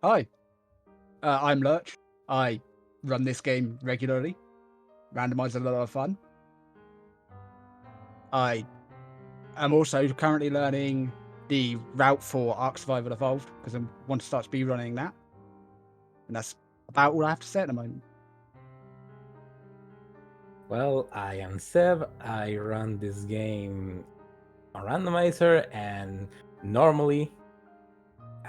Hi, I'm Lurch. I run this game regularly. Randomize a lot of fun. I am also currently learning the route for Ark Survival Evolved because I want to start speedrunning that. And that's about all I have to say at the moment. Well, I am Seb. I run this game on randomizer, and normally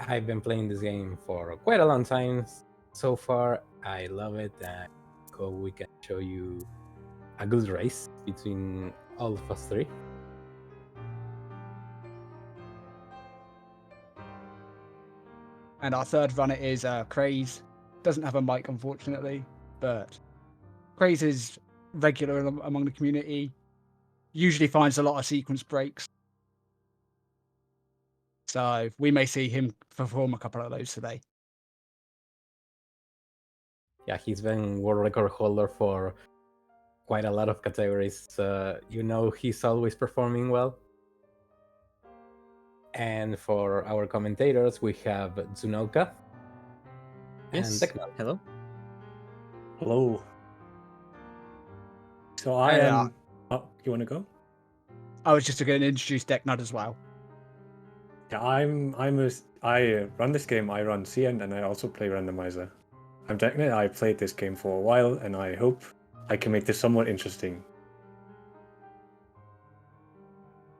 I've been playing this game for quite a long time so far. I love it, and hope we can show you a good race between all of us three. And our third runner is Craze. Doesn't have a mic, unfortunately, but Craze is regular among the community. Usually finds a lot of sequence breaks. So we may see him perform a couple of those today. Yeah, he's been world record holder for quite a lot of categories. He's always performing well. And for our commentators, we have Zunoka and Yes. Dekna. Hello. Hello. So I am. Oh, you want to go? I was just going to introduce Decknut as well. Yeah, I run this game. I run CN, and I also play randomizer. I'm Technet. I played this game for a while, and I hope I can make this somewhat interesting.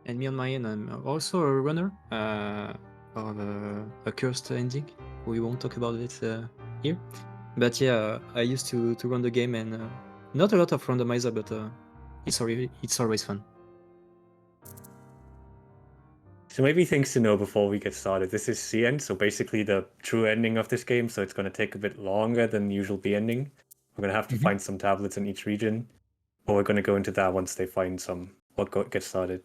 And me on my end, I'm also a runner of a cursed ending. We won't talk about it here. But yeah, I used to run the game, and not a lot of randomizer, but it's always fun. So maybe things to know before we get started. This is CN, so basically the true ending of this game. So it's going to take a bit longer than the usual B ending. We're going to have to find some tablets in each region, but we're going to go into that once they find some. Get started.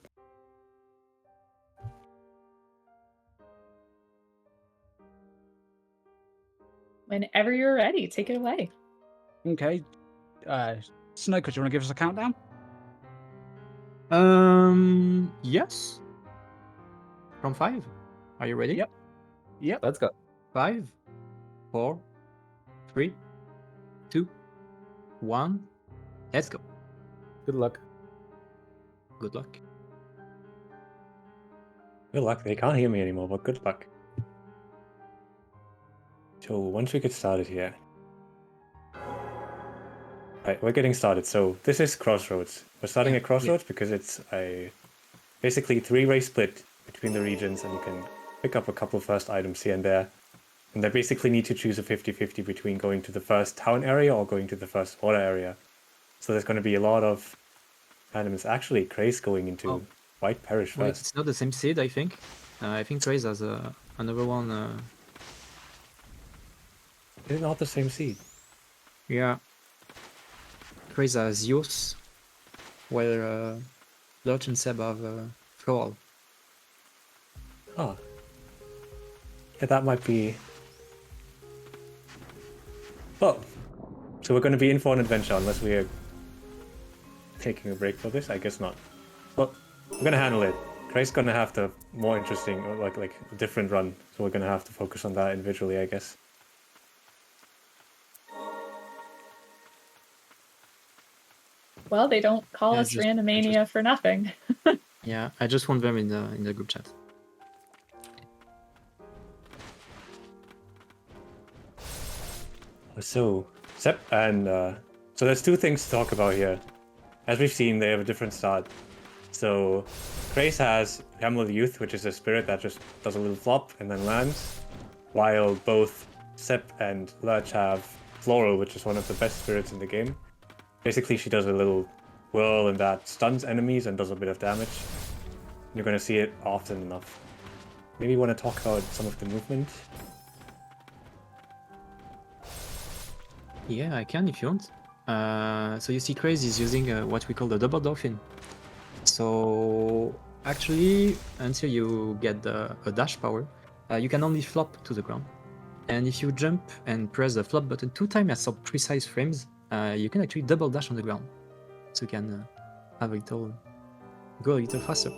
Whenever you're ready, take it away. Okay. Snowker, do you want to give us a countdown? Yes. From 5. Are you ready? Yep. Yep. Let's go. 5, 4, 3, 2, 1. Let's go. Good luck. Good luck. Good luck. They can't hear me anymore, but good luck. So once we get started here. Right, we're getting started. So this is Crossroads. We're starting at Crossroads because it's a basically 3-way split between the regions, and you can pick up a couple of first items here and there. And they basically need to choose a 50-50 between going to the first town area or going to the first water area. So there's going to be a lot of items. Actually, Craze going into White Parish Wait, first. it's not the same seed, I think. I think Trace has another one. It's not the same seed. Yeah. Trace has Zeus, while Lurch and Seb have Floral. Oh. Yeah, that might be... Oh. So we're going to be in for an adventure unless we are taking a break for this? I guess not. Well, we're going to handle it. Craig's going to have the more interesting, or like a different run. So we're going to have to focus on that individually, I guess. Well, they don't call Yeah, us just- Randomania for nothing. Yeah, I just want them in the group chat. So, Sep, and so there's two things to talk about here. As we've seen, they have a different start. So, Grace has Emerald Youth, which is a spirit that just does a little flop and then lands, while both Sep and Lurch have Floral, which is one of the best spirits in the game. Basically, she does a little whirl and that stuns enemies and does a bit of damage. You're going to see it often enough. Maybe you want to talk about some of the movement? Yeah, I can if you want. So you see Craze is using what we call the double dolphin. So actually, until you get a dash power, you can only flop to the ground. And if you jump and press the flop button 2 times at some precise frames, you can actually double dash on the ground. So you can go a little faster.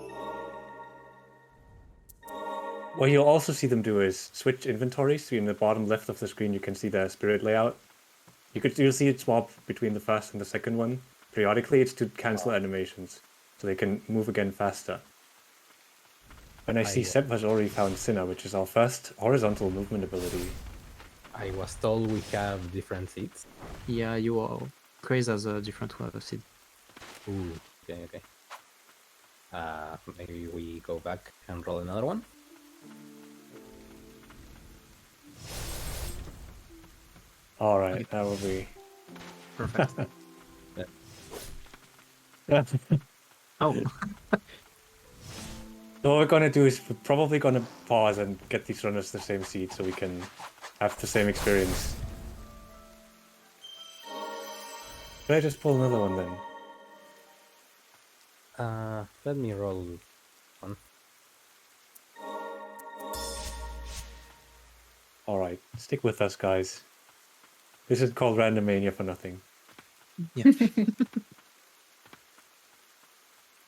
what you'll also see them do is switch inventories. So in the bottom left of the screen, you can see the spirit layout. You'll see it swap between the first and the second one. Periodically, it's to cancel animations, so they can move again faster. And I see Seb has already found Sinner, which is our first horizontal movement ability. I was told we have different seats. Yeah, you are. Craze has a different seed. Ooh, okay. Maybe we go back and roll another one. All right, that will be Perfect. Yeah. Oh, So what we're gonna do is we're probably gonna pause and get these runners the same seat so we can have the same experience. Should I just pull another one then? Let me roll one. All right, stick with us, guys. This is called Randomania for nothing. yeah.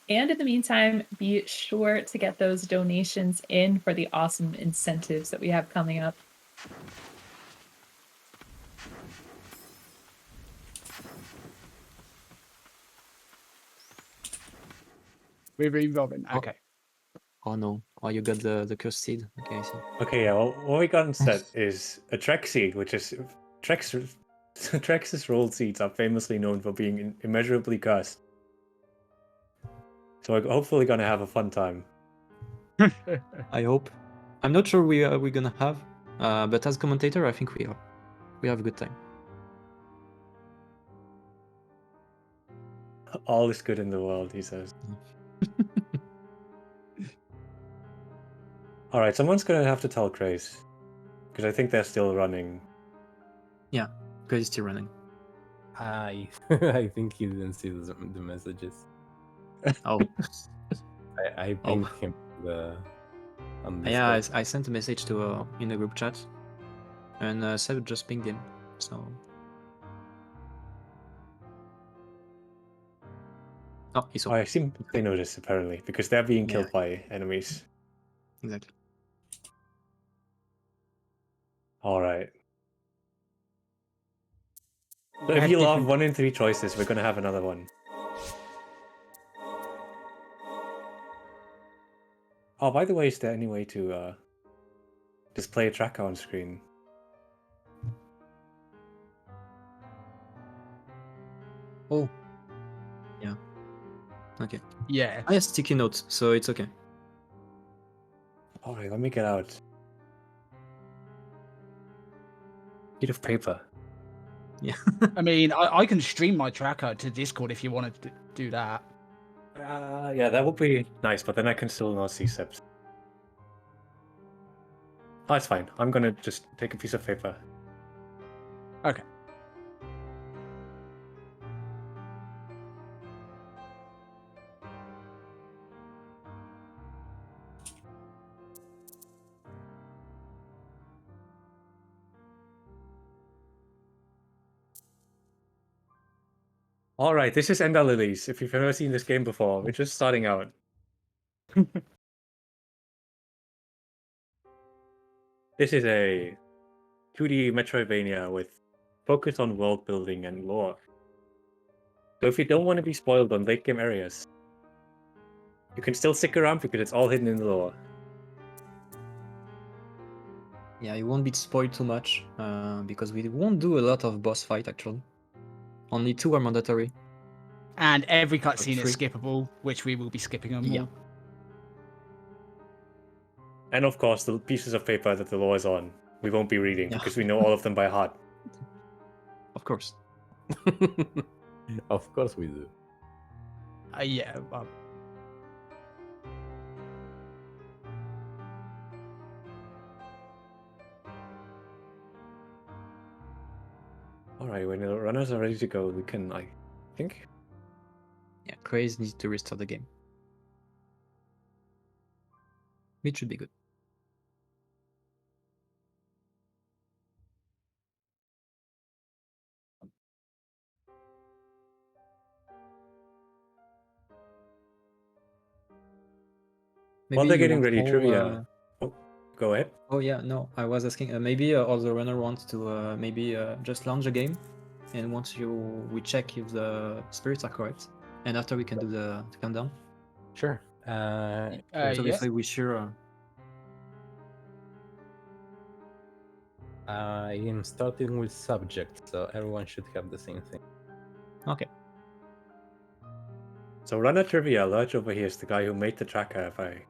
And in the meantime, be sure to get those donations in for the awesome incentives that we have coming up. We're revolving. Oh. Okay. Oh no. Oh, you got the cursed seed. Okay, I see. Okay, yeah. Well, what we got instead is a Trek seed, which is Trex's rolled seeds are famously known for being immeasurably cursed. So we're hopefully gonna have a fun time. I hope. I'm not sure we're gonna have, but as commentator, I think we are. We have a good time. All is good in the world, he says. All right, someone's gonna have to tell Craze, because I think they're still running. Yeah, Crazy is still running. I think he didn't see the messages. Oh, I pinged him on yeah. Discord. I sent a message to in the group chat, and Seb just pinged him. So. Oh, he's Oh, I seem they notice apparently because they're being killed Yeah. by enemies. Exactly. All right. So if you love 1 in 3 choices, we're gonna have another one. Oh, by the way, is there any way to display a tracker on screen? Oh. Yeah. Okay. Yeah. I have sticky notes, so it's okay. All right, let me get out. Sheet of paper. Yeah. I mean, I can stream my tracker to Discord if you wanted to do that. Yeah, that would be nice, but then I can still not see Sebs. Oh, it's fine. I'm gonna just take a piece of paper. Okay. All right, this is Ender Lillies. If you've ever seen this game before, we're just starting out. This is a 2D Metroidvania with focus on world building and lore. So if you don't want to be spoiled on late game areas, you can still stick around because it's all hidden in the lore. Yeah, you won't be spoiled too much, because we won't do a lot of boss fight actually. Only 2 are mandatory. And every cutscene is 3. skippable, which we will be skipping them Yeah. all. And of course, the pieces of paper that the lore is on, we won't be reading Yeah. because we know all of them by heart. Of course. Of course we do. Yeah. All right, when the runners are ready to go, we can, I think. Yeah, Craze needs to restart the game. It should be good. While Maybe they're you getting want ready, all, trivia. Oh, go ahead. Oh yeah, no, I was asking. Maybe other runner wants to maybe just launch a game, and once we check if the spirits are correct, and after we can do the countdown. Sure. So yes. this way we sure. I am starting with subject, so everyone should have the same thing. Okay. So runner trivia, Lurch over here is the guy who made the tracker, if I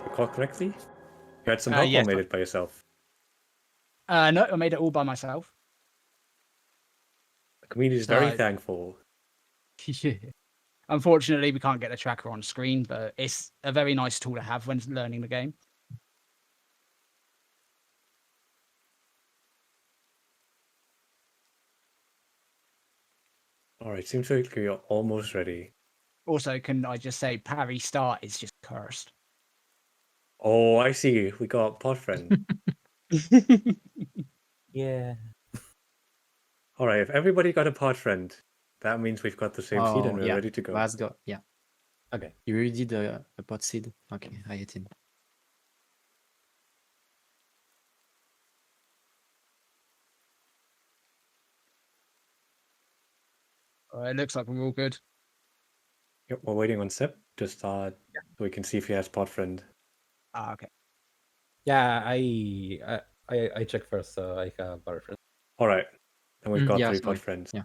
recall correctly. You had some help yes. or made it by yourself? No, I made it all by myself. The community is very So- thankful. Unfortunately, we can't get the tracker on screen, but it's a very nice tool to have when learning the game. Alright, seems like you're almost ready. Also, can I just say parry start is just cursed. Oh, I see. We got pod friend. Yeah. Alright, if everybody got a pod friend, that means we've got the same seed and we're yeah. ready to go. Let's go. Yeah. Okay. You already did a pot seed. Okay, I hit in. It looks like we're all good. Yep, we're waiting on Sip to start so we can see if he has pod friend. Okay. Yeah, I check first, so I have butterfriend. Alright. And we've got yeah, 3 sorry. pod friends. Yeah.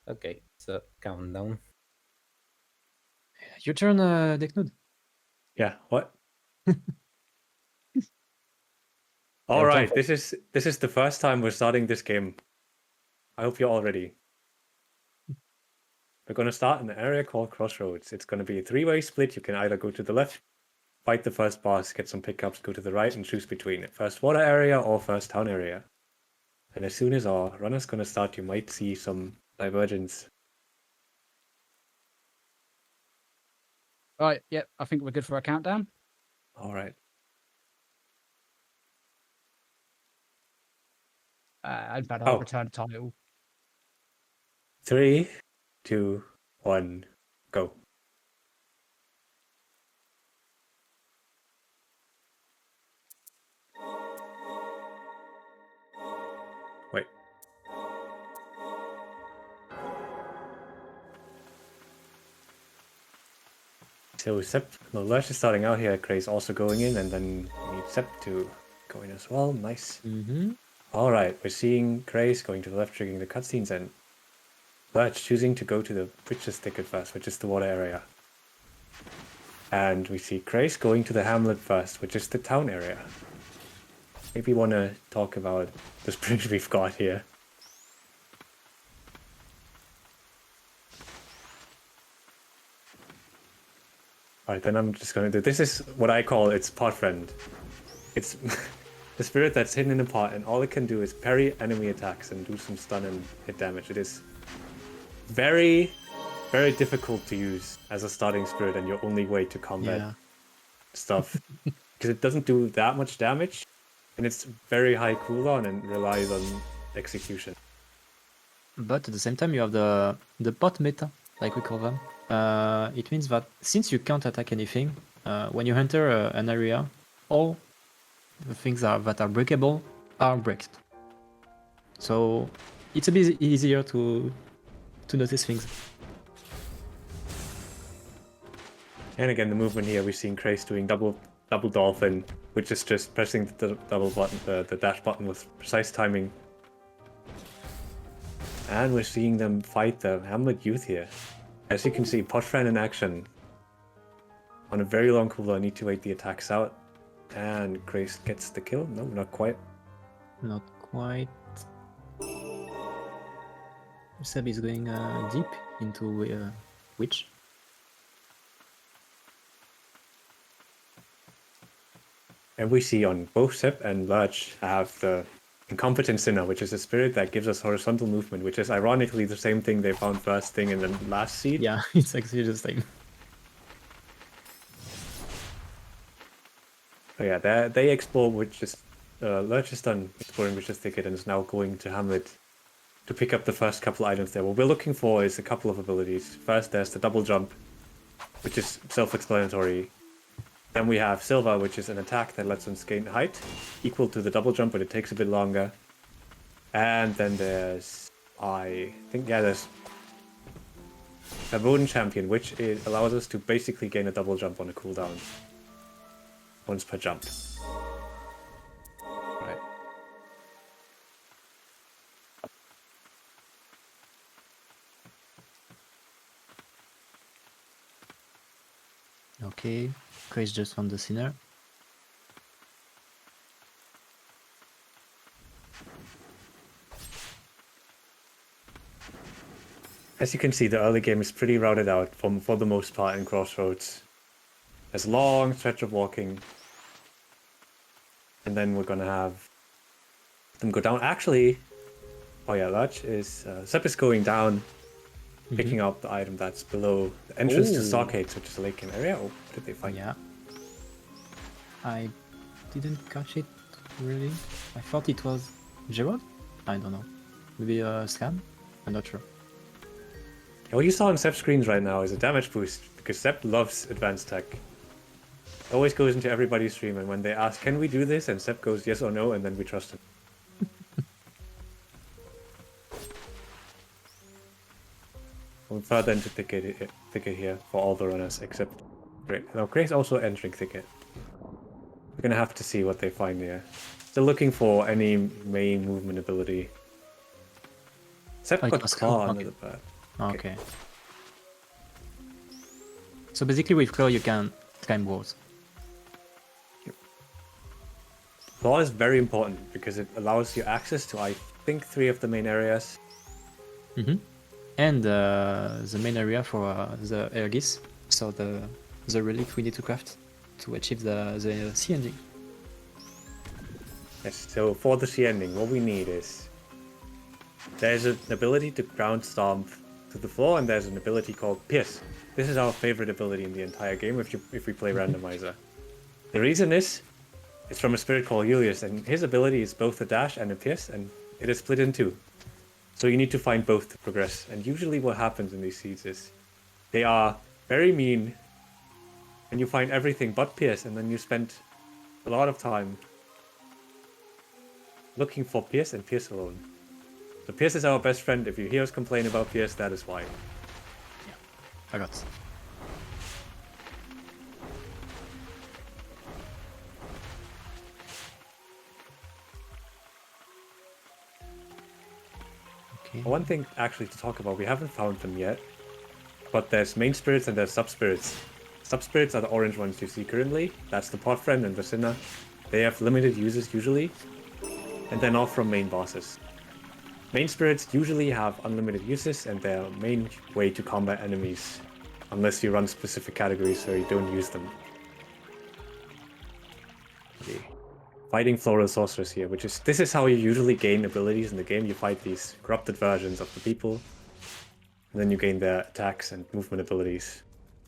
Okay, so countdown. Your turn, Deknud. Yeah, what? Alright, this is the first time we're starting this game. I hope you're all ready. We're going to start in an area called Crossroads. It's going to be a 3-way split. You can either go to the left, fight the first boss, get some pickups, go to the right, and choose between it. First water area or first town area. And as soon as our runner's going to start, you might see some divergence. Right. Yep. I think we're good for a countdown. Alright. I'd better Oh. return title. 3, 2, 1, go. Wait. So Sep, no, Lurch is starting out here. Gray's also going in, and then we need Sep to go in as well. Nice. Mm-hmm. Alright, we're seeing Grace going to the left, triggering the cutscenes, and Lurch choosing to go to the Bridges Thicket first, which is the water area. And we see Grace going to the Hamlet first, which is the town area. Maybe want to talk about this bridge we've got here. Alright, then I'm just going to do... This is what I call its pot friend. It's the spirit that's hidden in a pot, and all it can do is parry enemy attacks and do some stun and hit damage. It is very, very difficult to use as a starting spirit and your only way to combat Yeah. stuff. Because it doesn't do that much damage, and it's very high cooldown and relies on execution. But at the same time, you have the pot meta, like we call them. It means that since you can't attack anything, when you enter an area, all the things that are breakable are bricked. So it's a bit easier to notice things. And again, the movement here, we've seen Krace doing double dolphin, which is just pressing the double button, the dash button with precise timing. And we're seeing them fight the Hamlet youth here. As you can see, Potfriend in action. On a very long cooldown, I need to wait the attacks out. And Grace gets the kill. No, not quite. Not quite. Seb is going deep into Witch. And we see on both Sep and Lurch have the Incompetent Sinner, which is a spirit that gives us horizontal movement, which is ironically the same thing they found first thing in the last seed. Yeah, it's actually the same. So yeah, they explore which is Lurch is done exploring Witch's Thicket and is now going to Hamlet to pick up the first couple items there. What we're looking for is a couple of abilities. First, there's the double jump, which is self-explanatory. Then we have Silva, which is an attack that lets us gain height, equal to the double jump, but it takes a bit longer. And then there's, there's a Voden Champion, which allows us to basically gain a double jump on a cooldown. Once per jump. Right. Okay, Chris just found the sinner. As you can see, the early game is pretty routed out for the most part in Crossroads. There's a long stretch of walking. And then we're gonna have them go down. Actually, Lodge is Sep is going down, picking up the item that's below the entrance to Stockades, which is a lake area. Oh, what did they find? Yeah. I didn't catch it really. I thought it was Gerald? I don't know. Maybe a scam? I'm not sure. What you saw on Sep's screens right now is a damage boost, because Sep loves advanced tech. Always goes into everybody's stream, and when they ask, can we do this? And Sep goes yes or no, and then we trust him. We're further into thicket here for all the runners, except Grey. Now, Grey's also entering thicket. We're gonna have to see what they find here. They're looking for any main movement ability. Sep Oh, it got was claw Claw, under okay. the bird. Okay. So basically with Claw you can climb walls. Claw is very important because it allows you access to, I think, 3 of the main areas. And the main area for the Ergis, so the relic we need to craft to achieve the sea ending. Yes, so for the sea ending, what we need is there's an ability to ground stomp to the floor, and there's an ability called Pierce. This is our favorite ability in the entire game if we play Randomizer. The reason is, it's from a spirit called Julius, and his ability is both a dash and a pierce, and it is split in 2. So you need to find both to progress. And usually what happens in these seeds is they are very mean, and you find everything but pierce, and then you spend a lot of time looking for pierce and pierce alone. So pierce is our best friend. If you hear us complain about pierce, that is why. I got. Okay. One thing actually to talk about, we haven't found them yet, but there's main spirits and there's sub-spirits. Sub-spirits are the orange ones you see currently. That's the Pot Friend and the Sinner. They have limited uses usually, and they're not from main bosses. Main spirits usually have unlimited uses, and they're a main way to combat enemies, unless you run specific categories so you don't use them. Okay. Fighting Floral Sorcerers here, this is how you usually gain abilities in the game. You fight these corrupted versions of the people, and then you gain their attacks and movement abilities.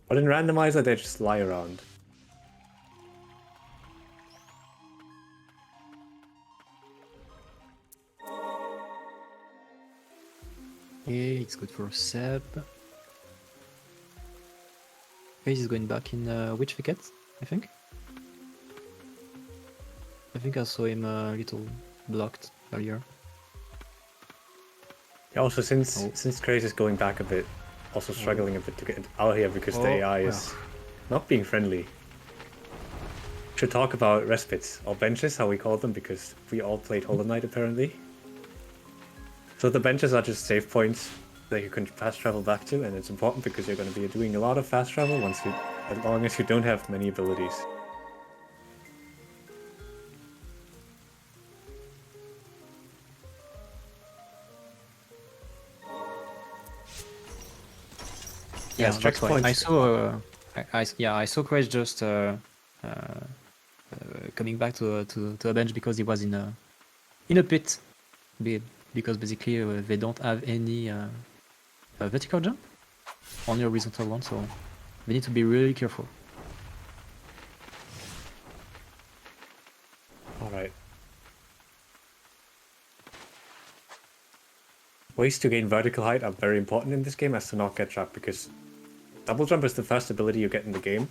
But in Randomizer, they just lie around. Okay, it's good for Seb. Face is going back in which thicket, I think? I think I saw him a little blocked earlier. Yeah, also, since Craze is going back a bit, also struggling a bit to get out here because the AI is not being friendly. Should talk about respites, or benches, how we call them, because we all played Hollow Knight apparently. So the benches are just save points that you can fast travel back to, and it's important because you're going to be doing a lot of fast travel as long as you don't have many abilities. Yeah, Yes, that's why. checkpoints. I saw Crash just coming back to a bench because he was in a pit, because basically they don't have any vertical jump, only horizontal one, so they need to be really careful. All right. Ways to gain vertical height are very important in this game as to not get trapped, because double jump is the first ability you get in the game.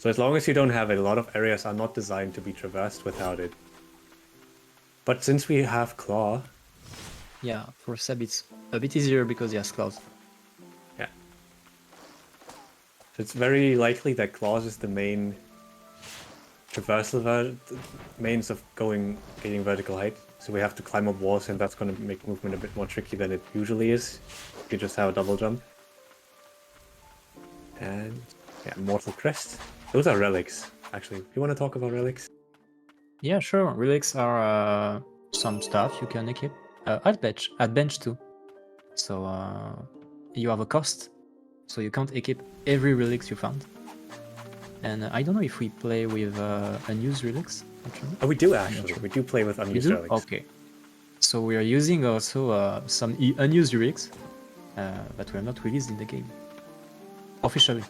So as long as you don't have it, a lot of areas are not designed to be traversed without it. But since we have Claw, Yeah, for Seb it's a bit easier because he has claws. yeah. So it's very likely that Claws is the main traversal means of getting vertical height. So we have to climb up walls, and that's going to make movement a bit more tricky than it usually is. If you just have a double jump. And yeah, Mortal Crest. Those are relics, actually. Do you want to talk about relics? Yeah, sure. Relics are some stuff you can equip at bench too. So you have a cost, so you can't equip every relics you found. And I don't know if we play with unused relics. Actually. Oh, we do actually. We do play with You unused do? relics. Okay. So we are using also some unused relics that were not released in the game. Officially,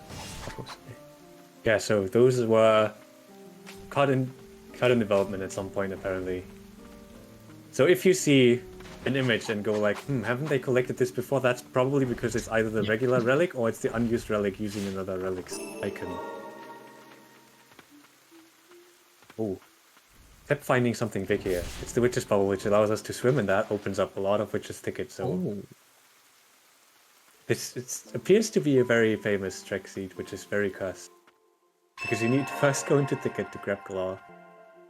of course. Yeah, so those were cut in development at some point apparently. So if you see an image and go like, haven't they collected this before? That's probably because it's either the regular relic or it's the unused relic using another relic's icon. Oh. Kept finding something big here. It's the Witch's Bubble, which allows us to swim, and that opens up a lot of Witch's Tickets. So it appears to be a very famous Trek seed, which is very cursed. Because you need to first go into Thicket to grab Claw,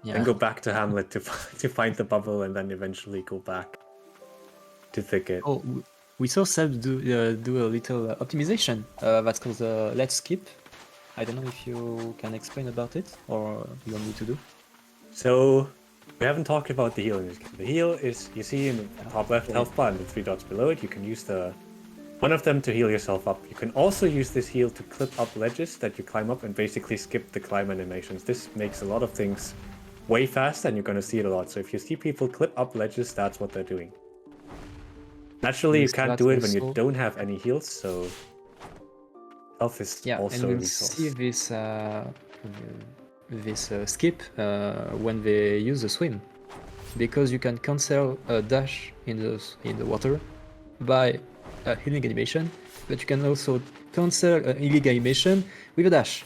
then go back to Hamlet to find the bubble, and then eventually go back to Thicket. Oh, we saw Seb do a little optimization. That's called Let's Skip. I don't know if you can explain about it, or you want me to do? So, we haven't talked about the heal in this game. The heal is, you see in the top left health bar and the 3 dots below it, you can use one of them to heal yourself up. You can also use this heal to clip up ledges that you climb up and basically skip the climb animations. This makes a lot of things way faster, and you're going to see it a lot. So if you see people clip up ledges, that's what they're doing. Naturally, you can't do it when you don't have any heals, so health is also a and resource. see this skip when they use the swim, because you can cancel a dash in the water by a healing animation, but you can also cancel a healing animation with a dash.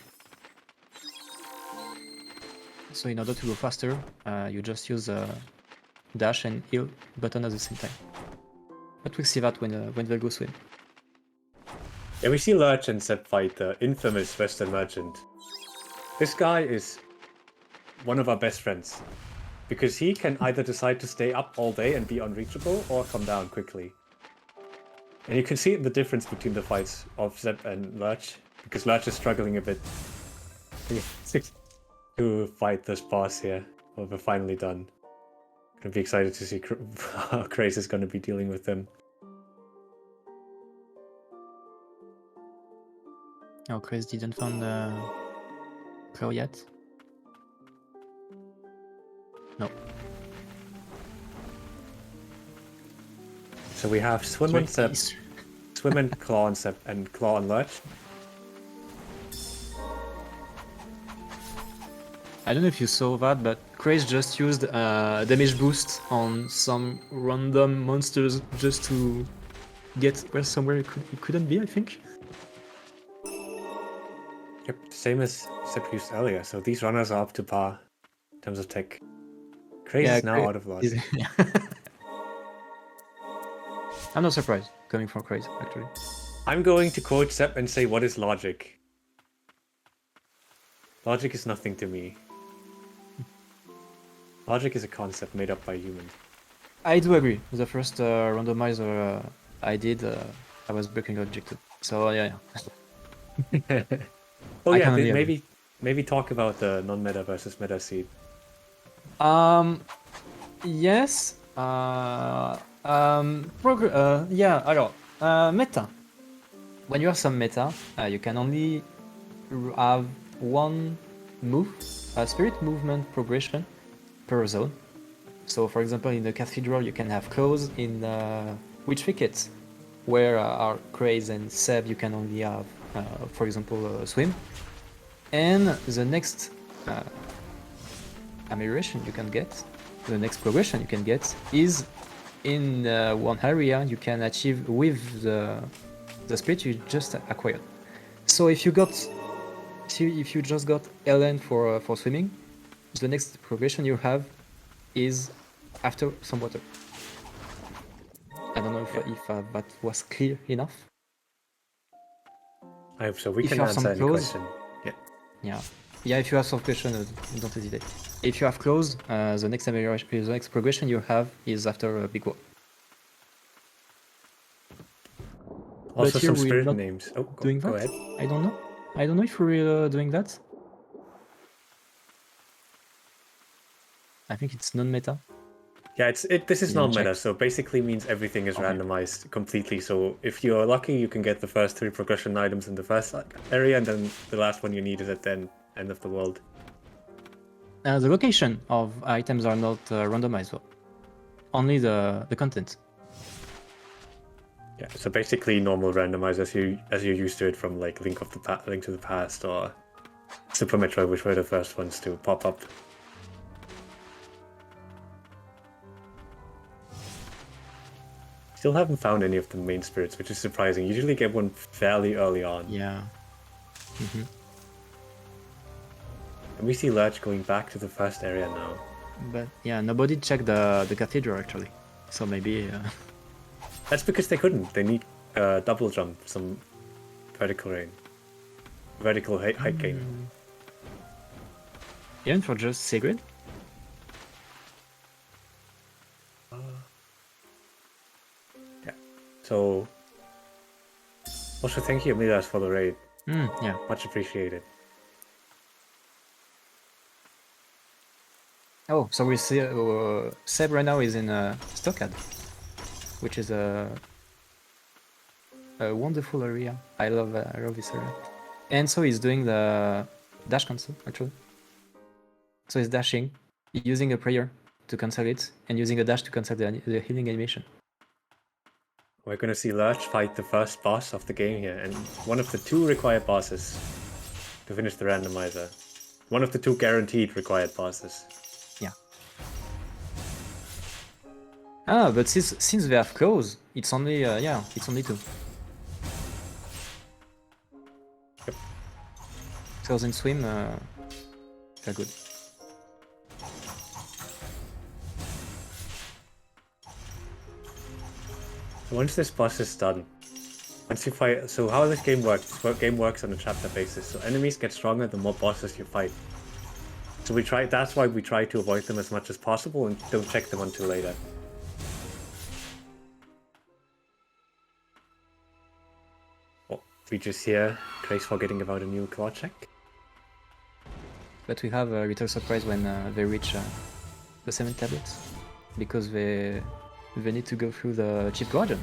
So in order to go faster, you just use a dash and heal button at the same time. But we'll see that when they go swim. Yeah, we see Lurch and Seb fight the infamous Western Merchant. This guy is one of our best friends, because he can either decide to stay up all day and be unreachable, or come down quickly. And you can see the difference between the fights of Seb and Lurch, because Lurch is struggling a bit to fight this boss here. Well, we're finally done. Gonna be excited to see how Krace is gonna be dealing with him. Oh, Chris didn't find Claw yet? No. So we have Swim and Seb, Swim and Claw and Seb, and Claw and Lurch. I don't know if you saw that, but Krace just used a damage boost on some random monsters just to get somewhere it couldn't be, I think. Yep, same as Seb used earlier. So these runners are up to par in terms of tech. Krace is now out of loss. I'm not surprised coming from Krace, actually. I'm going to quote Seb and say, what is logic? Logic is nothing to me. Logic is a concept made up by humans. I do agree. The first randomizer I did, I was breaking logic too. So yeah. Oh yeah, maybe talk about the non-meta versus meta seed. Yes. Alors, meta. When you have some meta, you can only have one move, a spirit movement progression per zone. So, for example, in the Cathedral, you can have Claws. In Witch Thicket, where are Krace and Seb, you can only have, for example, Swim. And the next amelioration you can get, the next progression you can get, is in one area you can achieve with the spirit you just acquired. So if you if you just got LN for swimming, the next progression you have is after some water. I don't know if that was clear enough. I hope so. We If can you have answer some any clothes- question. Yeah, if you have some question, don't hesitate. If you have clothes, the next progression you have is after a big wall. Also, here some we're spirit not names. Oh, doing go that? ahead. I don't know. I don't know if we're doing that. I think it's non-meta. Yeah, this is Yeah, not meta, check. so basically means everything is Okay. randomized completely. So if you're lucky, you can get the first 3 progression items in the first area, and then the last one you need is at the end of the world. The location of items are not randomized though. Only the content. Yeah, so basically normal randomize as you're used to it from like Link to the Past or Super Metroid, which were the first ones to pop up. Still haven't found any of the main spirits, which is surprising. Usually get one fairly early on. Yeah. And we see Lurch going back to the first area now. But yeah, nobody checked the cathedral actually. So maybe That's because they couldn't. They need double jump, some vertical rain. Vertical hiking. even for just Sigrid. So, also thank you, Midas, for the raid. Yeah. Much appreciated. Oh, so we see Seb right now is in Stockade, which is a wonderful area. I love this area. And so he's doing the dash cancel actually. So he's dashing, using a prayer to cancel it, and using a dash to cancel the healing animation. We're gonna see Lurch fight the first boss of the game here, and one of the 2 required bosses to finish the randomizer. One of the 2 guaranteed required bosses. Yeah. But since they have close, it's only it's only 2. Yep. Close and swim, they're good. Once this boss is done, once you fight, so how this game works? This game works on a chapter basis. So enemies get stronger the more bosses you fight. So that's why we try to avoid them as much as possible and don't check them until later. Oh, we just hear Grace forgetting about a new claw check. But we have a little surprise when they reach the 7 tablets, because they need to go through the Chief Guardian.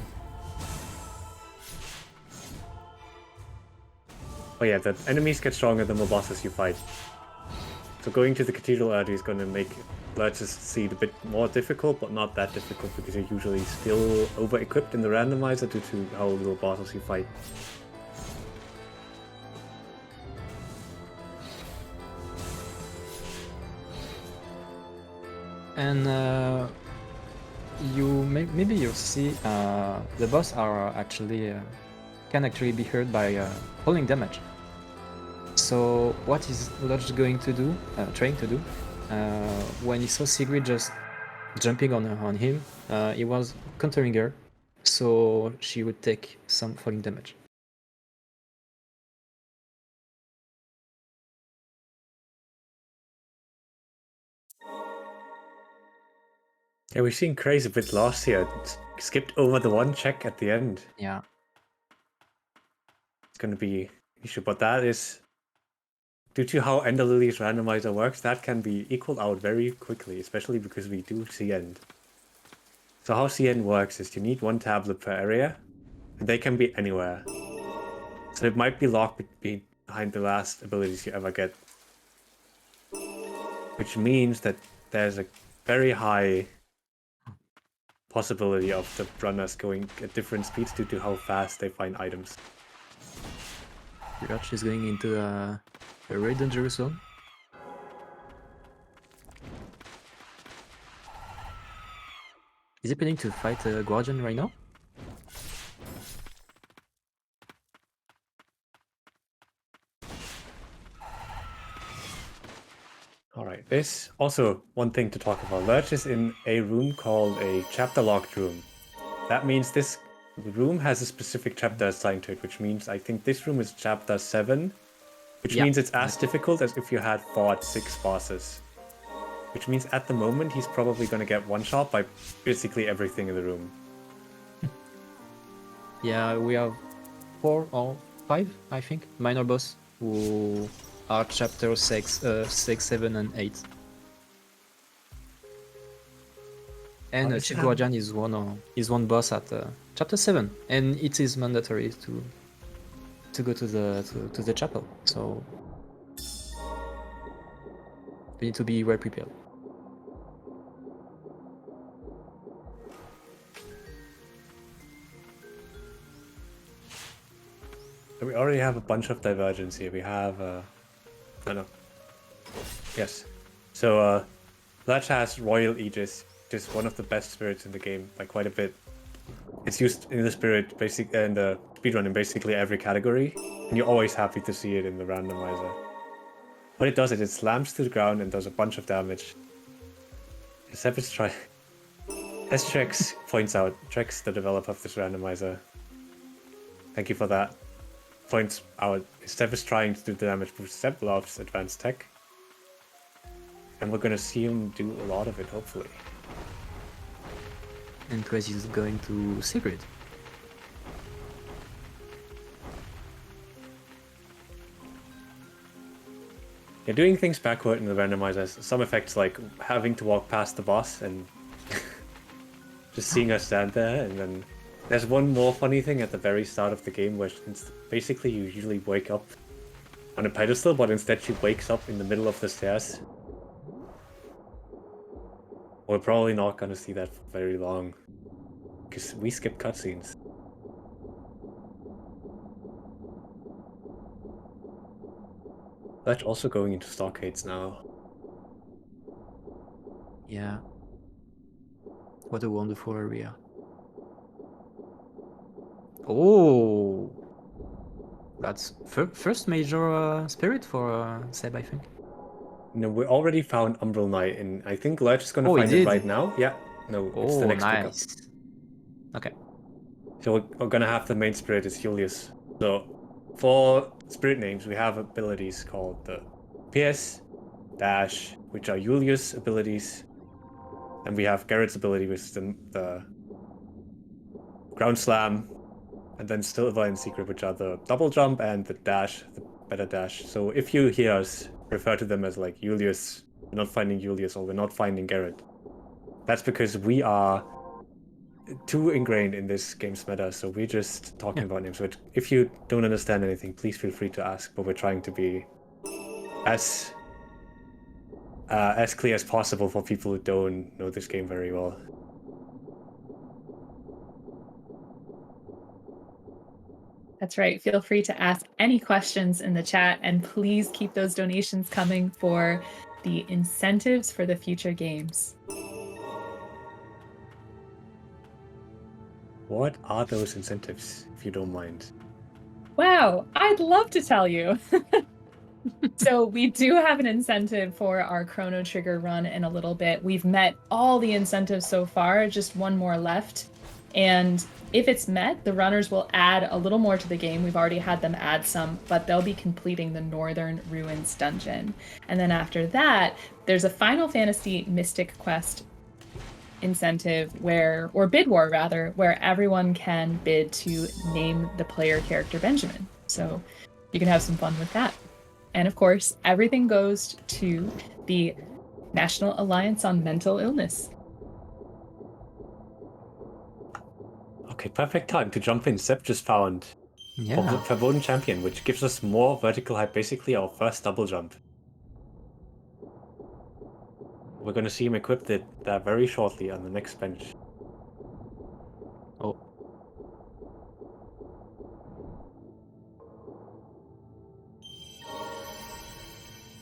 Oh yeah, the enemies get stronger the more bosses you fight. So going to the Cathedral area is going to make Lurch's seed a bit more difficult, but not that difficult because you're usually still over-equipped in the randomizer due to how little bosses you fight. And maybe you'll see the boss are actually can actually be hurt by falling damage. So what is Lodge going to do? Trying to do? When he saw Sigrid just jumping on him, he was countering her, so she would take some falling damage. Yeah, we've seen Craze a bit lost here. Skipped over the 1 check at the end. Yeah. It's going to be an issue, but that is due to how Ender Lillies randomizer works. That can be equaled out very quickly, especially because we do CN. So how CN works is you need 1 tablet per area, and they can be anywhere. So it might be locked behind the last abilities you ever get, which means that there's a very high possibility of the runners going at different speeds due to how fast they find items. Lodge is going into a very dangerous zone. Is he planning to fight a Guardian right now? There's also one thing to talk about. Lurch is in a room called a chapter locked room. That means this room has a specific chapter assigned to it, which means I think this room is chapter 7, which means it's as difficult as if you had fought 6 bosses. Which means at the moment he's probably going to get one shot by basically everything in the room. Yeah, we have 4 or 5, I think, minor boss who are chapter 6, 7, and 8. And Chief Guardian is one boss at chapter 7, and it is mandatory to go to the chapel. So we need to be well prepared. We already have a bunch of divergence here. We have, Yes. So, Lurch has Royal Aegis, which is one of the best spirits in the game by quite a bit. It's used in the spirit, in the speedrun in basically every category, and you're always happy to see it in the randomizer. What it does is it slams to the ground and does a bunch of damage. As Trex points out, Trex, the developer of this randomizer, thank you for that, points out Seb is trying to do the damage, but Seb loves advanced tech. And we're gonna see him do a lot of it, hopefully. And Quietus is going to Secret. Yeah, doing things backward in the randomizer has some effects, like having to walk past the boss and just seeing her stand there. And then there's one more funny thing at the very start of the game where basically you usually wake up on a pedestal, but instead she wakes up in the middle of the stairs. We're probably not going to see that for very long, because we skip cutscenes. That's also going into stockades now. Yeah. What a wonderful area. Oh! That's first major spirit for Seb, I think. No, we already found Umbral Knight, and I think Lurch is going to find it right now. Yeah, no, it's the next pickup. Okay. So we're going to have the main spirit is Julius. So for spirit names, we have abilities called the PS, Dash, which are Julius abilities, and we have Garrett's ability, which is the Ground Slam, and then Silver and Secret, which are the double jump and the dash, the better dash. So if you hear us refer to them as like Julius, we're not finding Julius, or we're not finding Garrett, that's because we are too ingrained in this game's meta, so we're just talking about names. So if you don't understand anything, please feel free to ask, but we're trying to be as clear as possible for people who don't know this game very well. That's right. Feel free to ask any questions in the chat, and please keep those donations coming for the incentives for the future games. What are those incentives, if you don't mind? Wow, I'd love to tell you. So we do have an incentive for our Chrono Trigger run in a little bit. We've met all the incentives so far, just one more left. And if it's met, the runners will add a little more to the game. We've already had them add some, but they'll be completing the Northern Ruins dungeon. And then after that, there's a Final Fantasy Mystic Quest incentive or bid war rather, where everyone can bid to name the player character Benjamin. So you can have some fun with that. And of course, everything goes to the National Alliance on Mental Illness. Okay, perfect time to jump in. Seb just found Verboten Champion, which gives us more vertical height, basically our first double jump. We're going to see him equipped it very shortly on the next bench. Oh.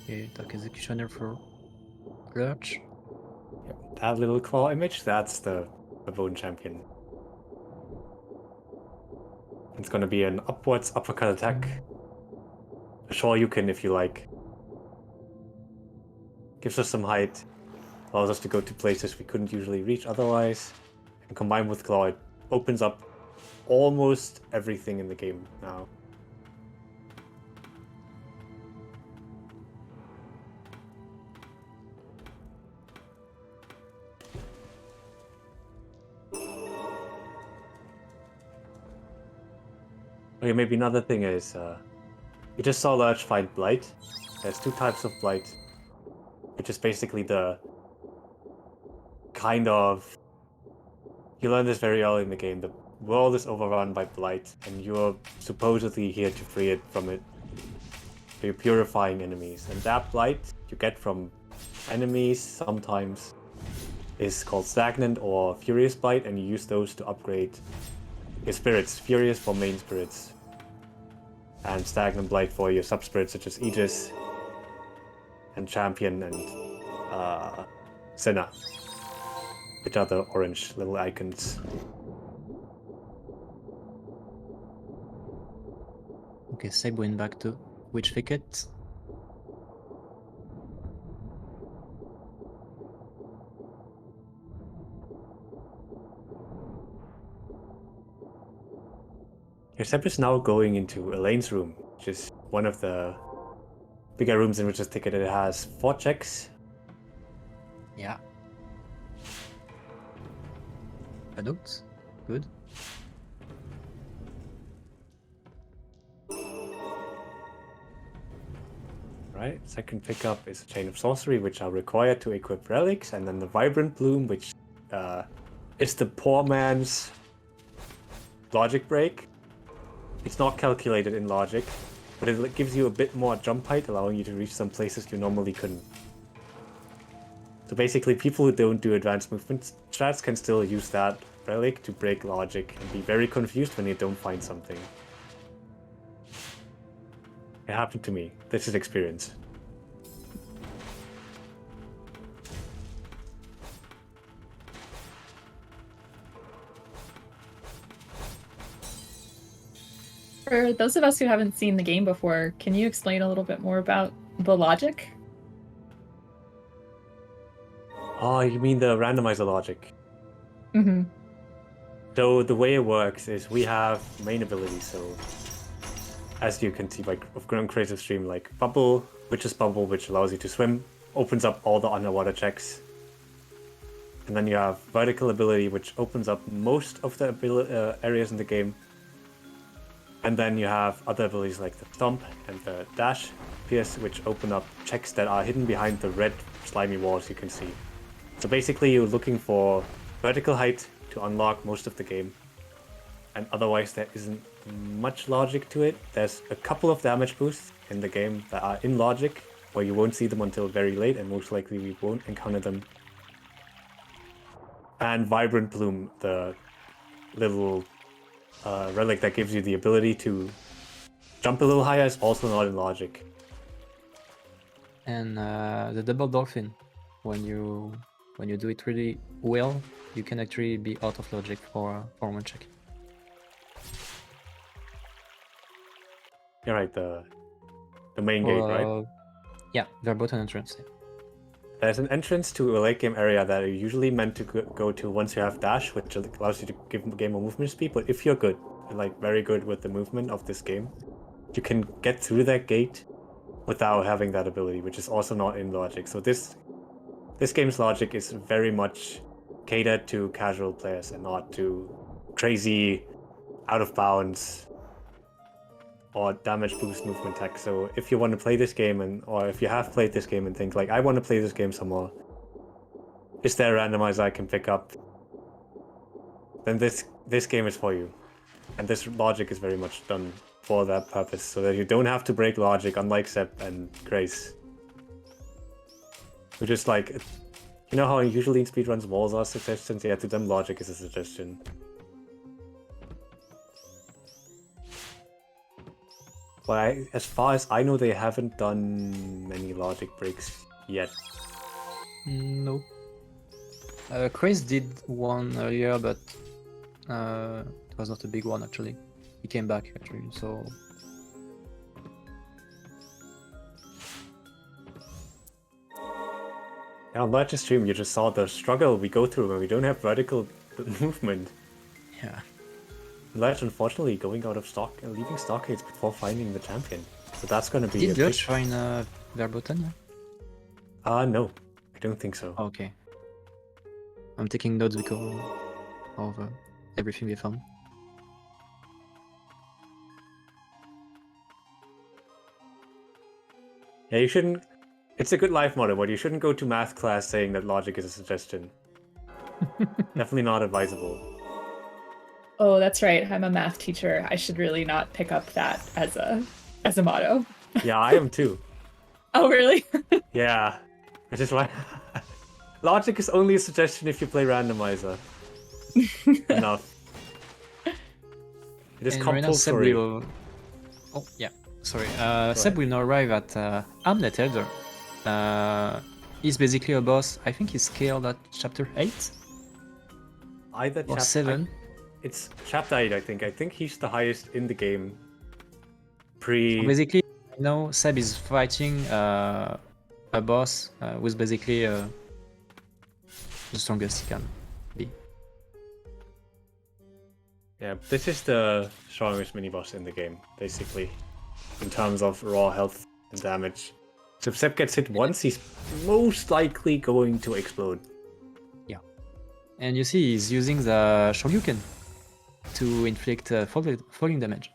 Okay, Dark Executioner for Lurch. Yep, that little claw image, that's the Verboten Champion. It's going to be an upwards uppercut attack. Sure, you can if you like. gives us some height, allows us to go to places we couldn't usually reach otherwise, and combined with Claw, it opens up almost everything in the game now. Okay, maybe another thing is, you just saw Lurch find Blight. There's two types of Blight, which is basically the kind of... You learn this very early in the game. The world is overrun by Blight, and you're supposedly here to free it from it. So you're purifying enemies. And that Blight you get from enemies sometimes is called Stagnant or Furious Blight, and you use those to upgrade your spirits. Furious for main spirits, and Stagnant Blight for your sub-spirits such as Aegis and Champion and Senna, which are the orange little icons. Okay, segueing back to Witch Thicket. Your Seb is now going into Elaine's room, which is one of the bigger rooms in Witch's Thicket. It has 4 checks. Yeah. Adults. Good. Right. Second pickup is a Chain of Sorcery, which are required to equip relics, and then the Vibrant Bloom, which is the poor man's logic break. It's not calculated in logic, but it gives you a bit more jump height, allowing you to reach some places you normally couldn't. So basically, people who don't do advanced movement strats can still use that relic to break logic and be very confused when you don't find something. It happened to me. This is experience. For those of us who haven't seen the game before, can you explain a little bit more about the logic? Oh, you mean the randomizer logic? Mm-hmm. So the way it works is we have main abilities. So as you can see by Creative Stream, like Bubble, Witch's Bubble, which allows you to swim, opens up all the underwater checks. And then you have Vertical ability, which opens up most of the areas in the game. And then you have other abilities like the Stomp and the Dash, Pierce, which open up checks that are hidden behind the red slimy walls you can see. So basically you're looking for vertical height to unlock most of the game. And otherwise there isn't much logic to it. There's a couple of damage boosts in the game that are in logic, where you won't see them until very late, and most likely we won't encounter them. And Vibrant Bloom, the little relic that gives you the ability to jump a little higher, is also not in logic. And the double dolphin, when you do it really well, you can actually be out of logic for one check. You're right, the main gate, right? Yeah, Verboten entrance. Yeah. There's an entrance to a late game area that are usually meant to go to once you have dash, which allows you to give the game a movement speed. But if you're good, like very good with the movement of this game, you can get through that gate without having that ability, which is also not in logic. So this game's logic is very much catered to casual players and not to crazy, out of bounds or damage boost movement tech. So if you want to play this game, or if you have played this game and think like, I want to play this game some more, is there a randomizer I can pick up? Then this game is for you. And this logic is very much done for that purpose, so that you don't have to break logic, unlike Sep and Grace. Which is like, you know how usually in speedruns walls are suggestions? Yeah, to them logic is a suggestion. But as far as I know, they haven't done many logic breaks yet. No. Chris did one earlier, but it was not a big one actually. He came back actually, so... Yeah, on Ledge stream, you just saw the struggle we go through when we don't have vertical movement. Yeah. Ledge, unfortunately, going out of stock and leaving stockades before finding the champion. So that's going to be Did a big... Dutch find Verboten? Yeah? No, I don't think so. Okay. I'm taking notes because of everything we found. Yeah, you shouldn't... It's a good life motto, but you shouldn't go to math class saying that logic is a suggestion. Definitely not advisable. Oh, that's right. I'm a math teacher. I should really not pick up that as a motto. Yeah, I am too. Oh, really? Yeah, which is why... Logic is only a suggestion if you play randomizer. Enough. It is And right now Seb compulsory. will... Oh, yeah. Sorry. Seb will now arrive at Hamlet Elder. He's basically a boss. I think he's scaled at chapter 8 Either or 7. It's chapter 8, I think. I think he's the highest in the game. Basically, now Seb is fighting a boss who's basically the strongest he can be. Yeah, this is the strongest mini-boss in the game, basically. In terms of raw health and damage. So if Seb gets hit once, he's most likely going to explode. Yeah. And you see he's using the Shoryuken to inflict falling damage.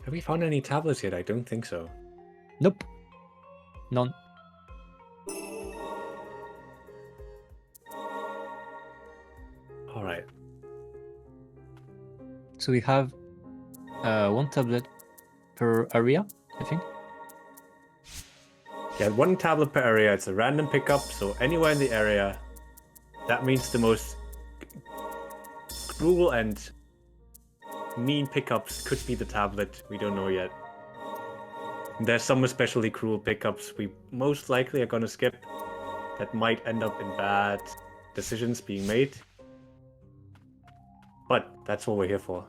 Have we found any tablets yet? I don't think so. Nope. None. Alright. So we have one tablet per area, I think. Yeah, one tablet per area. It's a random pickup, so anywhere in the area. That means the most cruel and mean pickups could be the tablet. We don't know yet. There's some especially cruel pickups we most likely are gonna skip that might end up in bad decisions being made. But that's what we're here for.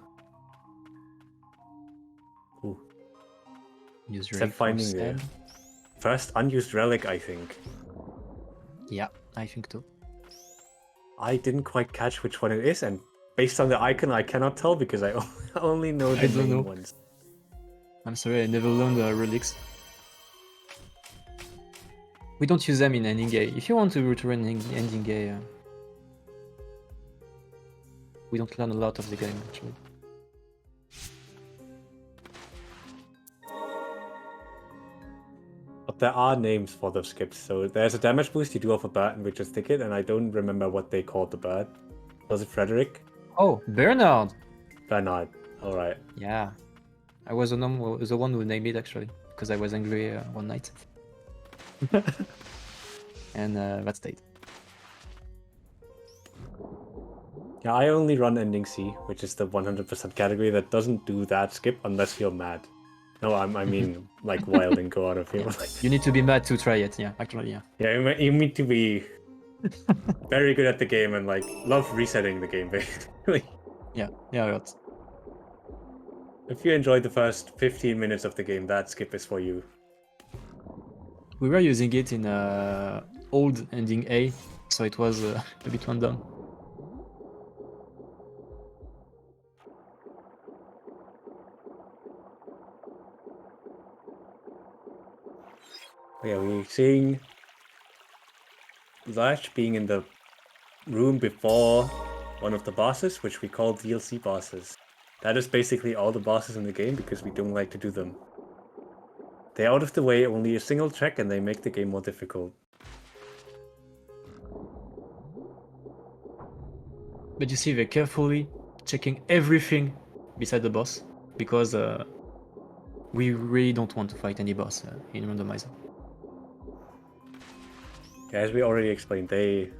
Ooh. Use Except relic for finding the Seb. first unused relic, I think. Yeah, I think so. I didn't quite catch which one it is, and based on the icon, I cannot tell because I only know the I don't main know. ones. I'm sorry, I never learned relics. We don't use them in ending game. If you want to return ending game, we don't learn a lot of the game actually. But there are names for the skips. So there's a damage boost you do off a bird, and we just take it, and I don't remember what they called the bird. Was it Frederick? Oh, Bernard! Bernard. Alright. Yeah. I was the one who named it actually, because I was angry one night. And that stayed. Yeah, I only run ending C, which is the 100% category that doesn't do that skip unless you're mad. No, I mean, like, wild and go out of here. Yeah. Like, You need to be mad to try it, yeah, actually, yeah. yeah, you need to be very good at the game and, like, love resetting the game, basically. Yeah, right. If you enjoyed the first 15 minutes of the game, that skip is for you. We were using it in old ending A, so it was a bit random. Yeah, we're seeing Lash being in the room before one of the bosses, which we call DLC bosses. That is basically all the bosses in the game because we don't like to do them. They're out of the way, only a single check, and they make the game more difficult. But you see, they're carefully checking everything beside the boss, because we really don't want to fight any boss in randomizer. Yeah, as we already explained, they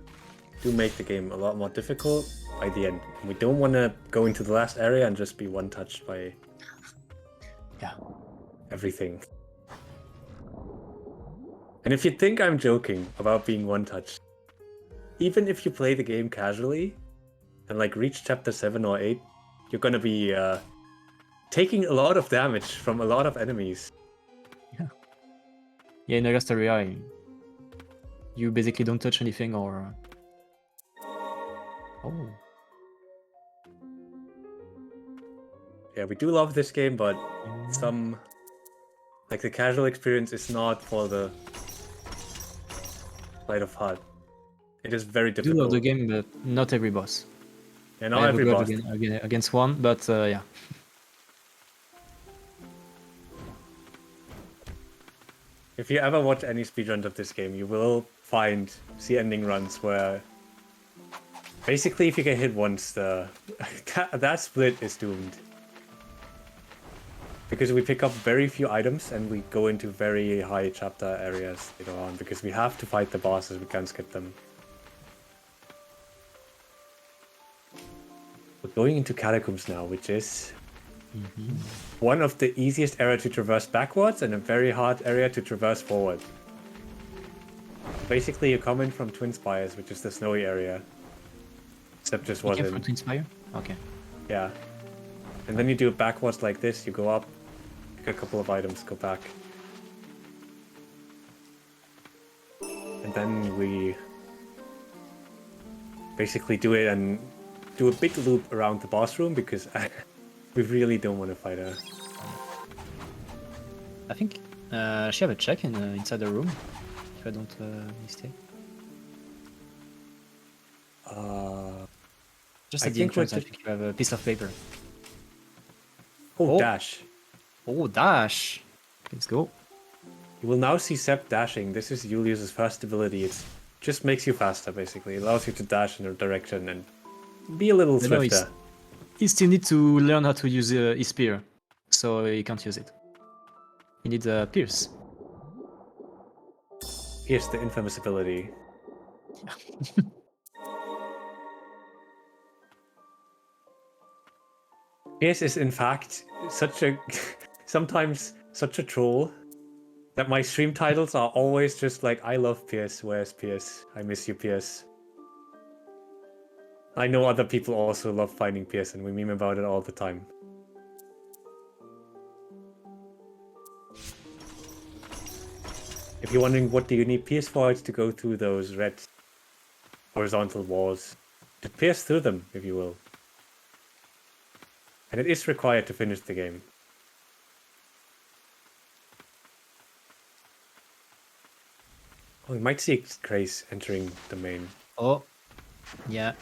do make the game a lot more difficult by the end. We don't want to go into the last area and just be one-touched by everything. And if you think I'm joking about being one-touched, even if you play the game casually and like reach chapter 7 or 8, you're gonna be taking a lot of damage from a lot of enemies. Yeah, in the rest area, you basically don't touch anything or. Oh. Yeah, we do love this game, but like the casual experience is not for the light of heart. It is very I do difficult. love the game, but not every boss. And I not have every a boss. grudge against one, but yeah. If you ever watch any speedruns of this game, you will see ending runs where basically if you get hit once, that split is doomed. Because we pick up very few items and we go into very high chapter areas later on because we have to fight the bosses, we can't skip them. We're going into Catacombs now, which is one of the easiest areas to traverse backwards and a very hard area to traverse forward. Basically, you come in from Twin Spires, which is the snowy area. Except just You came wasn't. from Twin Spire? Okay. Yeah. And then you do it backwards like this, you go up, pick a couple of items, go back. And then we basically do it and do a big loop around the boss room because we really don't want to fight her. I think she have a check inside the room, if I don't mistake. Just I at the think entrance, I what think you have a piece of paper. Oh, Oh. dash. Oh, dash! Let's go. You will now see Sep dashing. This is Julius's first ability. It just makes you faster, basically. It allows you to dash in a direction and be a little No, swifter. He still needs to learn how to use his spear, so he can't use it. He needs a pierce. Here's the infamous ability. Pierce is in fact sometimes such a troll that my stream titles are always just like, I love Pierce, where's Pierce? I miss you, Pierce. I know other people also love finding Pierce and we meme about it all the time. If you're wondering what do you need Pierce for, it's to go through those red horizontal walls. To pierce through them, if you will. And it is required to finish the game. Oh, we might see Grace entering the main. Oh, yeah.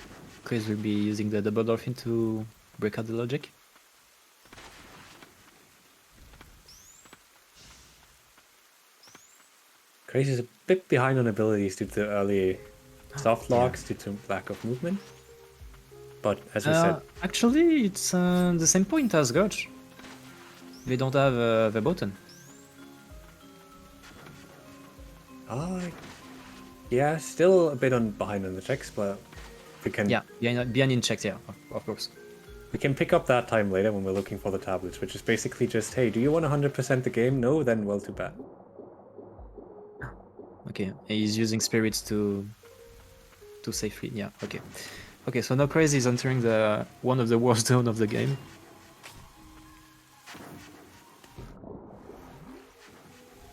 Chris will be using the double dolphin to break out the logic. Grace is a bit behind on abilities due to early soft locks, due to lack of movement. But as we said, Actually, it's the same point as Gurch. They don't have the button. yeah, still a bit behind on the checks, but we can Behind in checks, yeah, of course. we can pick up that time later when we're looking for the tablets, which is basically just, hey, do you want 100% the game? No, then well, too bad. Okay, he's using spirits to save free. Yeah, okay. Okay, so now Crazy is entering the one of the worst zone of the game.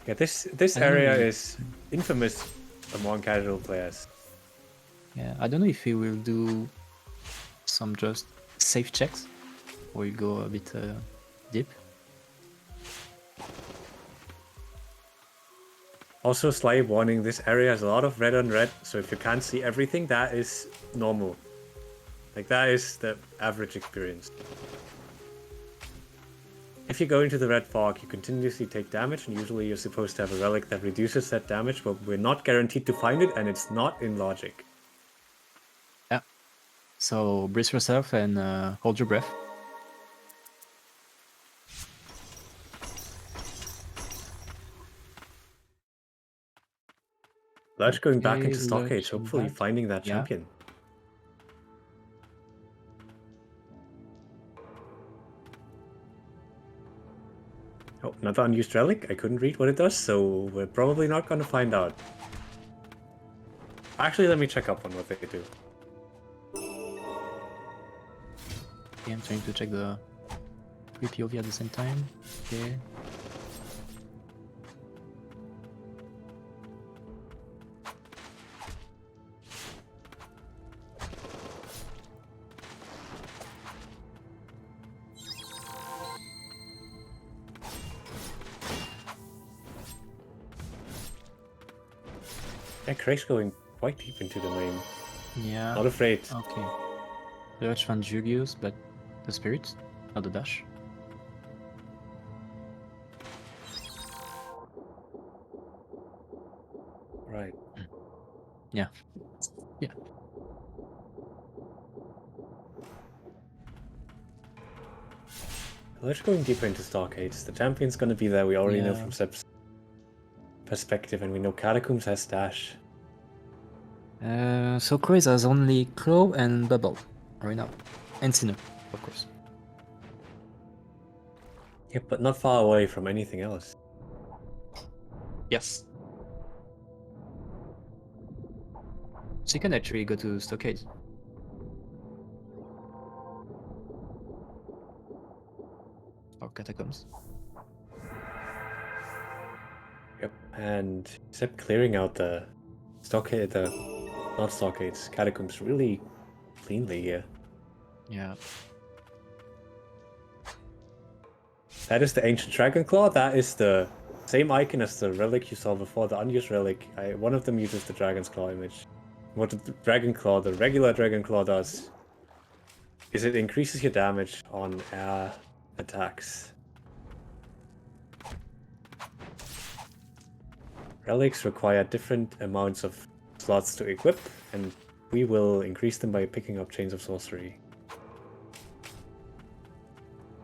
Yeah, this area is infamous among casual players. Yeah, I don't know if he will do some just safe checks or he'll go a bit deep. Also, slight warning, this area has a lot of red on red, so if you can't see everything, that is normal. Like, that is the average experience. If you go into the red fog, you continuously take damage, and usually you're supposed to have a relic that reduces that damage, but we're not guaranteed to find it, and it's not in logic. Yeah. So brace yourself and hold your breath. Lurch going back Okay, into Stockade, Lurch hopefully back. finding that Yeah. champion. Oh, another unused relic? I couldn't read what it does, so we're probably not going to find out. Actually, let me check up on what they do. Okay, I'm trying to check the 3 POV at the same time. Okay. Yeah, Craig's going quite deep into the lane. Yeah. Not afraid. Okay. Lurch van Julius, but the spirit, not the dash. Right. Yeah. Yeah. Let's going deeper into Stockades. The champion's gonna be there. We already know Yeah. from Seb's perspective, and we know Catacombs has dash. So Craze has only Claw and Bubble right now. And Sinnoh, of course. Yeah, but not far away from anything else. Yes. So you can actually go to Stockade. Or Catacombs. Yep. And Seb clearing out the Stockade, not Stockades, Catacombs really cleanly here. Yeah. That is the Ancient Dragon Claw. That is the same icon as the relic you saw before, the unused relic. One of them uses the Dragon's Claw image. What the Dragon Claw, the regular Dragon Claw does, is it increases your damage on air attacks. Relics require different amounts of slots to equip, and we will increase them by picking up Chains of Sorcery.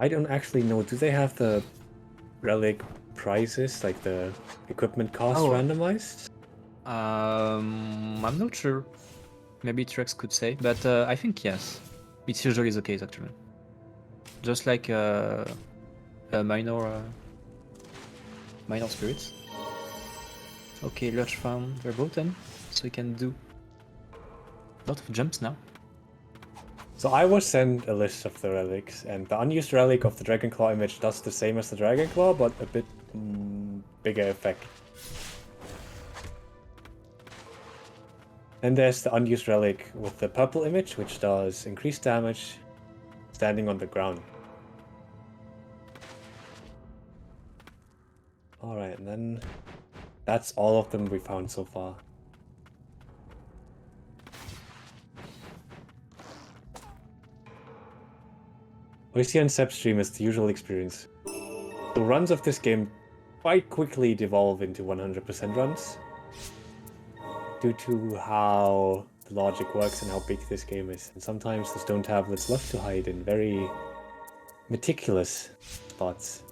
I don't actually know, do they have the relic prices, like the equipment cost randomized? I'm not sure. Maybe Trex could say, but I think yes. It's usually the case actually. Just like minor spirits. Okay, Lurch found Verboten, so we can do a lot of jumps now. So I was sent a list of the relics, and the unused relic of the Dragon Claw image does the same as the Dragon Claw, but a bit bigger effect. Then there's the unused relic with the purple image, which does increased damage standing on the ground. Alright, and then that's all of them we found so far. What we see on Seb's stream is the usual experience. The runs of this game quite quickly devolve into 100% runs, due to how the logic works and how big this game is. And sometimes the stone tablets love to hide in very meticulous spots.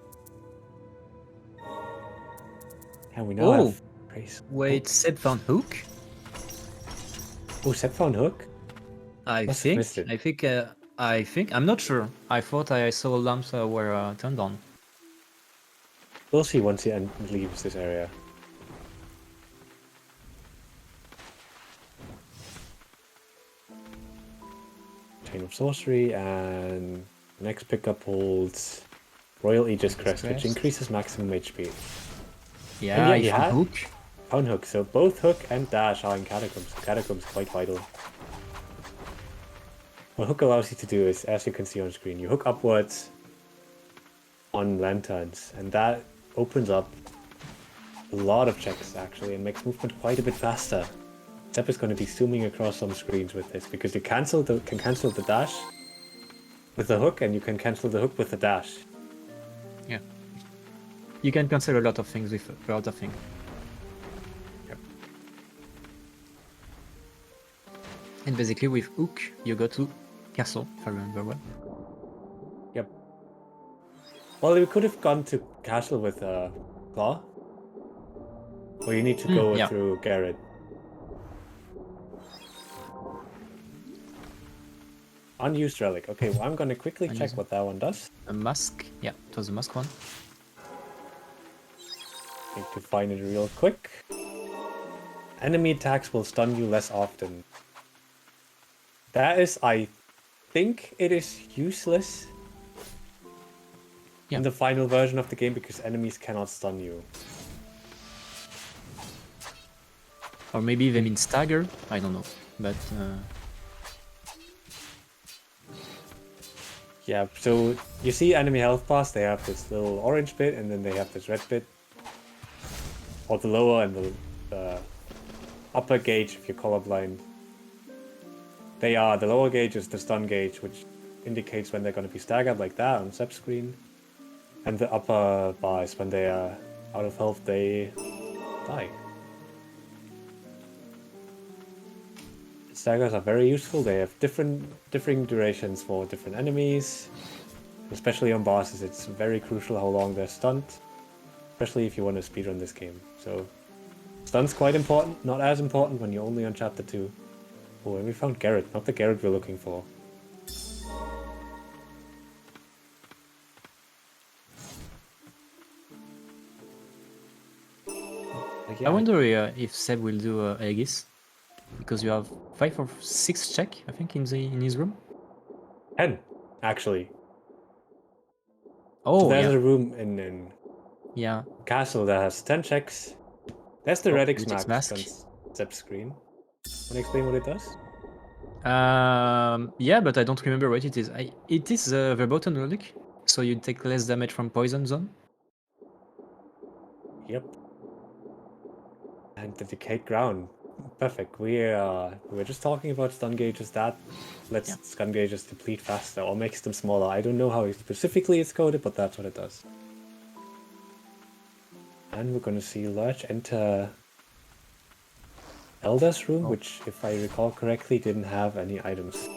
And we now have Praise. Wait, Seb found Hook? Oh, Seb found Hook? I Must have missed think. it. I think. I'm not sure. I thought I saw lamps were turned on. We'll see once he leaves this area. Chain of Sorcery, and next pickup holds Royal Aegis Crest, which increases maximum HP. Yeah, And I found Hook. Found Hook, so both Hook and Dash are in Catacombs. Catacombs quite vital. What Hook allows you to do is, as you can see on screen, you hook upwards on lanterns, and that opens up a lot of checks actually, and makes movement quite a bit faster. Seb is going to be zooming across some screens with this, because you can cancel the dash with the hook, and you can cancel the hook with the dash. Yeah. You can cancel a lot of things with a lot of things. Yep. And basically with Hook, you go to Castle, if I remember well. Yep. Well, we could have gone to Castle with Claw. Or you need to go yeah. through Garrett. Unused relic. Okay, well, I'm gonna quickly check what that one does. A mask. Yeah, it was the mask one. Need to find it real quick. Enemy attacks will stun you less often. That is, I think it is useless in the final version of the game, because enemies cannot stun you. Or maybe they mean stagger. I don't know. But yeah, so you see enemy health bars, they have this little orange bit, and then they have this red bit. Or the lower and the upper gauge if you're colorblind. They are. The lower gauge is the stun gauge, which indicates when they're going to be staggered like that on Zep's screen. And the upper bar is when they are out of health, they die. Staggers are very useful. They have differing durations for different enemies. Especially on bosses, it's very crucial how long they're stunned. Especially if you want to speedrun this game. So, stun's quite important. Not as important when you're only on chapter 2. Oh, and we found Garrett. Not the Garrett we're looking for. Like, yeah, I wonder if Seb will do Aegis, because you have 5 or 6 check, I think, in his room. 10, actually. Oh, So there's yeah. a room in Yeah. Castle that has 10 checks. That's the Oh, Redix Redix mask mask. on Zep's screen. Want to explain what it does? Yeah, but I don't remember what it is. It is the Verboten relic, so you take less damage from poison zone. Yep. And the decayed ground. Perfect. We're just talking about stun gauges. That lets stun gauges deplete faster or makes them smaller. I don't know how specifically it's coded, but that's what it does. And we're gonna see Lurch enter Elder's room, which, if I recall correctly, didn't have any items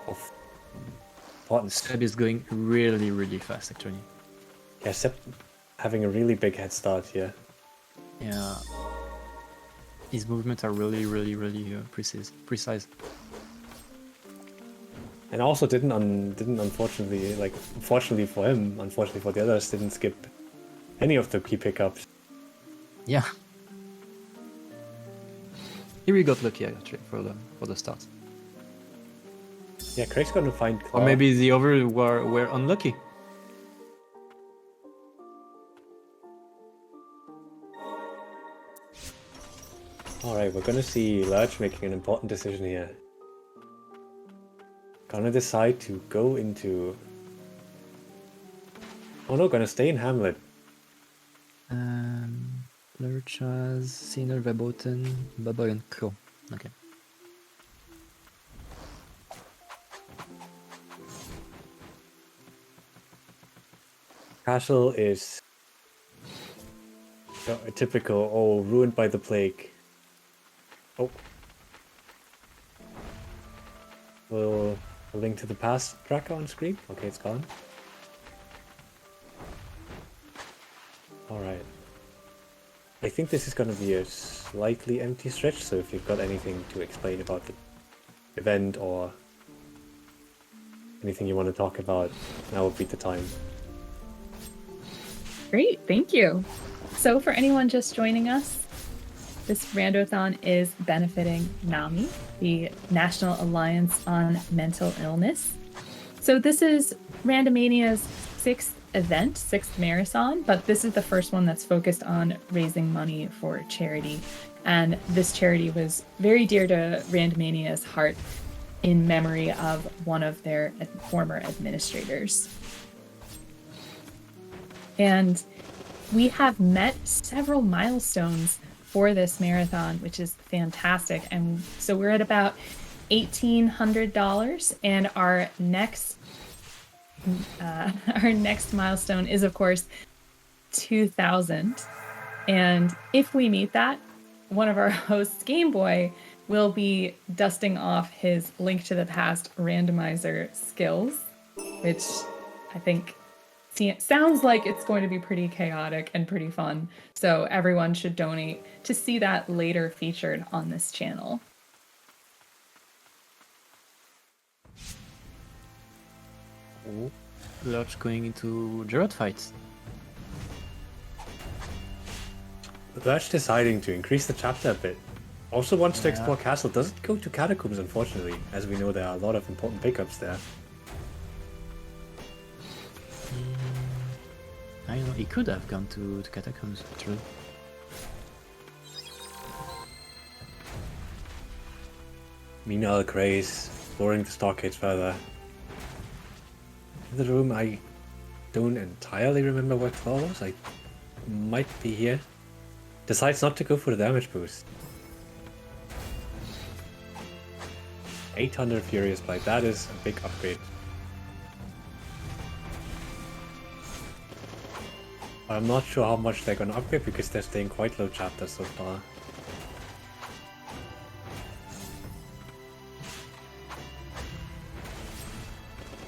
of importance. Seb is going really, really fast, actually. Yeah, Seb having a really big head start here. Yeah. His movements are really, really, really precise. And also didn't unfortunately, like, fortunately for him, unfortunately for the others, didn't skip any of the key pickups. Yeah. Here we got lucky, actually, for the start. Yeah, Craig's gonna find Claw. Or maybe the others were unlucky. Alright, we're gonna see Lurch making an important decision here. Gonna decide to go into... Oh no, gonna stay in Hamlet. Lurch has Sinner, Verboten, Bubble, and Crow. Okay. Castle is a typical, oh, ruined by the plague. Oh. Will a link to the past tracker on screen? Okay, it's gone. Alright. I think this is going to be a slightly empty stretch, so if you've got anything to explain about the event or anything you want to talk about, now would be the time. Great, thank you. So for anyone just joining us, this Randothon is benefiting NAMI, the National Alliance on Mental Illness. So this is Randomania's 6th event, 6th marathon, but this is the first one that's focused on raising money for charity. And this charity was very dear to Randomania's heart in memory of one of their former administrators. And we have met several milestones for this marathon, which is fantastic. And so we're at about $1,800, and our next milestone is, of course, 2,000. And if we meet that, one of our hosts, Game Boy, will be dusting off his Link to the Past randomizer skills, which I think sounds like it's going to be pretty chaotic and pretty fun. So everyone should donate to see that later featured on this channel. Lurch going into Gerard fights. Lurch deciding to increase the chapter a bit. Also wants to explore Castle. Doesn't go to Catacombs, unfortunately, as we know there are a lot of important pickups there. I don't know, he could have gone to Catacombs, actually. Meanwhile, Craze exploring the stockades further. In the room, I don't entirely remember what Claw was. I might be here. Decides not to go for the damage boost. 800 Furious Blight. That is a big upgrade. I'm not sure how much they're gonna upgrade because they're staying quite low chapter so far.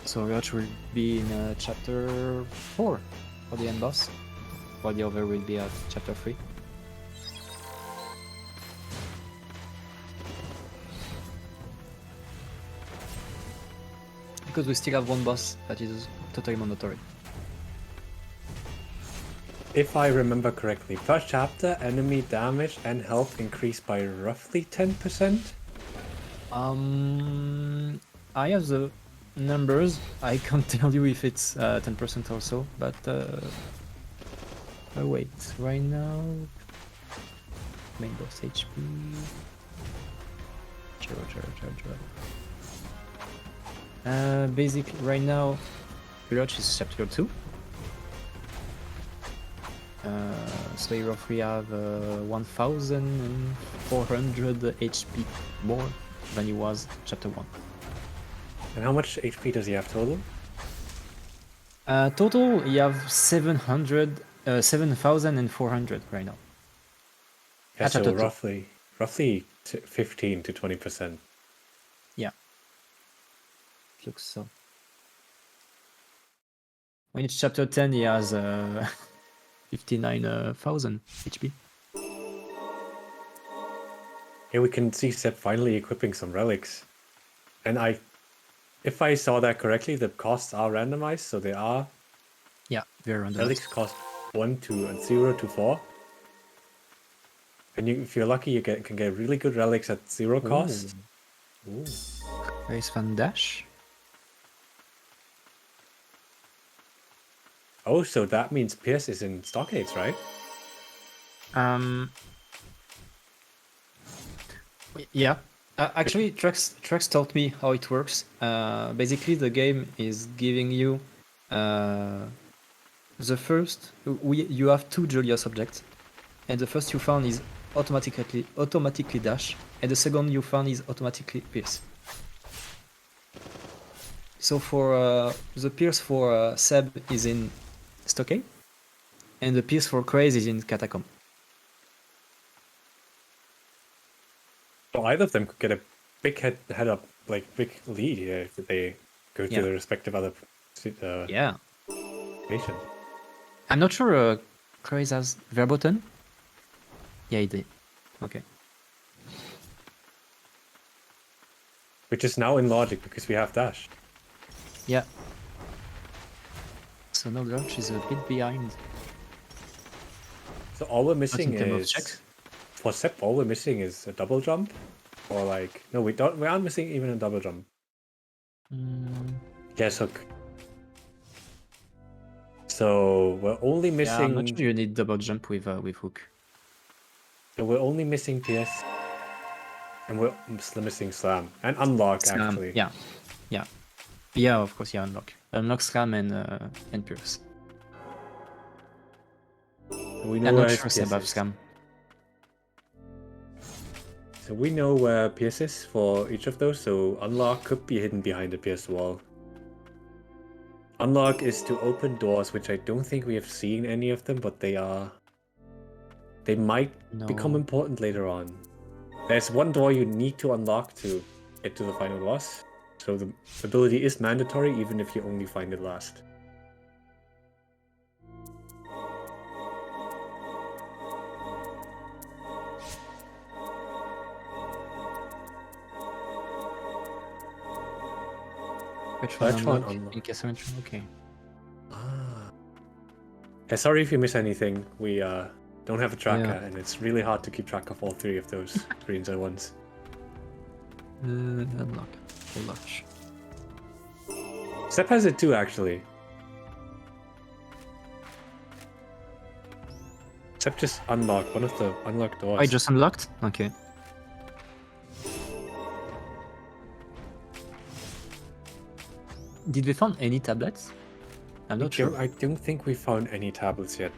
So Roach will be in chapter 4 for the end boss, while the other will be at chapter 3. Because we still have one boss that is totally mandatory. If I remember correctly, per chapter, enemy damage and health increase by roughly 10%? I have the numbers. I can't tell you if it's 10% or so, but oh wait, right now main boss HP. Basically, right now, Village is chapter 2. So you roughly have 1,400 HP more than he was chapter 1. And how much HP does he have total? Total, you have 7,400 right now. Yeah, At so chapter 2. roughly 15 to 20%. Yeah. Looks so. When it's chapter 10, he has 59,000 HP. Here we can see Seb finally equipping some relics. And if I saw that correctly, the costs are randomized, so they are. Yeah, very random. Relics cost 1 to 0 to 4. And if you're lucky, you can get really good relics at 0 cost. Ooh. Race Van Dash. Oh, so that means Pierce is in Stockades, right? Yeah. Actually, Trex taught me how it works. Basically, the game is giving you the first. You have 2 Julius objects, and the first you found is automatically dash, and the second you found is automatically pierce. So for the pierce for Seb is in Stockade, and the pierce for Craze is in Catacomb. So either of them could get a big head up, like big lead here if they go to their respective other Yeah. nation. I'm not sure Craze has Verboten. Yeah, he did. Okay. Which is now in logic because we have dash. Yeah. So no Lurch is a bit behind. So all we're missing in terms of is checks? for Sep, all we're missing is a double jump. Or like no, we aren't missing even a double jump. Yes, hook. So we're only Yeah, missing. I'm not sure you need double jump with hook. So we're only missing PS, and we're missing slam and unlock Slam, actually. Yeah. Yeah, of course, yeah, unlock slam and pierce. We know I'm where not his sure PS Seb have is. scam. So we know where PS is for each of those. So unlock could be hidden behind the PS wall. Unlock is to open doors, which I don't think we have seen any of them, but they might become No. important later on. There's one door you need to unlock to get to the final boss. So the ability is mandatory even if you only find it last. Which one Which one unlock? unlock? In Castle Okay. Yeah, sorry if you miss anything. We don't have a tracker, Yeah. and it's really hard to keep track of all 3 of those screens at once. Unlock. Full launch. Step has it too, actually. Step just unlocked one of the unlocked doors. I just unlocked? Okay. Did we find any tablets? I'm not sure. I don't think we found any tablets yet.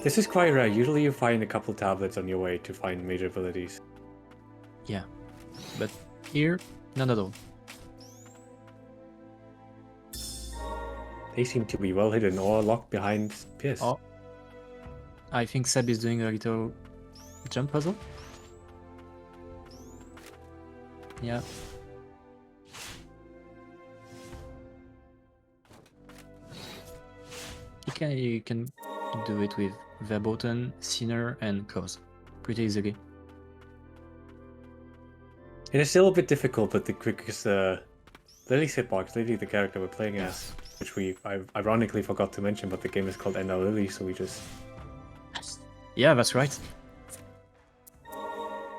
This is quite rare. Usually you find a couple tablets on your way to find major abilities. Yeah, but here, none at all. They seem to be well hidden or locked behind Pierce. Oh, I think Seb is doing a little jump puzzle. Yeah. You can do it with Verboten, Sinner, and Cause pretty easily. It is still a bit difficult, but the quickest Lillies hitbox, Lily, the character we're playing as, which I ironically forgot to mention, but the game is called NL Lily, so we just... Yeah, that's right.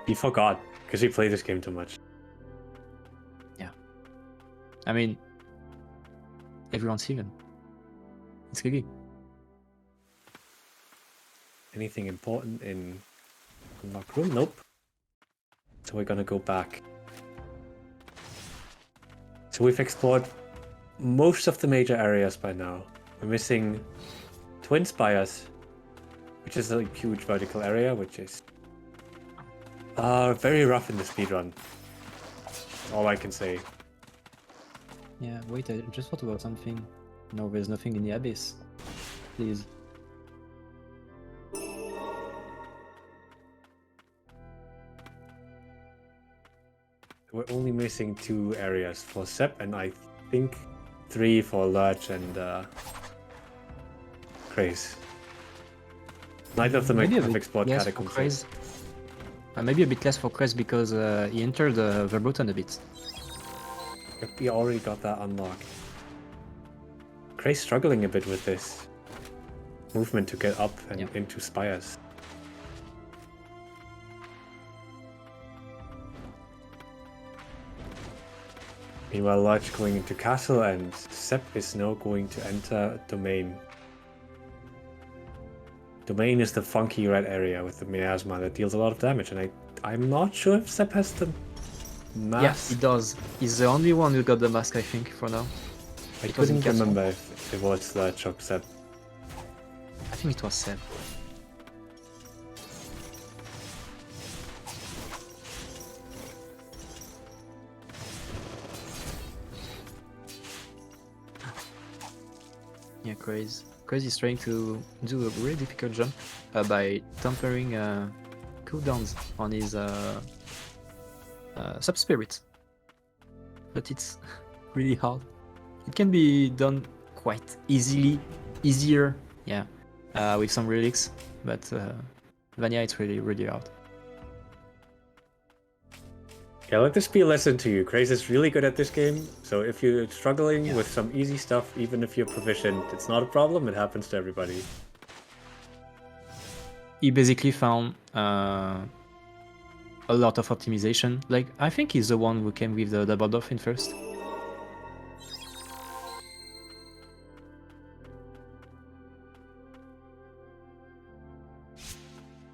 He forgot, because he played this game too much. I mean, everyone's human. It's Lily. Anything important in Unlock Room? Nope. So we're gonna go back. So we've explored most of the major areas by now. We're missing Twin Spires, which is a huge vertical area, which is very rough in the speedrun. All I can say. Yeah, wait, I just thought about something. No, there's nothing in the abyss. Please. We're only missing 2 areas for Sep, and I think 3 for Lurch and Craze. Neither of them Maybe a have bit explored less for Catacombs. Craze. Maybe a bit less for Craze because he entered Verboten a bit. Yep, we already got that unlocked. Craze struggling a bit with this movement to get up and into spires. Meanwhile, Lurch going into castle, and Sep is now going to enter domain. Domain is the funky red area with the miasma that deals a lot of damage, and I'm not sure if Sep has the mask. Yeah, he does. He's the only one who got the mask, I think, for now. I because in couldn't castle. remember if it was Lurch or Sep. I think it was Seb. Yeah, Craze. Craze is trying to do a really difficult jump by tampering cooldowns on his sub-spirit. But it's really hard. It can be done quite easier, yeah, with some relics, but Vanya, it's really hard. Yeah, let this be a lesson to you. Craze is really good at this game, so if you're struggling with some easy stuff, even if you're proficient, it's not a problem, it happens to everybody. He basically found a lot of optimization. Like, I think he's the one who came with the double dolphin first.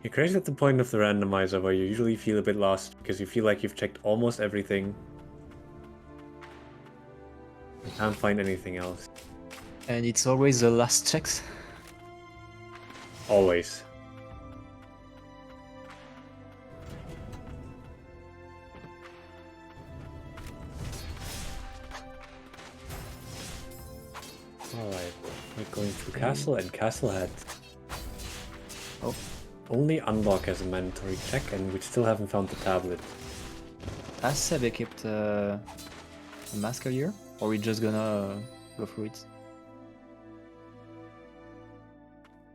You're crazy at the point of the randomizer where you usually feel a bit lost because you feel like you've checked almost everything. You can't find anything else. And it's always the last checks. Always. Alright, we're going through Castle, and Castle had only unlock as a mandatory check, and we still haven't found the tablet. Has Seb equipped a mask earlier? Or we just gonna go through it?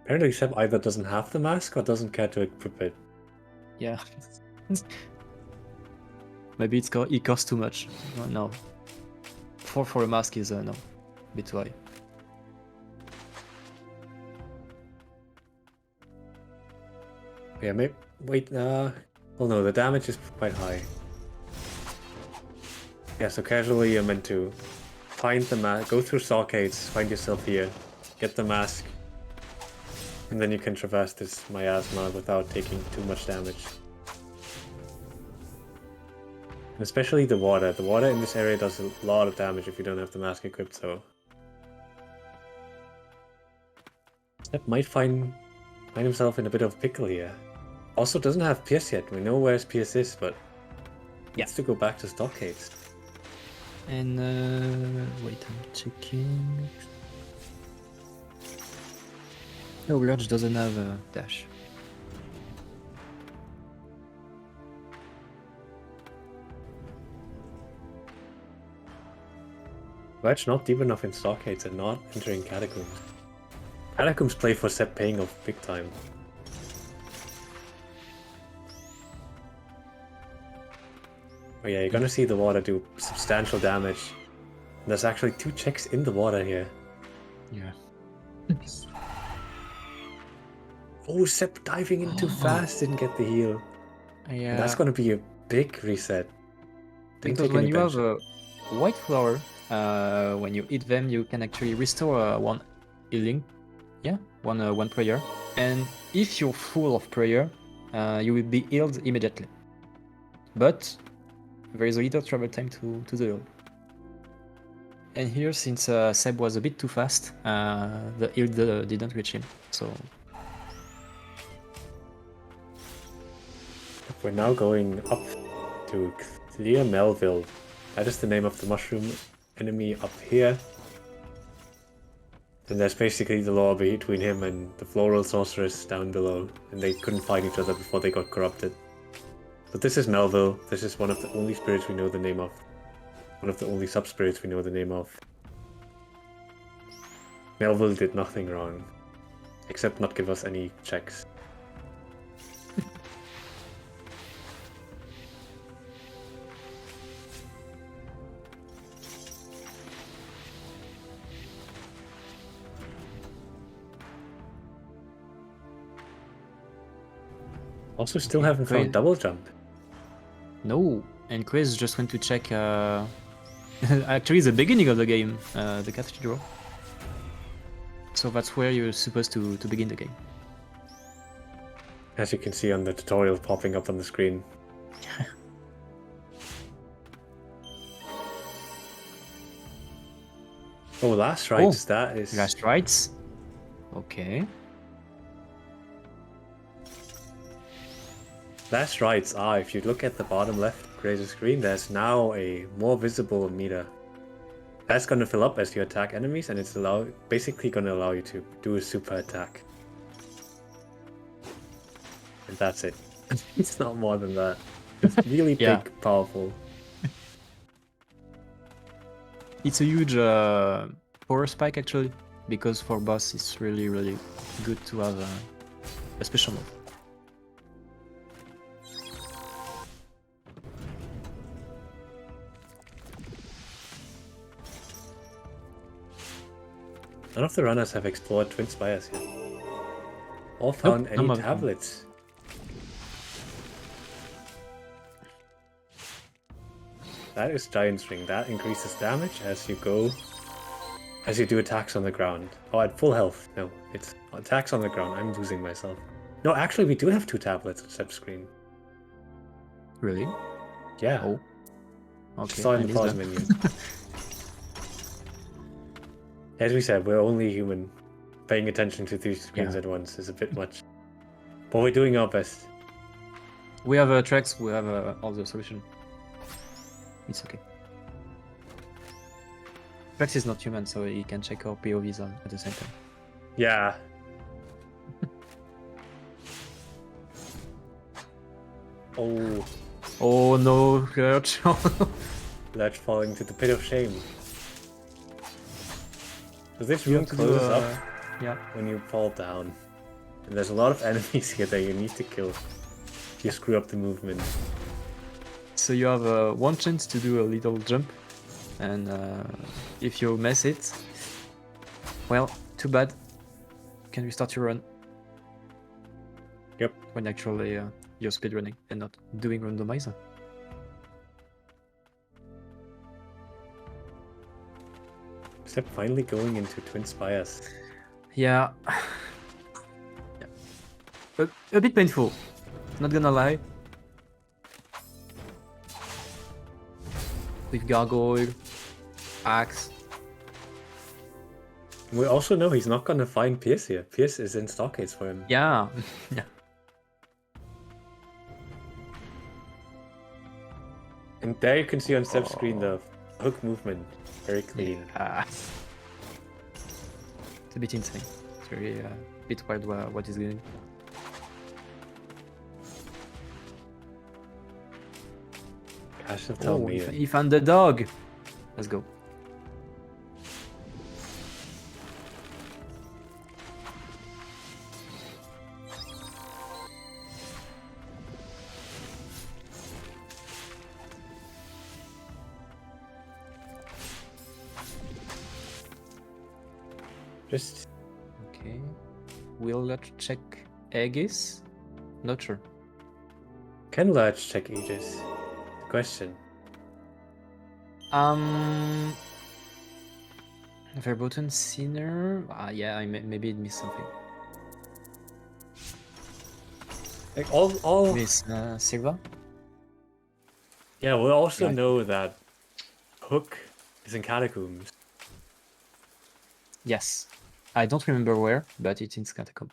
Apparently Seb either doesn't have the mask or doesn't care to equip it. Yeah. Maybe it costs too much. No. For a mask is no. A bit too high. Yeah, maybe. Wait, well, no, the damage is quite high. Yeah, so casually you're meant to find the mask, go through Salkates, find yourself here, get the mask, and then you can traverse this miasma without taking too much damage. And especially the water. The water in this area does a lot of damage if you don't have the mask equipped, so... Step might find find himself in a bit of pickle here. Also doesn't have Pierce yet. We know where his Pierce is, but he has to go back to Stockades. And wait, I'm checking. No, Lurch doesn't have a dash. Wedge not deep enough in Stockades and not entering Catacombs. Catacombs play for Sepp paying off big time. Oh yeah, you're gonna see the water do substantial damage. And there's actually 2 checks in the water here. Yeah. Oh, Sepp diving in too fast, didn't get the heal. Yeah. And that's gonna be a big reset. Didn't Because take when any you have bench. a white flower, when you eat them, you can actually restore 1 healing. Yeah, one prayer. And if you're full of prayer, you will be healed immediately. But there is a little travel time to the heal. And here, since Seb was a bit too fast, the heal didn't reach him. So We're now going up to Clear Melville. That is the name of the mushroom enemy up here. And there's basically the law between him and the floral sorceress down below, and they couldn't fight each other before they got corrupted. But this is Melville. This is one of the only spirits we know the name of. One of the only sub-spirits we know the name of. Melville did nothing wrong, except not give us any checks. Also, still haven't found Great. double jump. no, and Chris just went to check. Actually, the beginning of the game, the cathedral. So that's where you're supposed to begin the game. As you can see on the tutorial popping up on the screen. Oh, last rites, that is... Last rites. Okay. Last rites are, if you look at the bottom left creator screen, there's now a more visible meter. That's going to fill up as you attack enemies, and it's basically going to allow you to do a super attack. And that's it. It's not more than that. It's really Yeah. big, powerful. It's a huge power spike actually, because for boss it's really good to have a special move. None of the runners have explored Twin Spires yet. Or found none any of them. tablets. That is Giant's Ring. That increases damage as you do attacks on the ground. Oh, at full health. No, it's attacks on the ground. I'm losing myself. No, actually, we do have 2 tablets at Sep's screen. Really? Yeah. Oh. Okay. Saw in I the missed pause that. menu. As we said, we're only human. Paying attention to 3 screens Yeah. at once is a bit much. But we're doing our best. We have tracks. We have all the solution. It's okay. Trax is not human, so he can check our POVs at the same time. Yeah. Oh, Oh no, Lurch. Ledge falling to the pit of shame. So this You room have to do, closes up yeah. when you fall down. And there's a lot of enemies here that you need to kill if you screw up the movement. So you have 1 chance to do a little jump, and if you miss it, well, too bad. You can restart your run. Yep. When actually you're speedrunning and not doing randomizer. Except finally going into Twin Spires. Yeah. Yeah. A bit painful. Not gonna lie. With gargoyle, axe. We also know he's not gonna find Pierce here. Pierce is in stockades for him. Yeah. Yeah. And there you can see on Seb's screen the hook movement. Very clean. It's a bit insane. It's very bit wild what he's doing. Cash will tell me. He found the dog. Let's go. Just Okay. Will check Aegis? Not sure. can Lurch check Aegis? Question. Verboten Sinner. Yeah, maybe it missed something. Like all Miss Silva. Yeah, we also Right. know that Hook is in catacombs. Yes. I don't remember where, but it's in Catacomb.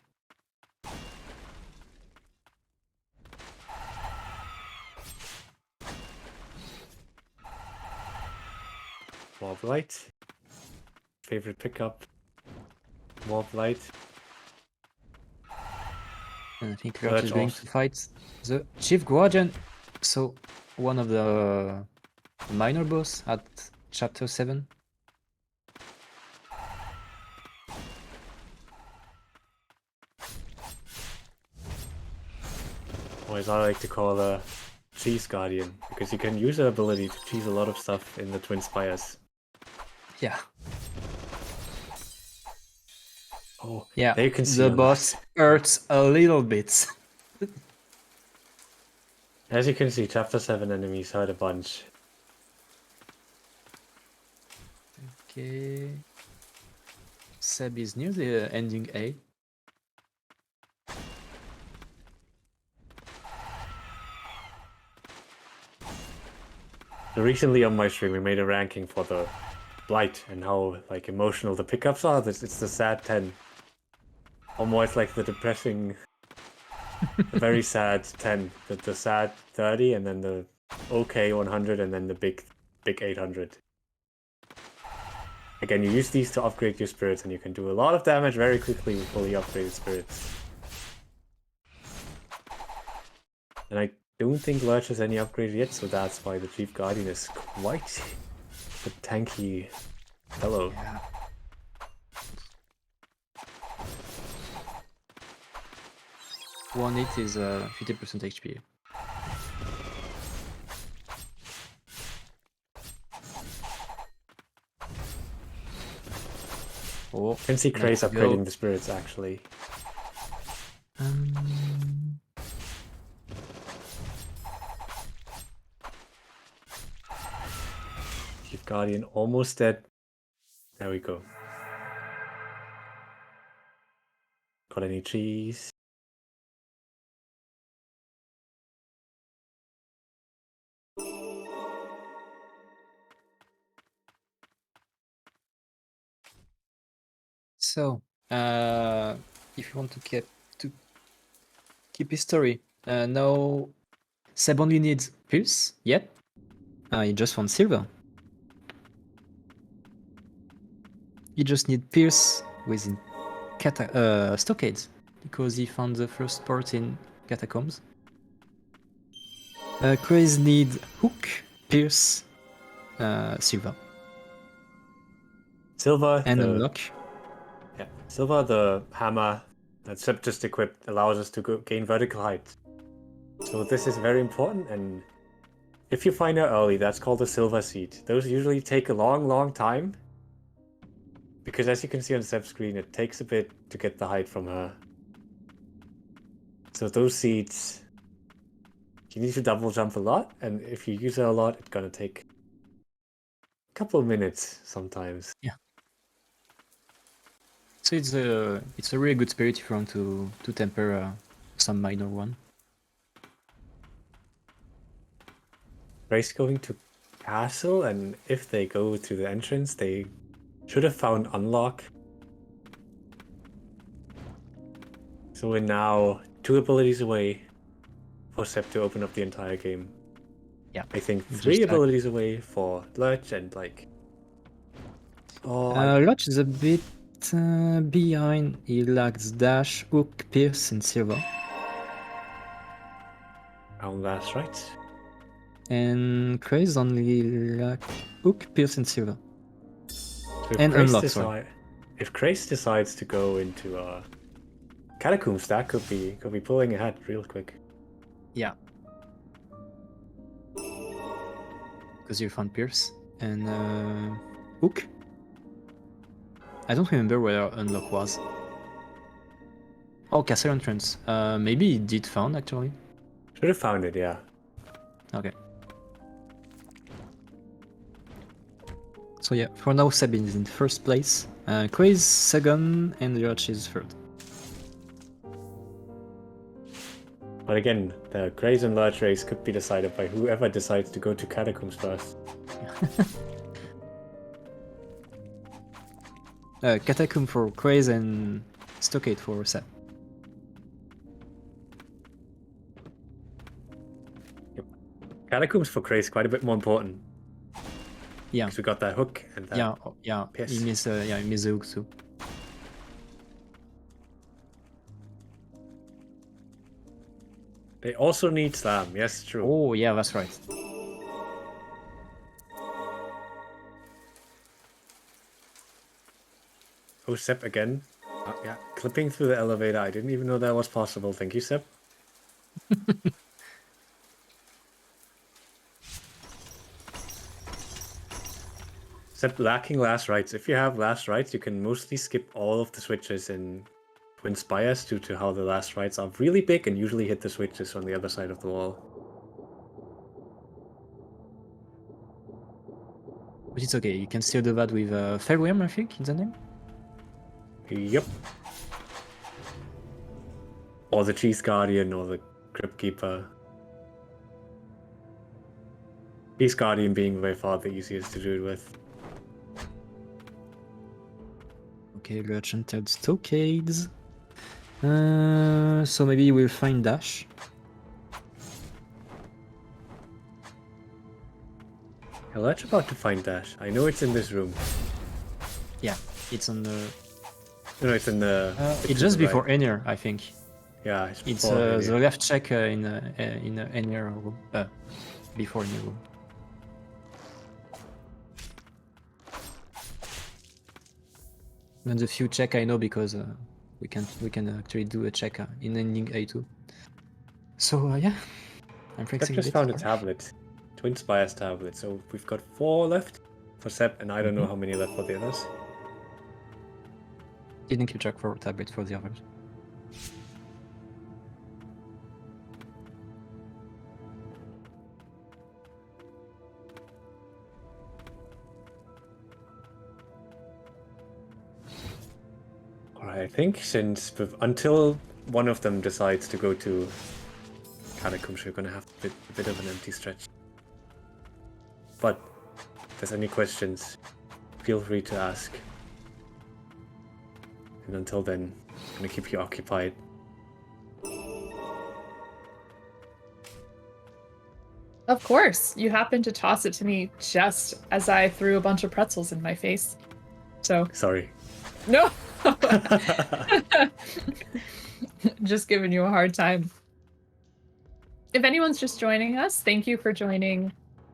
Mob Light. Favorite pickup. Mob Light. And I think Well, Lurch that's is going awesome. to fight the Chief Guardian. So, one of the minor boss at Chapter 7. Or as I like to call a Cheese Guardian, because you can use the ability to cheese a lot of stuff in the Twin Spires. Yeah. Oh, Yeah, there you can see the a boss lot. hurts a little bit. As you can see, Chapter 7 enemies hurt a bunch. Okay. Seb is near the ending A. So recently on my stream, we made a ranking for the Blight and how like emotional the pickups are. It's the sad 10. Almost like the depressing, the very sad 10. The sad 30, and then the okay 100, and then the big 800. Again, you use these to upgrade your spirits, and you can do a lot of damage very quickly with fully upgraded spirits. And I don't think Lurch has any upgrade yet, so that's why the Chief Guardian is quite a tanky fellow. Yeah. One hit is 50% HP. Oh, You can see Craze let's upgrading go. the spirits actually. Chief Guardian almost dead. There we go. Got any cheese? So, if you want to keep history, now Seb only needs Pulse. Yep. He just wants silver. You just need Pierce within stockades, because he found the first port in Catacombs. Craze need Hook, Pierce, Silva, Silver, and the unlock. yeah, Silver, the hammer that Seb just equipped allows us to gain vertical height. So this is very important, and if you find her early, that's called a silver seed. Those usually take a long time, because as you can see on Seb's screen, it takes a bit to get the height from her. So those seeds, you need to double jump a lot, and if you use her a lot, it's gonna take a couple of minutes sometimes. Yeah. So it's a really good spirit if you want to temper some minor one. Race going to castle, and if they go to the entrance, they should have found unlock. So we're now 2 abilities away for Sep to open up the entire game. Yeah. I think Just 3 like- abilities away for Lurch and like. Oh, Lodge is a bit behind. He lacks dash, hook, pierce, and silver. that's right. And Craze only lack hook, pierce, and silver. So if And Krace unlock, sorry. if Krace decides to go into Catacombs, that could be pulling ahead real quick. Yeah. Because you found pierce and hook. I don't remember where unlock was. Oh, castle entrance. Maybe he did found actually. Should have found it, yeah. Okay. So yeah, for now Sabine is in first place, Craze second, and Lurch is third. But again, the Krace and Lurch race could be decided by whoever decides to go to Catacombs first. Catacomb for Craze and Stockade for Seb. Catacombs for Krace quite a bit more important. Yeah. Because we got that hook and that. Yeah. pierce. He missed the hook too. They also need Slam. Yes, true. Oh yeah, that's right. Oh, Sep again. Yeah, clipping through the elevator. I didn't even know that was possible. Thank you, Sep. Sep lacking last rights. If you have last rights, you can mostly skip all of the switches in Twin Spires due to how the last rights are really big and usually hit the switches on the other side of the wall. But it's okay, you can still do that with Fairwim, I think, is the name? Yep. Or the Cheese Guardian or the Crypt Keeper. Cheese Guardian being by far the easiest to do it with. Okay, Lurch entered Stockades. So maybe we'll find Dash. Yeah, let's about to find Dash. I know it's in this room. Yeah, it's on the... No, it's in the... it's just before Enir, I think. Yeah, It's before the left check in Enir room. Before Enir room. And the few check I know because we can actually do a check in ending A2. So yeah, I'm I've fixing just it. found a tablet. Twin Spires tablet. So we've got 4 left for Sep, and I don't know how many left for the others. Didn't keep track for tablet for the others. Alright, I think until one of them decides to go to Catacombs, we're gonna have a bit of an empty stretch. But if there's any questions, feel free to ask. And until then, I'm gonna keep you occupied. Of course, you happened to toss it to me just as I threw a bunch of pretzels in my face. So, Sorry. no! Just giving you a hard time. If anyone's just joining us, thank you for joining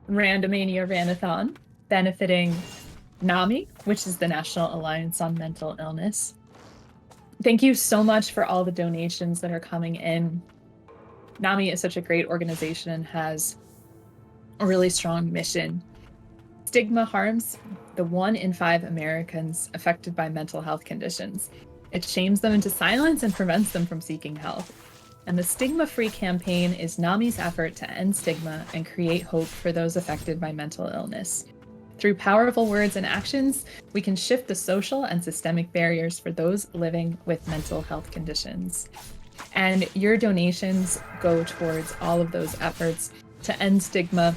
Randomania Randothon, benefiting NAMI, which is the National Alliance on Mental Illness. Thank you so much for all the donations that are coming in. NAMI is such a great organization and has a really strong mission. Stigma harms the 1 in 5 Americans affected by mental health conditions. It shames them into silence and prevents them from seeking help. And the Stigma Free campaign is NAMI's effort to end stigma and create hope for those affected by mental illness. Through powerful words and actions, we can shift the social and systemic barriers for those living with mental health conditions. And your donations go towards all of those efforts to end stigma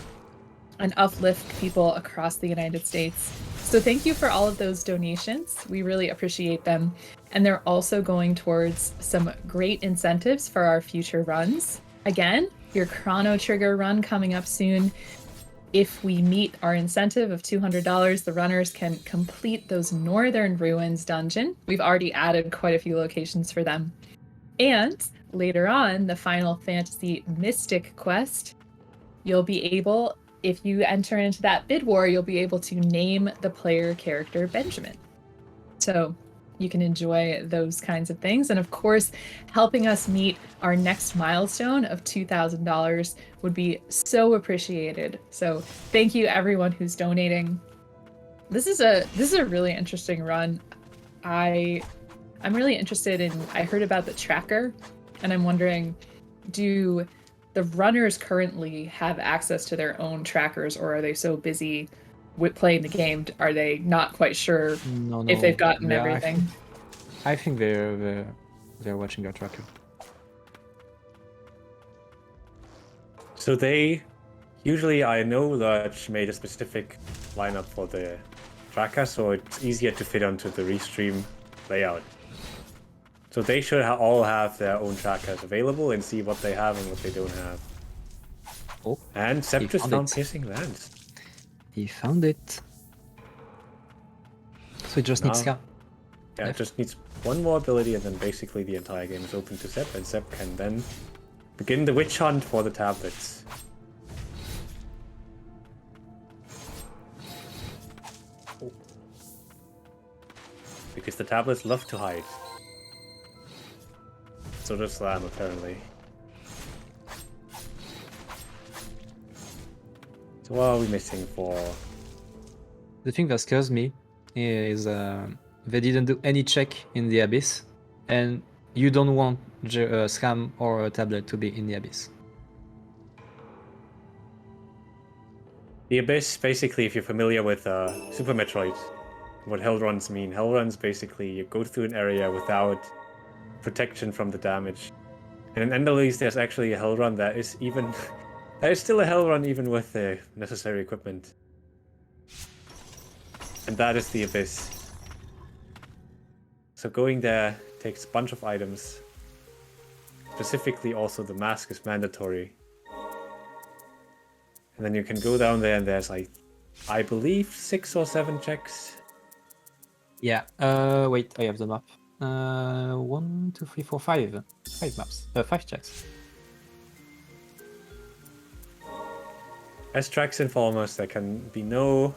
and uplift people across the United States. So thank you for all of those donations. We really appreciate them. And they're also going towards some great incentives for our future runs. Again, your Chrono Trigger run coming up soon. If we meet our incentive of $200, the runners can complete those Northern Ruins dungeon. We've already added quite a few locations for them. And later on, the Final Fantasy Mystic Quest, you'll be able, if you enter into that bid war, you'll be able to name the player character Benjamin. So you can enjoy those kinds of things. And of course, helping us meet our next milestone of $2,000 would be so appreciated. So thank you everyone who's donating. This is a really interesting run. I'm really interested in, I heard about the tracker, and I'm wondering, do the runners currently have access to their own trackers, or are they so busy with playing the game, are they not quite sure No, if they've gotten yeah, everything? I think they're watching your tracker. So they usually, I know Lurch made a specific lineup for the tracker, so it's easier to fit onto the restream layout. So they should all have their own trackers available and see what they have and what they don't have. Oh, And Sep he just found found it. Piercing Lance. He found it. So it just needs Now- Ska. Yeah, it Left. just needs one more ability, and then basically the entire game is open to Sep, and Sep can then begin the witch hunt for the tablets. Because the tablets love to hide. So does Slam, apparently. So what are we missing for? The thing that scares me is they didn't do any check in the abyss, and you don't want Scam or a tablet to be in the abyss. The Abyss, basically, if you're familiar with Super Metroid, what hell runs mean. Hell runs basically you go through an area without protection from the damage. And in Enderlease, there's actually a hell run that is even that is still a hell run even with the necessary equipment. And that is the Abyss. So going there takes a bunch of items. Specifically, also the mask is mandatory. And then you can go down there, and there's like, I believe 6 or 7 checks. Yeah. Wait, I have the map. 1, 2, 3, 4, 5. 5 maps. 5 checks. As tracks inform us, there can be no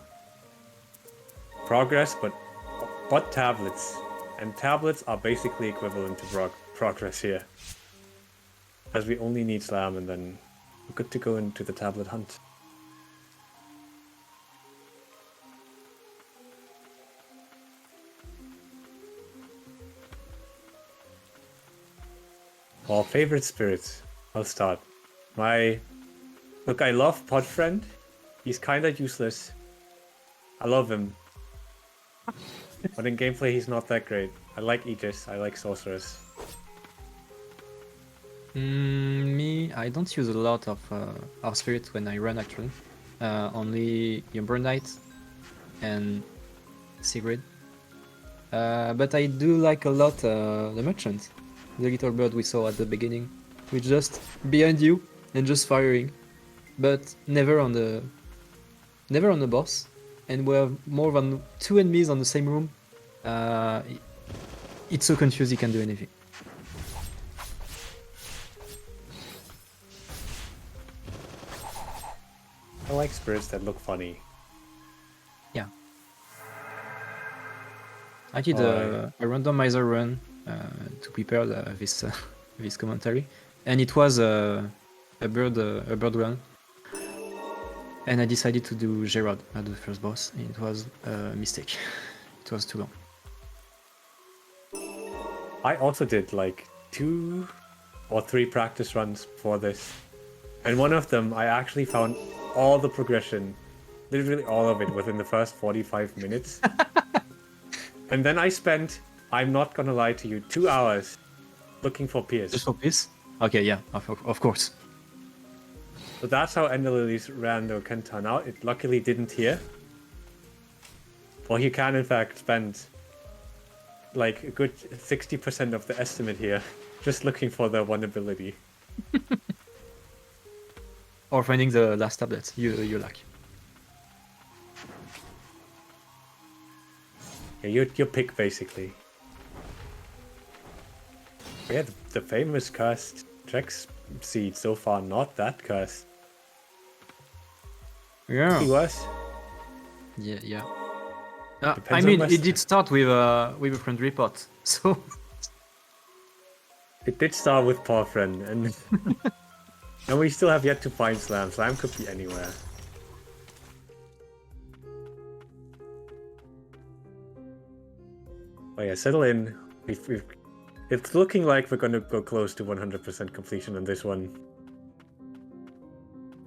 progress, but tablets. And tablets are basically equivalent to progress here. As we only need Slam, and then we're good to go into the tablet hunt. Well, favorite spirits. I'll start. Look, I love Podfriend. He's kinda useless. I love him. But in gameplay, he's not that great. I like Aegis. I like Sorceress. Me, I don't use a lot of spirit when I run actually. Only Umber Knight and Sigrid. But I do like a lot the merchant, the little bird we saw at the beginning, which just behind you and just firing, but never on the boss. And we have more than 2 enemies on the same room. It's so confused he can do anything. I like spirits that look funny. Yeah. I did a randomizer run to prepare this this commentary, and it was a bird run. And I decided to do Gerard at the first boss, and it was a mistake. It was too long. I also did like 2 or 3 practice runs for this. And one of them, I actually found all the progression, literally all of it, within the first 45 minutes. And then I spent, I'm not gonna lie to you, 2 hours looking for Pierce. Just for peace? Okay, yeah, of course. So that's how Ender Lilies rando can turn out. It luckily didn't here. Or you can in fact spend like a good 60% of the estimate here just looking for the one ability. Or finding the last tablet you like. Yeah, your pick basically. Yeah, the famous cursed Trex seed so far not that cursed. Yeah. He was. Yeah. Depends I on mean, West. it did start with a friend report, so It did start with Paw Friend, and and we still have yet to find Slam. Slam could be anywhere. Oh yeah, settle in. It's looking like we're gonna go close to 100% completion on this one.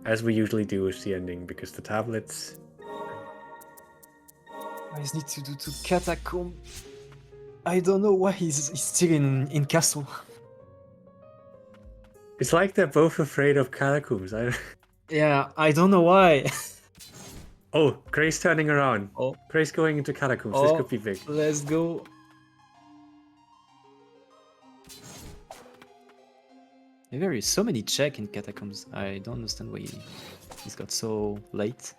As we usually do with the ending, because the tablets... I just need to do to catacomb. I don't know why he's still in castle. It's like they're both afraid of catacombs. Yeah, I don't know why. Oh, Gray's turning around. Oh, Gray's going into catacombs. This could be big. let's go. There is so many check in catacombs. I don't understand why he's got so late.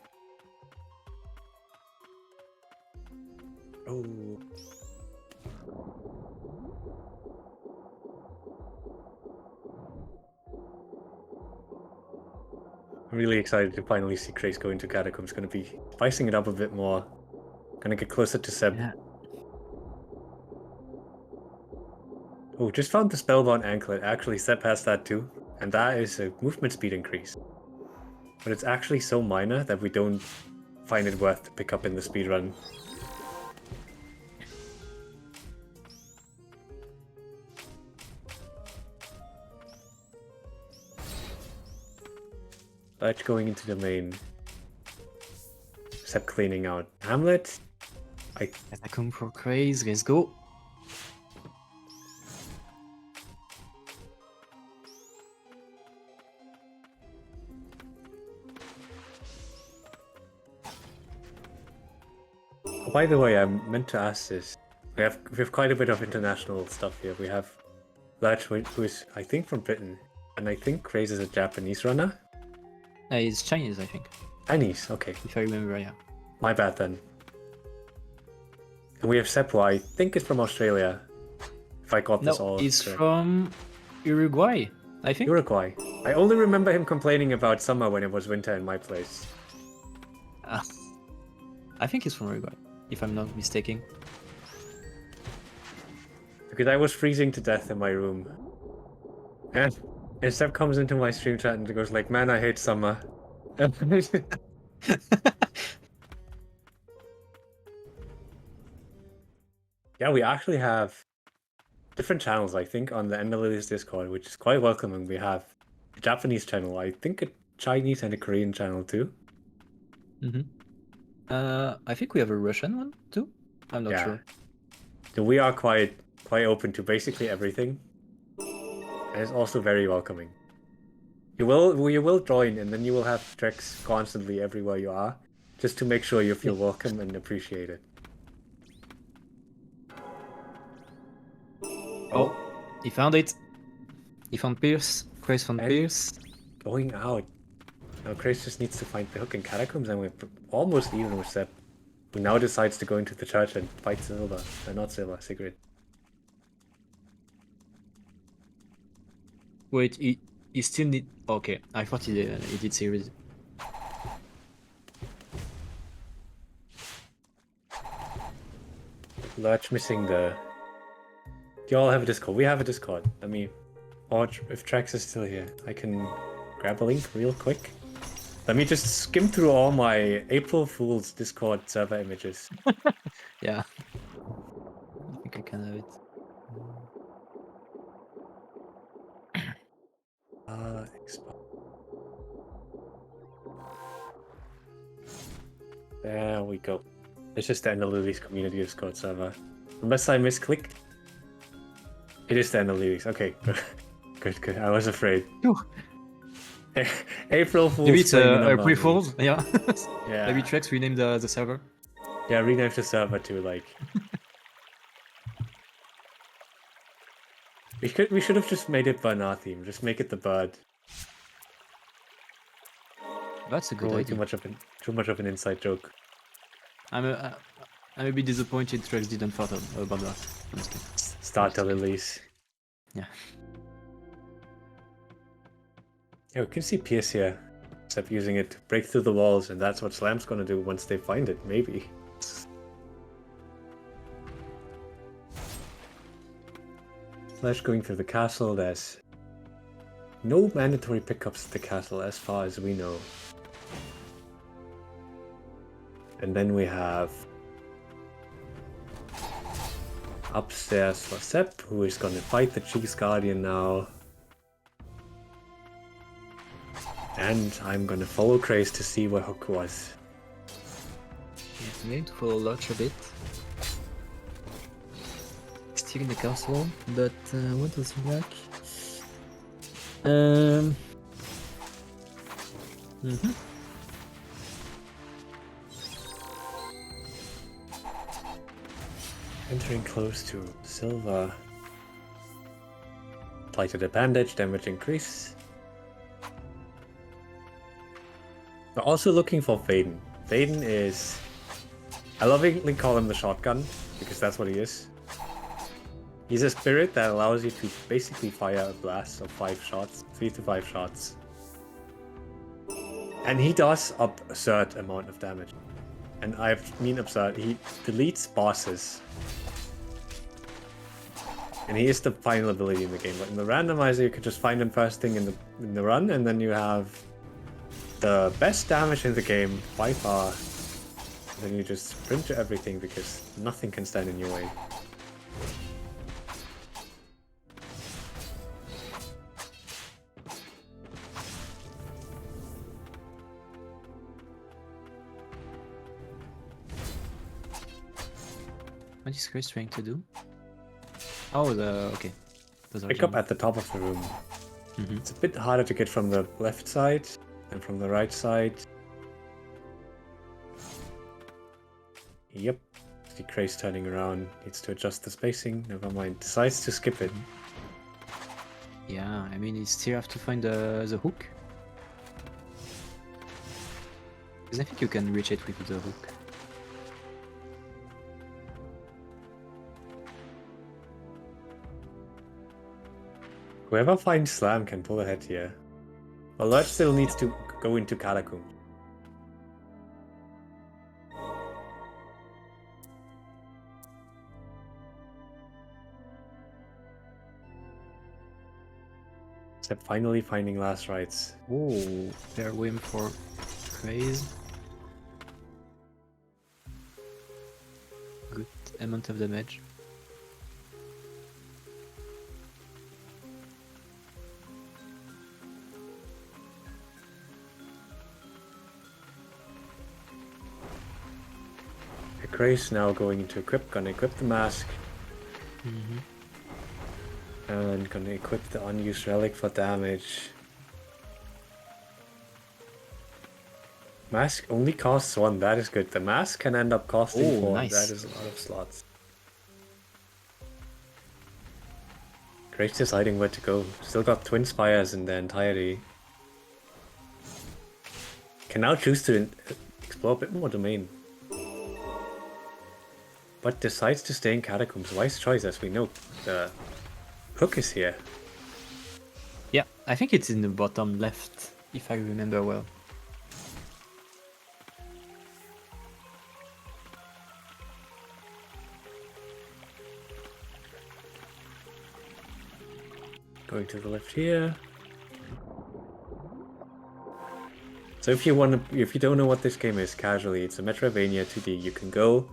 Oh. I'm really excited to finally see Grace go into catacombs. Gonna be spicing it up a bit more. Gonna get closer to Seb. Yeah. Oh, just found the Spellbound Anklet. Actually, Seb has that too. And that is a movement speed increase. But it's actually so minor that we don't find it worth to pick up in the speedrun. Ledge going into the main. Seb cleaning out Hamlet. Catacomb for craze. Let's go. Oh, by the way, I meant to ask this. We have quite a bit of international stuff here. We have Ledge, who is I think from Britain, and I think Craze is a Japanese runner. He's Chinese, I think. Chinese, okay. If I remember, yeah. My bad then. And we have Seppo, I think it's from Australia. If I got this all he's correct. from Uruguay, I think. Uruguay. I only remember him complaining about summer when it was winter in my place. I think he's from Uruguay, if I'm not mistaken. Because I was freezing to death in my room. And Seb comes into my stream chat and goes like, man, I hate summer. Yeah, we actually have different channels, I think, on the Ender Lilies Discord, which is quite welcoming. We have a Japanese channel, I think a Chinese and a Korean channel too. I think we have a Russian one too. I'm not sure. So we are quite open to basically everything. And it's also very welcoming. You will join, and then you will have treks constantly everywhere you are, just to make sure you feel welcome and appreciated. Oh, he found it. He found Pierce. Chris found And- Pierce. Going out. Now Grace just needs to find the hook in catacombs, and we're almost even with Seb, who now decides to go into the church and fight Silva. Not Silva, Sigrid. Wait, he still need. Okay, I thought he did series. Lurch missing the... Do you all have a Discord? We have a Discord. Let me watch if Trax is still here. I can grab a link real quick. Let me just skim through all my April Fool's Discord server images. Yeah. I think I can have it. There we go. It's just the Ender Lilies community Discord server. Unless I misclicked. It is the Ender Lilies. Okay, good. Good. I was afraid. April Fool's. Maybe it's playing in a Anomalies. pre-fold. Yeah. Yeah. Maybe Trex rename the server. Yeah, rename the server to like. We should have just made it Bernard theme. Just make it the bird. That's a good Probably idea. too much of an inside joke. I'm a bit disappointed Trex didn't thought about that. Honestly. Start the Lillies. Yeah. Yeah, we can see Pierce here. Except using it to break through the walls, and that's what Slam's gonna do once they find it, maybe. Flash going through the castle, there's no mandatory pickups at the castle as far as we know. And then we have upstairs for Sepp, who is gonna fight the Chief's Guardian now. And I'm gonna follow Craze to see where Hook was. I'm going to follow Lodge a bit. Still in the castle, but what does he like? Entering close to Silva. Plighted a bandage, damage increase. We're also looking for Vaden. Vaden is... I lovingly call him the shotgun, because that's what he is. He's a spirit that allows you to basically fire a blast of 5 shots, 3 to 5 shots. And he does absurd amount of damage. And I mean absurd, he deletes bosses. And he is the final ability in the game. But in the randomizer, you could just find him first thing in the run, and then you have the best damage in the game by far. Then you just sprint to everything because nothing can stand in your way. What is Chris trying to do? Oh, okay. Those are Pick up gems. at the top of the room. Mhm. It's a bit harder to get from the left side than from the right side. Yep. See Craze turning around. Needs to adjust the spacing. Never mind. Decides to skip it. Yeah, I mean, you still have to find the hook. Because I think you can reach it with the hook. Whoever finds Slam can pull ahead here. Alert still needs to go into Catacomb. Except finally finding last rites. Oh, they're waiting for Craze. Good amount of damage. Craze now going into equip, gonna equip the mask. And gonna equip the unused relic for damage. Mask only costs 1, that is good. The mask can end up costing 4, nice. that is a lot of slots. Craze deciding where to go. Still got Twin Spires in their entirety. Can now choose to explore a bit more domain. But decides to stay in Catacombs. Wise choice, as we know. The hook is here. Yeah, I think it's in the bottom left, if I remember well. Going to the left here. So if you don't know what this game is casually, it's a Metroidvania 2D. You can go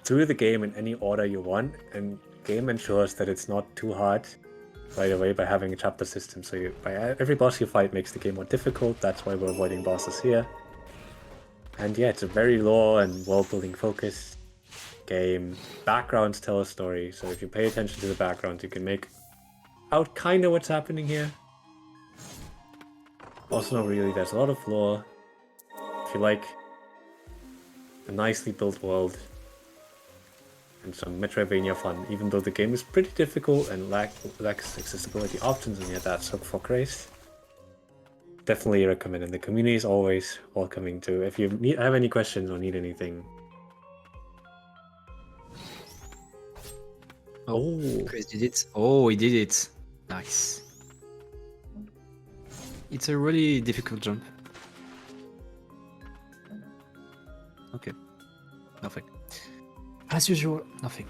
through the game in any order you want, and game ensures that it's not too hard right away by having a chapter system. So every boss you fight makes the game more difficult. That's why we're avoiding bosses here. And yeah, it's a very lore and world building focused game. Backgrounds tell a story, so if you pay attention to the background, you can make out kind of what's happening here. Also, not really. There's a lot of lore. If you like a nicely built world and some Metroidvania fun, even though the game is pretty difficult and lacks accessibility options, and yet that's hook for Grace. Definitely recommend it. The community is always welcoming too. If you have any questions or need anything. Oh, Chris did it. Oh, he did it. Nice. It's a really difficult jump. Okay. Nothing. As usual, nothing.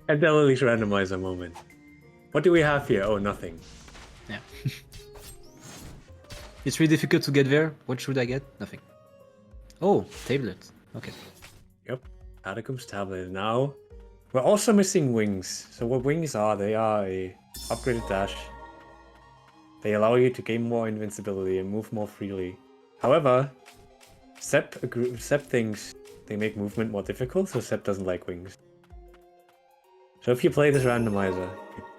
And the Lillies randomizer moment. What do we have here? Oh, nothing. Yeah. It's really difficult to get there. What should I get? Nothing. Oh, tablet. Okay. Yep. Catacombs tablet. Now, we're also missing wings. So what wings are? They are a upgraded dash. They allow you to gain more invincibility and move more freely. However, Sep thinks they make movement more difficult, so Sep doesn't like wings. So if you play this randomizer,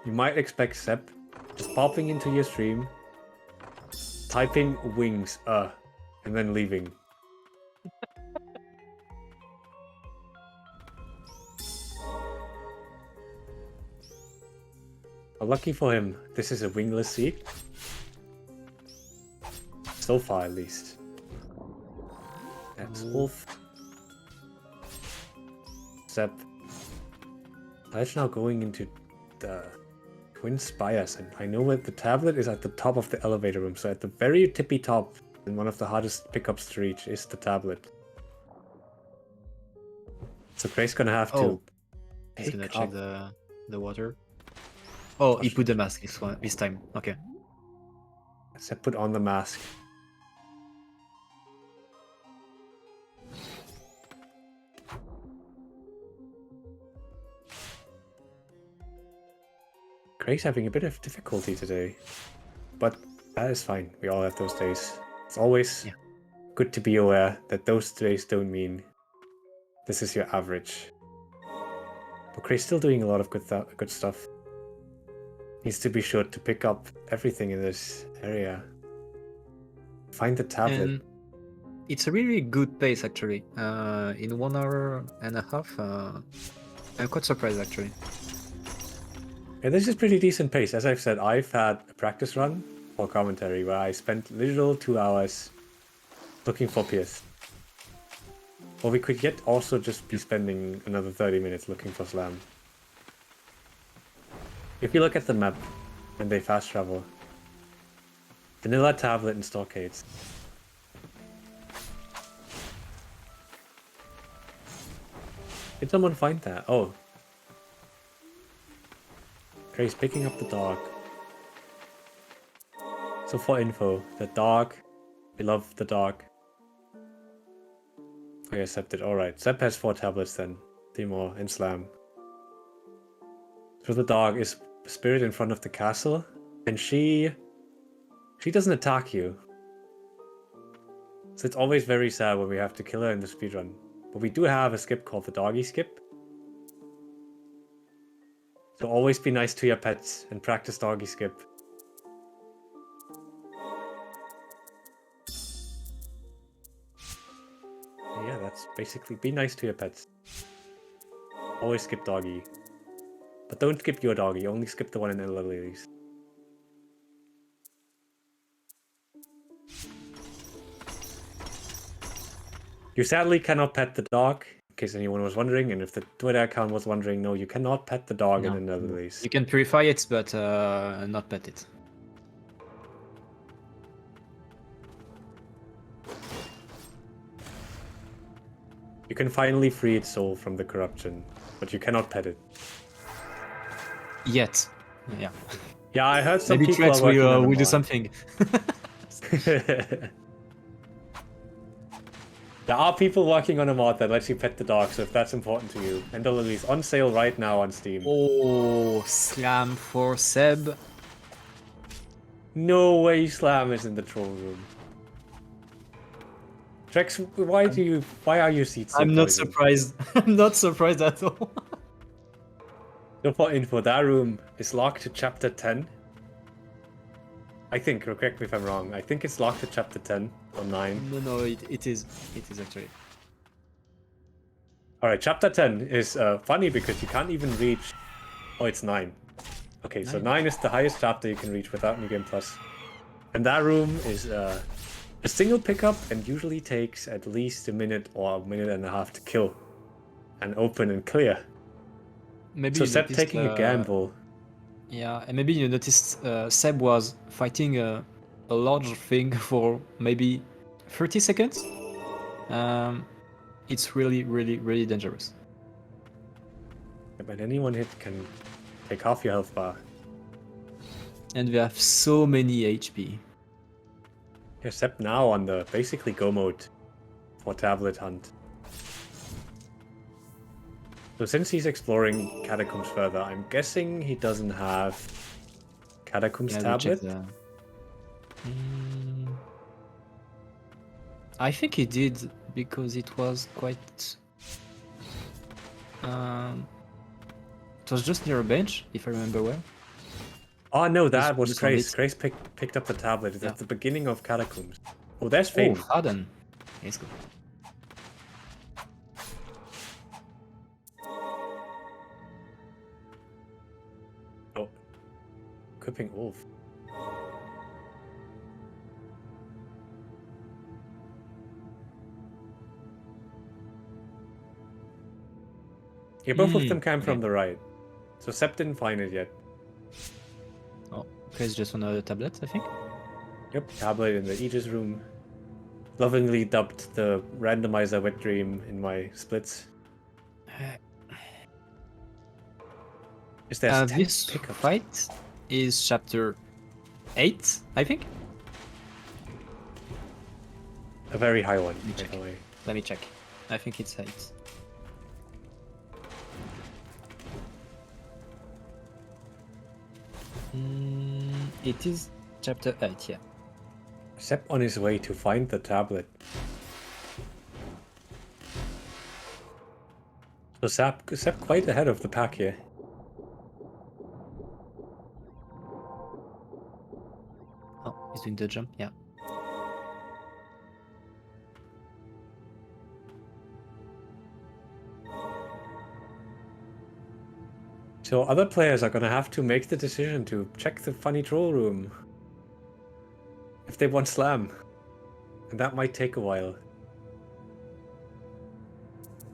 you might expect Sep just popping into your stream, typing wings, and then leaving. Lucky for him, this is a wingless seat. So far, at least. That's Wolf. Sep. That's now going into the Twin Spires, and I know that the tablet is at the top of the elevator room, so at the very tippy top, and one of the hardest pickups to reach is the tablet. So Grace's gonna have to He's pick gonna up. check the water. Oh, he put the mask this time. Okay. Sep put on the mask. Grace having a bit of difficulty today, but that is fine. We all have those days. It's always good to be aware that those days don't mean this is your average. But Grace still doing a lot of good stuff. Needs to be sure to pick up everything in this area. Find the tablet. And it's a really good pace actually. In 1 hour and a half, I'm quite surprised actually. Yeah, this is pretty decent pace. As I've said, I've had a practice run for commentary where I spent literal 2 hours looking for Pierce. Or we could yet also just be spending another 30 minutes looking for Slam. If you look at the map and they fast travel, vanilla tablet and stockades. Did someone find that? Oh. Grace picking up the dog. So for info, the dog, we love the dog. Oh yeah, Sep did. Alright, Sep has 4 tablets then. 3 more in Slam. So the dog is spirit in front of the castle, and she doesn't attack you. So it's always very sad when we have to kill her in the speedrun. But we do have a skip called the doggy skip. So always be nice to your pets and practice doggy skip. Yeah, that's basically be nice to your pets. Always skip doggy. But don't skip your doggy, only skip the one in the Lillies. You sadly cannot pet the dog, in case anyone was wondering, and if the Twitter account was wondering, no, you cannot pet the dog in the Lillies. You can purify it, but not pet it. You can finally free its soul from the corruption, but you cannot pet it. Yet. Yeah. Yeah, I heard some Maybe people Trex are working on will the do mod. something. There are people working on a mod that lets you pet the dog, so if that's important to you. And the Lillies on sale right now on Steam. Oh, Slam for Seb. No way Slam is in the troll room. Trex, why are your seats so I'm not poisoned? surprised. I'm not surprised at all. So for info, that room is locked to chapter 10. I think, correct me if I'm wrong, I think it's locked at chapter 10 or 9. No, it is actually. Alright, chapter 10 is funny because you can't even reach... Oh, it's 9. Okay, so 9 is the highest chapter you can reach without New Game Plus. And that room is a single pickup and usually takes at least a minute or a minute and a half to kill. And open and clear. Maybe So you Seb noticed, taking a gamble. Yeah, and maybe you noticed Seb was fighting a large thing for maybe 30 seconds. It's really, really, really dangerous. And any one hit can take half your health bar. And we have so many HP. Yeah, Seb now on the basically go mode for tablet hunt. So since he's exploring Catacombs further, I'm guessing he doesn't have Catacombs Yeah, we check tablet? I think he did because it was quite. It was just near a bench, if I remember well. Oh no, that was Just on Grace. it. Grace picked up the tablet Yeah. at the beginning of Catacombs. Oh, there's Oh, Fame. Faden. Let's go. Oh, equipping Wolf. Yeah, both of them came from the right. So Sep didn't find it yet. Oh, okay, it's just on a tablet, I think. Yep, tablet in the Aegis room. Lovingly dubbed the randomizer wet dream in my splits. Is there This fight is chapter 8, I think. A very high one, Let me by check. the way. Let me check. I think it's 8. It is chapter 8, yeah. Sep on his way to find the tablet. So Sep quite ahead of the pack here. Oh, he's doing the jump, yeah. So other players are gonna have to make the decision to check the funny troll room if they want slam, and that might take a while.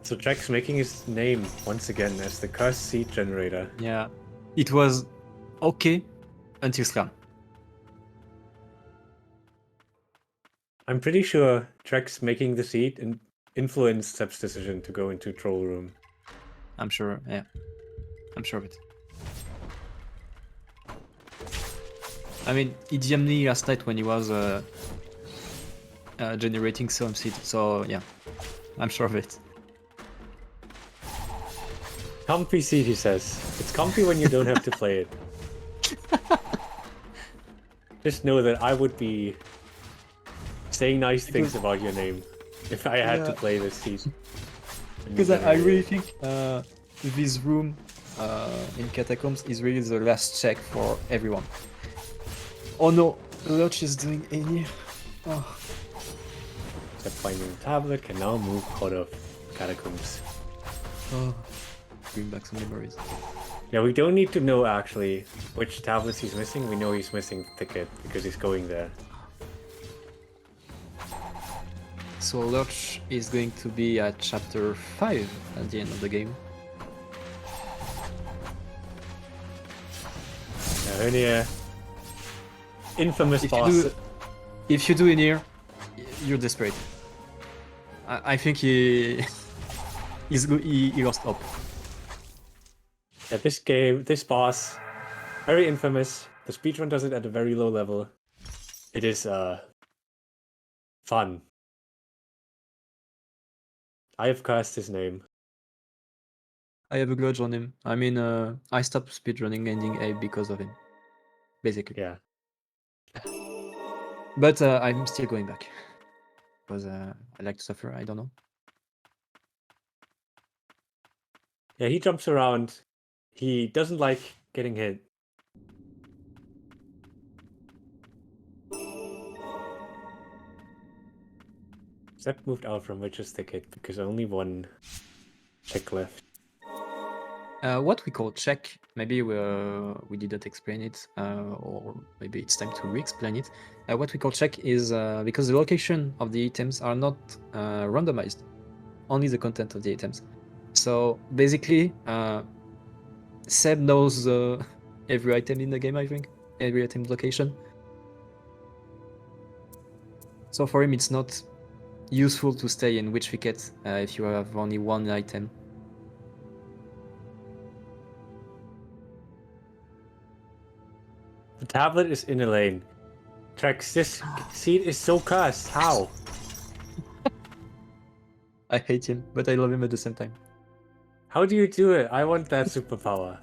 So Jack's making his name once again as the cursed seed generator. Yeah. It was okay until Slam. I'm pretty sure Trex making the seed influenced Sep's decision to go into troll room. I'm sure, yeah. I'm sure of it. I mean, he DM'd me last night when he was generating some seed, so yeah. I'm sure of it. Comfy seed, he says. It's comfy when you don't have to play it. Just know that I would be saying nice things about your name if I had to play this season. Because I really think this room in Catacombs is really the last check for everyone. Oh no, Lurch is doing any. Oh. Except finding the tablet can now move out of Catacombs. Oh. Bring back some memories. Yeah, we don't need to know actually which tablets he's missing. We know he's missing the ticket because he's going there. So Lurch is going to be at chapter 5 at the end of the game. Hernia. Infamous boss. If you do in here, you're desperate. I think he lost hope. Yeah, this boss, very infamous. The speedrun does it at a very low level. It is fun. I have cursed his name. I have a grudge on him. I mean, I stopped speedrunning ending A because of him. Basically. Yeah. But I'm still going back. Because I like to suffer, I don't know. Yeah, he jumps around. He doesn't like getting hit. Sepp moved out from Witch's Thicket because only one check left. What we call check, maybe we didn't explain it, or maybe it's time to re-explain it. What we call check is because the location of the items are not randomized, only the content of the items. So basically, Seb knows every item in the game, I think, every item's location. So for him, it's not useful to stay in Witch Thicket if you have only one item. The tablet is in a lane. Trex, this seed is so cursed. How? I hate him, but I love him at the same time. How do you do it? I want that superpower.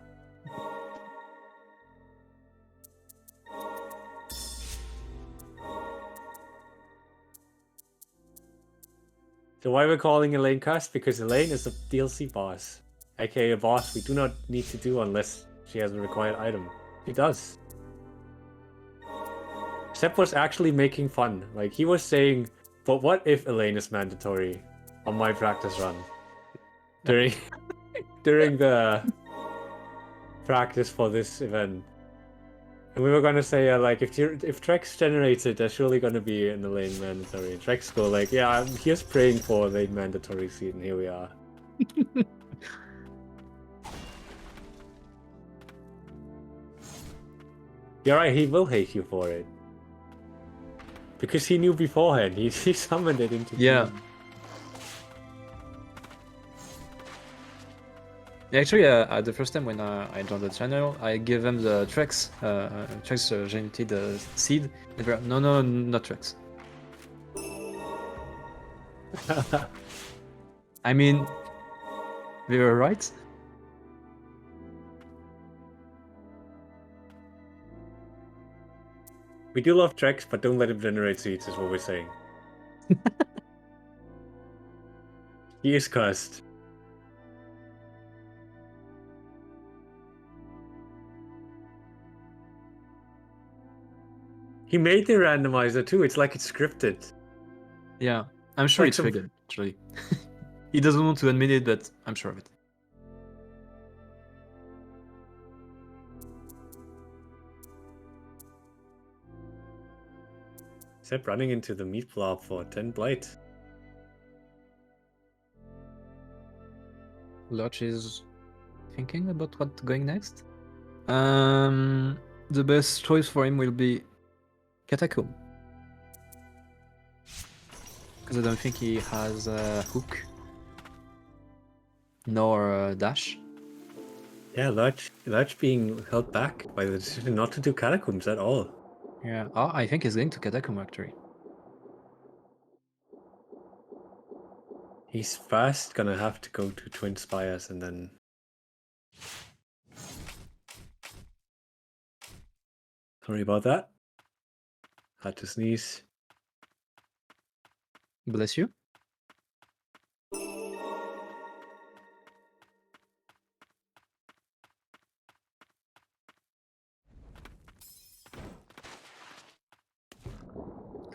So why we're calling Elaine cursed? Because Elaine is a DLC boss. AKA a boss we do not need to do unless she has a required item. She does. Sepp was actually making fun. Like, he was saying, but what if Elaine is mandatory on my practice run? During during the practice for this event. And we were gonna say, like, if Trex generates it, there's surely gonna be an Elaine mandatory. And Trex go like, yeah, I'm here's praying for Elaine mandatory seed, and here we are. You're right, he will hate you for it. Because he knew beforehand, he summoned it into Yeah. being. Actually, the first time when I joined the channel, I gave them the Trex generated seed. They were, no, not Trex. I mean, they were right. We do love Trex, but don't let him generate seeds, is what we're saying. He is cursed. He made the randomizer too, it's like it's scripted. Yeah, I'm sure Like it's some- figured, actually. He doesn't want to admit it, but I'm sure of it. Except running into the meat blob for 10 blight. Lodge is thinking about what going next. The best choice for him will be Catacomb. Because I don't think he has a hook. Nor a dash. Yeah, Lurch being held back by the decision not to do catacombs at all. Yeah. Oh, I think he's going to Catacomb actually. He's first gonna have to go to Twin Spires and then... Sorry about that. Had to sneeze. Bless you.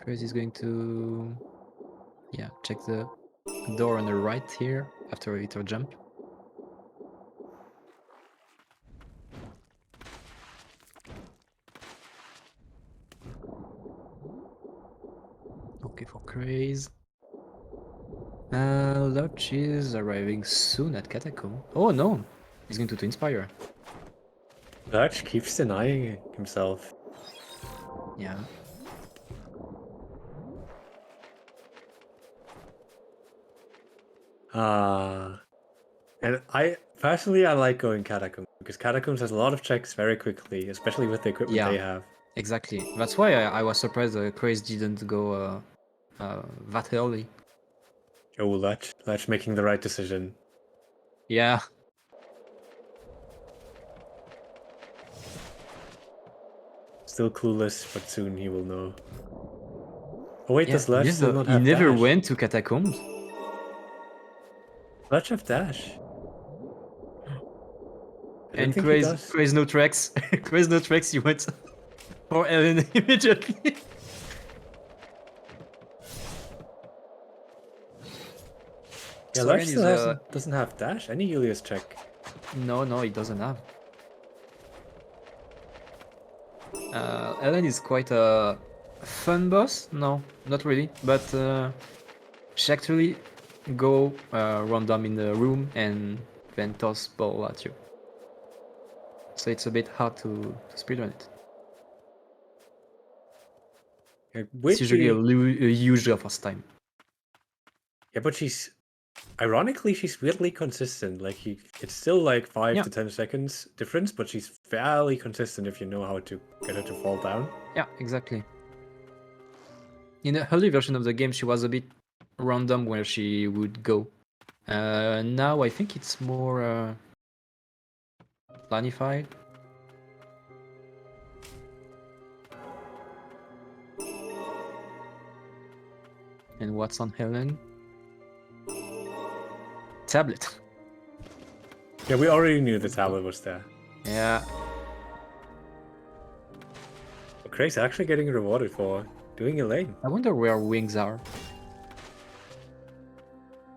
First he's going to... Yeah, check the door on the right here after a little jump. Okay, for Craze. Lodge is arriving soon at Catacomb. Oh no! He's going to Inspire. Lurch keeps denying himself. Yeah. And I personally like going Catacombs because Catacombs has a lot of checks very quickly, especially with the equipment Yeah. they have. Exactly. That's why I was surprised Craze didn't go that early. Oh, Lurch making the right decision. Yeah. Still clueless, but soon he will know. Oh wait, Yeah, does Lurch still not he have never dash? went to Catacombs. Lurch have dash. I don't And think he does. Craze no tracks. Craze no tracks, he went for Ellen immediately. Yeah, Soren Lars is still doesn't have dash. Any Julius check. no, he doesn't have. Ellen is quite a fun boss. No, not really, but she actually go random in the room and then toss ball at you. So it's a bit hard to speedrun it. Yeah, It's usually a weirdly, huge first time. yeah, but ironically, she's weirdly consistent. Like it's still like 5 Yeah. to 10 seconds difference, but she's fairly consistent if you know how to get her to fall down. Yeah, exactly. In the early version of the game, she was a bit random where she would go. Now I think it's more planified. And what's on Helen? Tablet. Yeah, we already knew the tablet was there. Yeah. But Craig's actually getting rewarded for doing a lane. I wonder where wings are.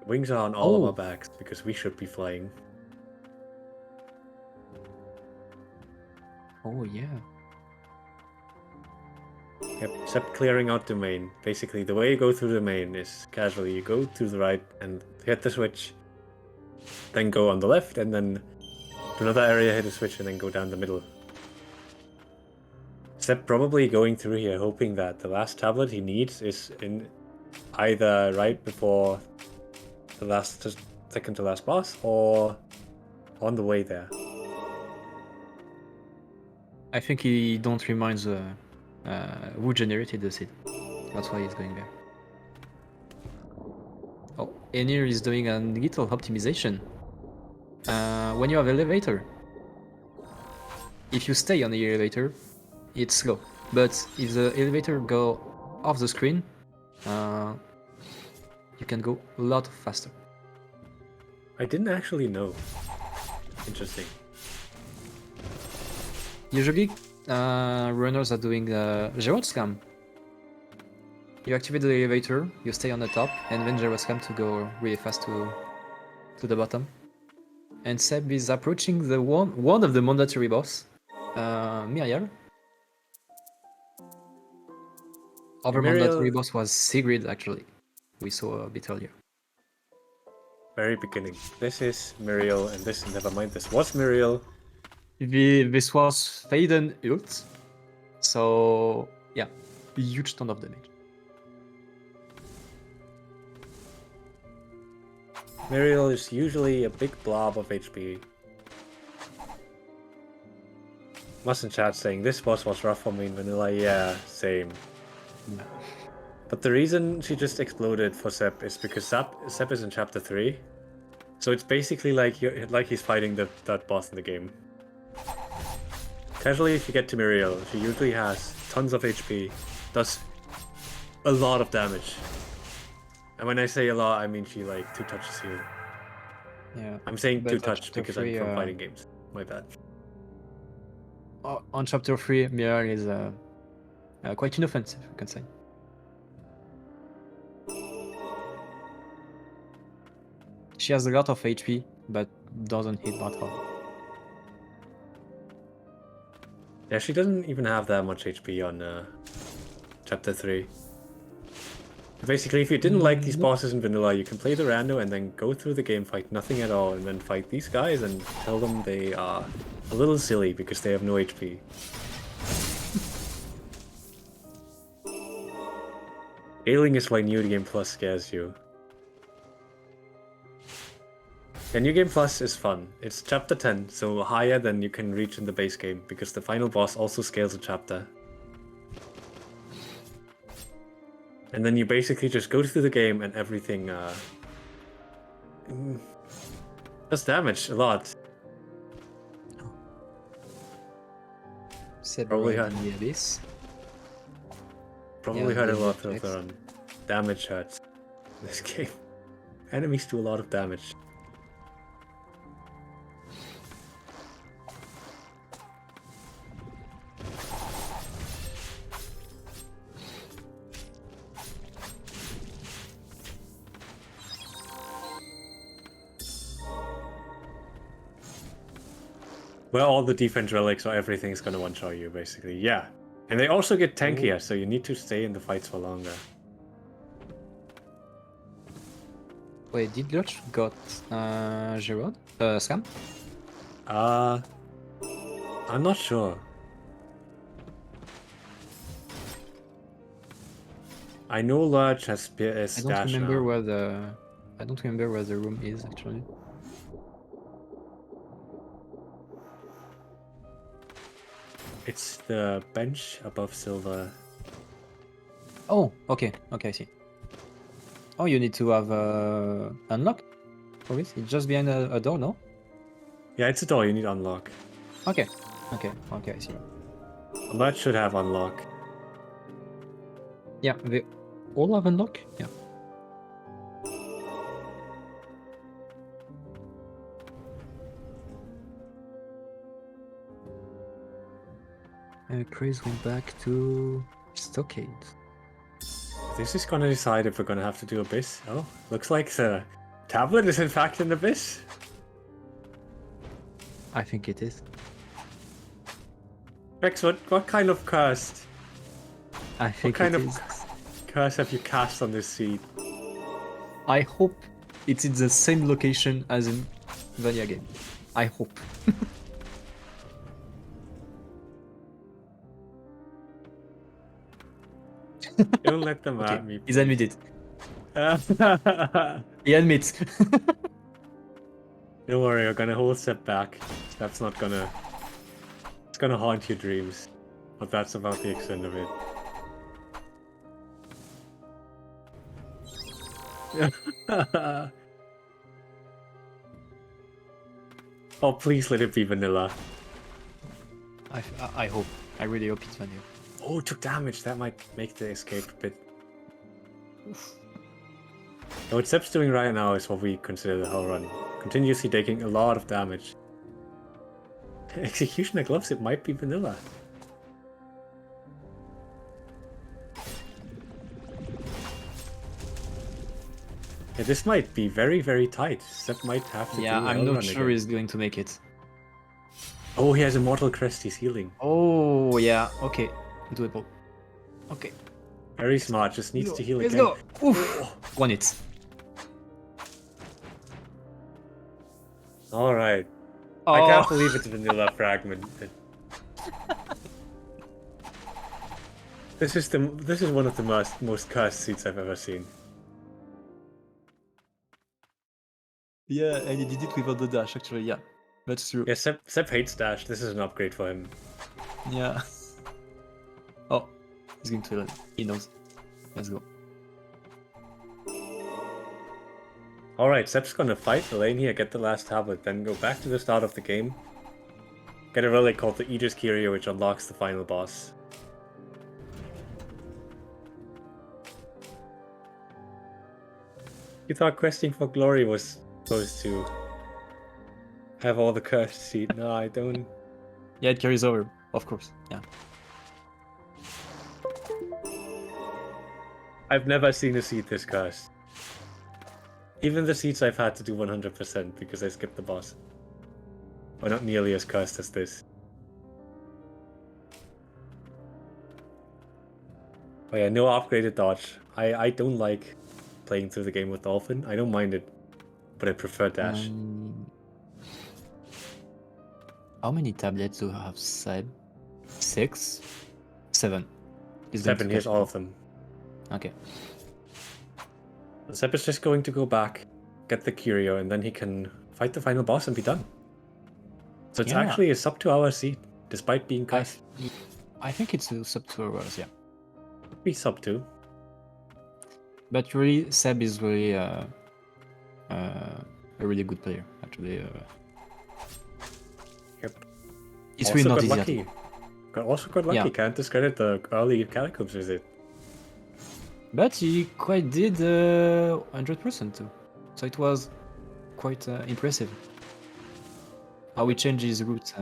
Wings are on all of Oh. our backs because we should be flying. Oh yeah. Yep, except clearing out the main. Basically, the way you go through the main is casually. You go to the right and hit the switch, then go on the left, and then to another area, hit a switch, and then go down the middle. Except probably going through here, hoping that the last tablet he needs is in either right before the second to last boss, or on the way there. I think he don't remind who generated the seed. That's why he's going there. Oh, Enir is doing a little optimization. When you have elevator, if you stay on the elevator, it's slow. But if the elevator go off the screen, you can go a lot faster. I didn't actually know. Interesting. Usually, runners are doing gyro scam. You activate the elevator, you stay on the top, and then gyro scam to go really fast to the bottom. And Seb is approaching the one of the mandatory boss, Miriel. Other mandatory boss was Sigrid, actually. We saw a bit earlier. Very beginning. This is Muriel, and this, never mind, this was Muriel. This was Faden ult, so yeah, huge ton of damage. Muriel is usually a big blob of HP. Mustn't chat saying this boss was rough for me in vanilla. Yeah, same. But the reason she just exploded for Sep is because Sep is in chapter 3. So it's basically like he's fighting that boss in the game. Casually, if you get to Muriel, she usually has tons of HP, does a lot of damage. And when I say a lot, I mean she like 2 touches heal. Yeah. I'm saying But 2 on touch chapter because 3, I'm from fighting games. My bad. On chapter 3, Miriel is quite inoffensive, you can say. She has a lot of HP, but doesn't hit that hard. Yeah, she doesn't even have that much HP on chapter 3. Basically, if you didn't like these bosses in vanilla, you can play the rando and then go through the game, fight nothing at all, and then fight these guys and tell them they are a little silly because they have no HP. Ailing is why New Game Plus scares you. Yeah, New Game Plus is fun. It's chapter 10, so higher than you can reach in the base game, because the final boss also scales a chapter. And then you basically just go through the game and everything does damage a lot. Probably hurt. Probably hurt a lot of damage hurts in this game. Enemies do a lot of damage. where all the defense relics or everything is gonna one-shot you, basically. Yeah. And they also get tankier, so you need to stay in the fights for longer. Wait, did Lurch got Gerard? Scam? I'm not sure. I know Lurch has I stash don't remember now. where the room is actually. It's the bench above silver. Oh, okay, I see. Oh, you need to have unlock for it. It's just behind a door, no? Yeah, it's a door you need unlock. Okay, I see. Lurch should have unlock. Yeah, they all have unlock. Yeah. Chris went back to Stockade. This is gonna decide if we're gonna have to do Abyss. Oh, looks like the tablet is in fact an Abyss. I think it is. Rex, what kind of curse? I think kind it of- is. Curse have you cast on this seed? I hope it's in the same location as in Vanilla game. I hope. Don't let them Okay, at me. he's admitted. Don't He admits. worry, we're gonna hold step back. That's not gonna. It's gonna haunt your dreams. But that's about the extent of it. Oh, please let it be vanilla. I hope. I really hope it's vanilla. Oh, it took damage. That might make the escape a bit. So what Sep's doing right now is what we consider the whole run. Continuously taking a lot of damage. Executioner gloves, it might be vanilla. Yeah, this might be very, very tight. Sep might have to Yeah, do a I'm hell not run sure again. he's going to make it. Oh, he has Immortal Crest, he's healing. Oh yeah, okay, doable. Okay, Very smart, just needs to heal let's again. go. Oof, 1 hit. Alright. Oh, I can't believe it's vanilla fragment. This is one of the most cursed seats I've ever seen. yeah, and he did it without the dash. Actually, yeah, that's true. Yeah, Sep hates dash. This is an upgrade for him. Yeah. Oh, he's going to. He knows. Let's go. Alright, Sep's gonna fight the lane here, get the last tablet, then go back to the start of the game. Get a relic called the Aegis Curio, which unlocks the final boss. You thought questing for glory was supposed to have all the cursed seed. No, I don't. Yeah, it carries over, of course. Yeah. I've never seen a seed this cursed. Even the seeds I've had to do 100% because I skipped the boss are not nearly as cursed as this. Oh yeah, no upgraded dodge. I don't like playing through the game with Dolphin. I don't mind it, but I prefer dash. How many tablets do I have, Seb? 6? 7. He's going 7, to here's get- all of them. Okay. Sep is just going to go back, get the curio, and then he can fight the final boss and be done. So it's Yeah. actually a sub 2 hour seed, despite being cursed. I think it's a sub 2 hours, yeah. Be sub 2. But really, Seb is really a really good player, actually. Yep. It's Also really not got easy. lucky. Also got lucky. Yeah. Can't discredit the early Catacombs visit. But he quite did 100% too. So it was quite impressive. How he changed his route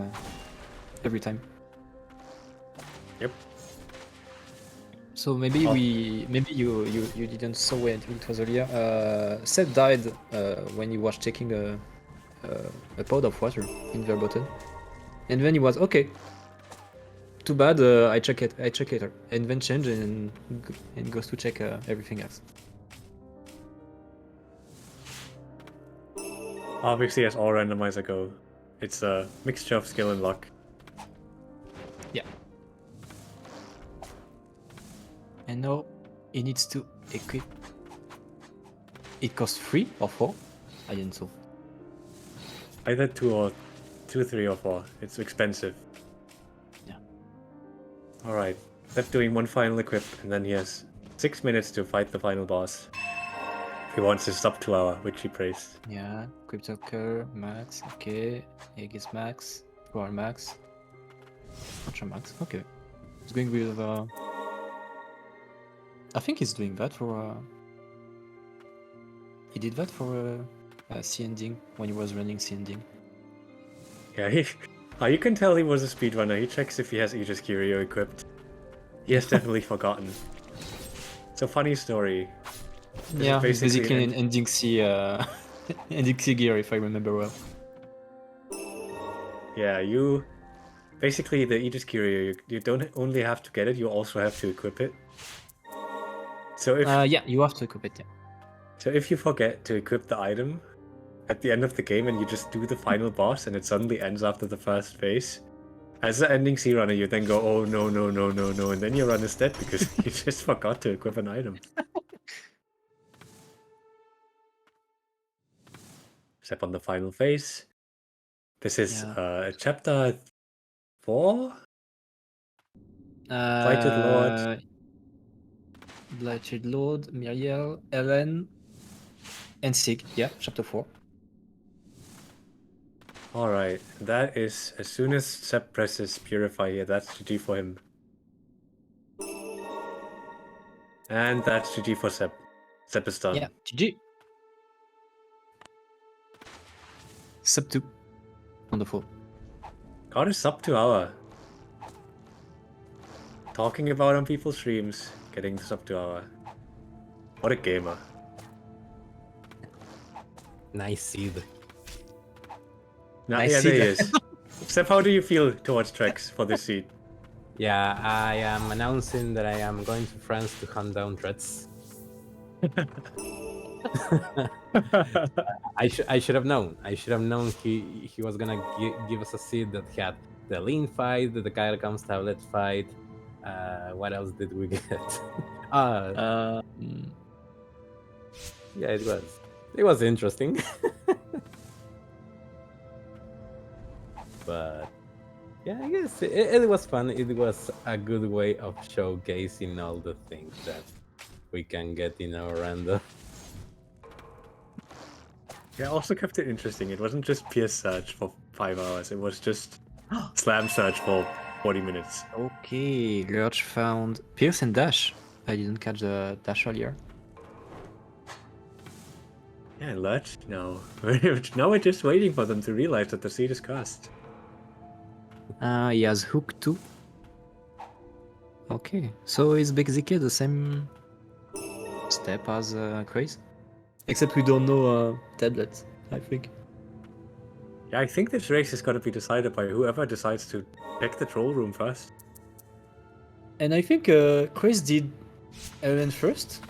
every time. Yep. So maybe you didn't saw it was earlier. Seth died when he was taking a pot of water in Verboten. And then he was okay. Too bad. I check it. I check later, and then change and goes to check everything else. Obviously, as all randomizer go, it's a mixture of skill and luck. Yeah. And now he needs to equip. It costs 3 or 4. I didn't know. Either 2, 3, or 4. It's expensive. Yeah. Alright. Left doing one final equip, and then he has 6 minutes to fight the final boss. If he wants his sub 2 hour, which he praised. Yeah. Equip Soccer, max. Okay. Egg is max. Power max. Ultra max. Okay. He's going with. I think he's doing that for. He did that for C ending when he was running C ending. Yeah, you can tell he was a speedrunner. He checks if he has Aegis Curio equipped. He has definitely forgotten. It's a funny story. This Yeah, is he's basically an an ending C, ending C gear if I remember well. Yeah, you... Basically, the Aegis Curio, you don't only have to get it, you also have to equip it. So if Yeah, you have to equip it. Yeah. So if you forget to equip the item at the end of the game and you just do the final boss and it suddenly ends after the first phase, as the ending C runner you then go, oh no, no, no, no, no, and then your run is dead because you just forgot to equip an item. Step on the final phase. This is chapter 4? Blighted Lord. Blighted Lord, Miriel, Ellen, and Sig. Yeah, chapter 4. Alright, that is, as soon as Seb presses Purify here, that's GG for him. And that's GG for Seb. Seb is done. Yeah, GG. Sub 2. Wonderful. Got his sub 2 hour. Talking about on people's streams, getting the sub 2 hour. What a gamer. Nice seed. Yeah, there he is. Seb, how do you feel towards Trex for this seed? Yeah, I am announcing that I am going to France to hunt down threats. I should have known. I should have known he was gonna give us a seed that had the lean fight, the Catacombs tablet fight. What else did we get? Yeah, it was interesting. But yeah, I guess it was fun. It was a good way of showcasing all the things that we can get in our random. Yeah, also kept it interesting. It wasn't just Pierce Search for 5 hours. It was just Slam Search for 40 minutes. Okay, Lurch found Pierce and Dash. I didn't catch the Dash earlier. Yeah, Lurch, no. Now we're just waiting for them to realize that the seed is cast. He has Hook too. Okay, so is Bexike the same step as Craze? Except we don't know tablets, I think. Yeah, I think this race is going to be decided by whoever decides to check the troll room first. And I think Craze did Ellen first.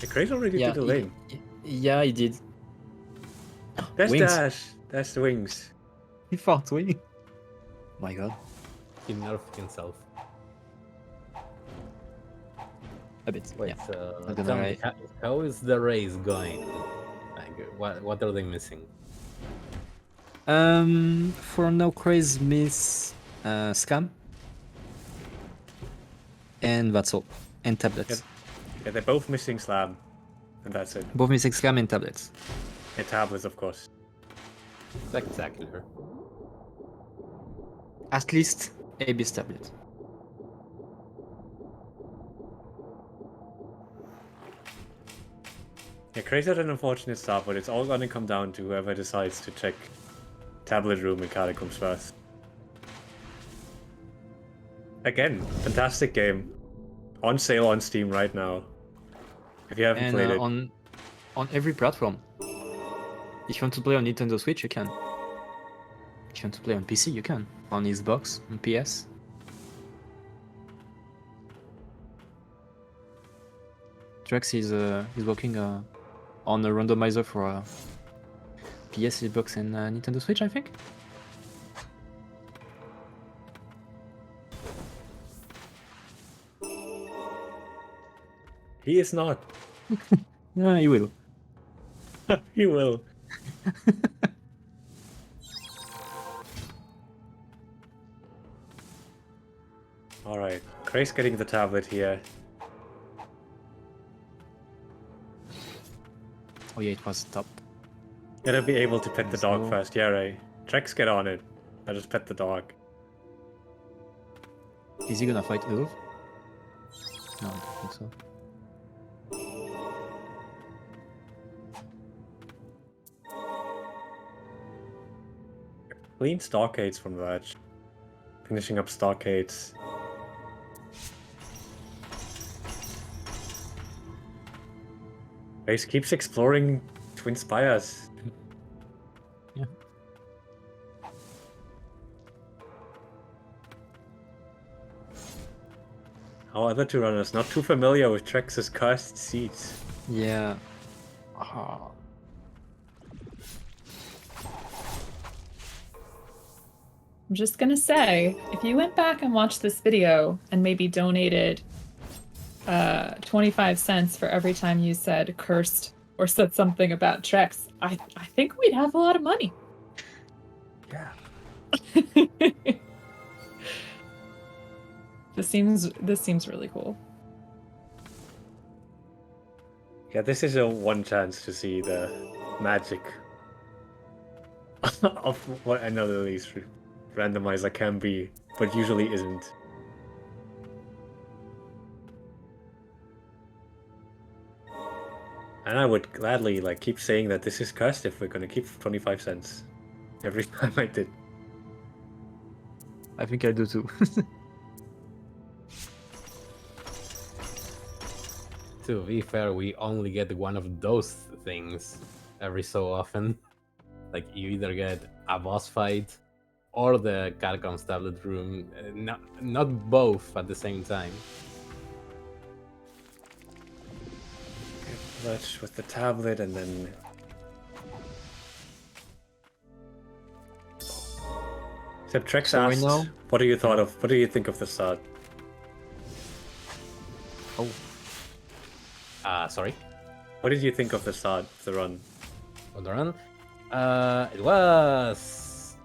The Craze already did the lane. Yeah, he did. That's Wings. Dash. That's the wings. He fought wing. My god. He nerfed himself. A bit. Wait, Yeah. so Not gonna tell me, lie. how is the race going? Like, what are they missing? For now, Craze miss Scam. And that's all. And tablets. Yeah, they're both missing Slam. And that's it. Both missing Scam and tablets. And tablets, of course. Spectacular. At least AB's tablet. Yeah, Crazy had an unfortunate start, but it's all gonna come down to whoever decides to check tablet room and Catacombs first. Again, fantastic game. On sale on Steam right now. If you haven't And played it. on every platform. If you want to play on Nintendo Switch, you can. If you want to play on PC, you can. On Xbox, on PS. Trex is working on a randomizer for PS, Xbox, and Nintendo Switch, I think. He is not. Yeah, he will. He will. Alright, Craig's getting the tablet here. Oh yeah, it was top. Gotta be able to pet the dog So- first, yeah, right. Trex, get on it. I'll just pet the dog. Is he gonna fight Ulf? No, I don't think so. Clean stockades from Verge. Finishing up stockades. Race keeps exploring Twin Spires. Yeah. Our other two runners not too familiar with Trex's cursed seats. Yeah. Ah. I'm just gonna say, if you went back and watched this video and maybe donated 25 cents for every time you said cursed or said something about Trex, I think we'd have a lot of money. Yeah. This seems really cool. Yeah, this is a one chance to see the magic of what another Lillies randomizer can be, but usually isn't. And I would gladly keep saying that this is cursed if we're gonna keep 25 cents every time I did. I think I do too. To be fair, we only get one of those things every so often. Like, you either get a boss fight or the Catacombs tablet room. Not both at the same time. Let's with the tablet and then. Except Trex So asked, now- what do you think of the start? Oh, Sorry. What did you think of the start of the run? On the run. It was.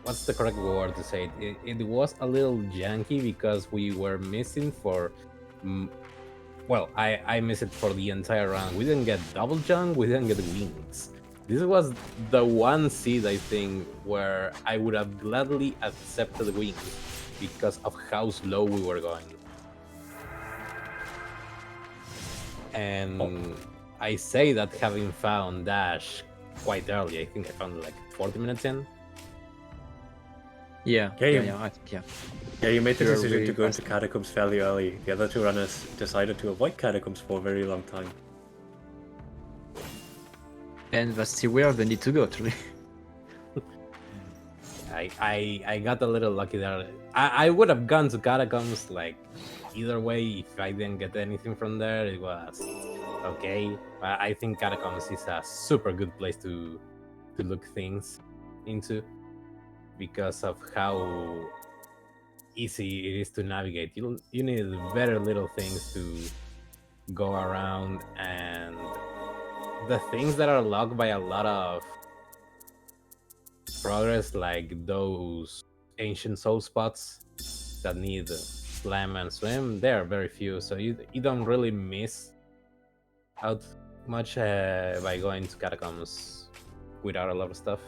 What's the correct word to say it? It was a little janky because we were missing for. Well, I missed it for the entire run. We didn't get double jump, we didn't get wings. This was the one seed, I think, where I would have gladly accepted wings because of how slow we were going. And I say that having found Dash quite early, I think I found it like 40 minutes in. yeah. Yeah, Yeah, you- yeah, yeah. Yeah, you made the You're decision really to go into fast. Catacombs fairly early. The other two runners decided to avoid Catacombs for a very long time. And that's still where they need to go, actually. I got a little lucky there. I would have gone to Catacombs like either way. If I didn't get anything from there, it was okay. But I think Catacombs is a super good place to look things into because of how easy it is to navigate. You need very little things to go around, and the things that are locked by a lot of progress, like those ancient soul spots that need slam and swim, they are very few, so you don't really miss out much by going to Catacombs without a lot of stuff.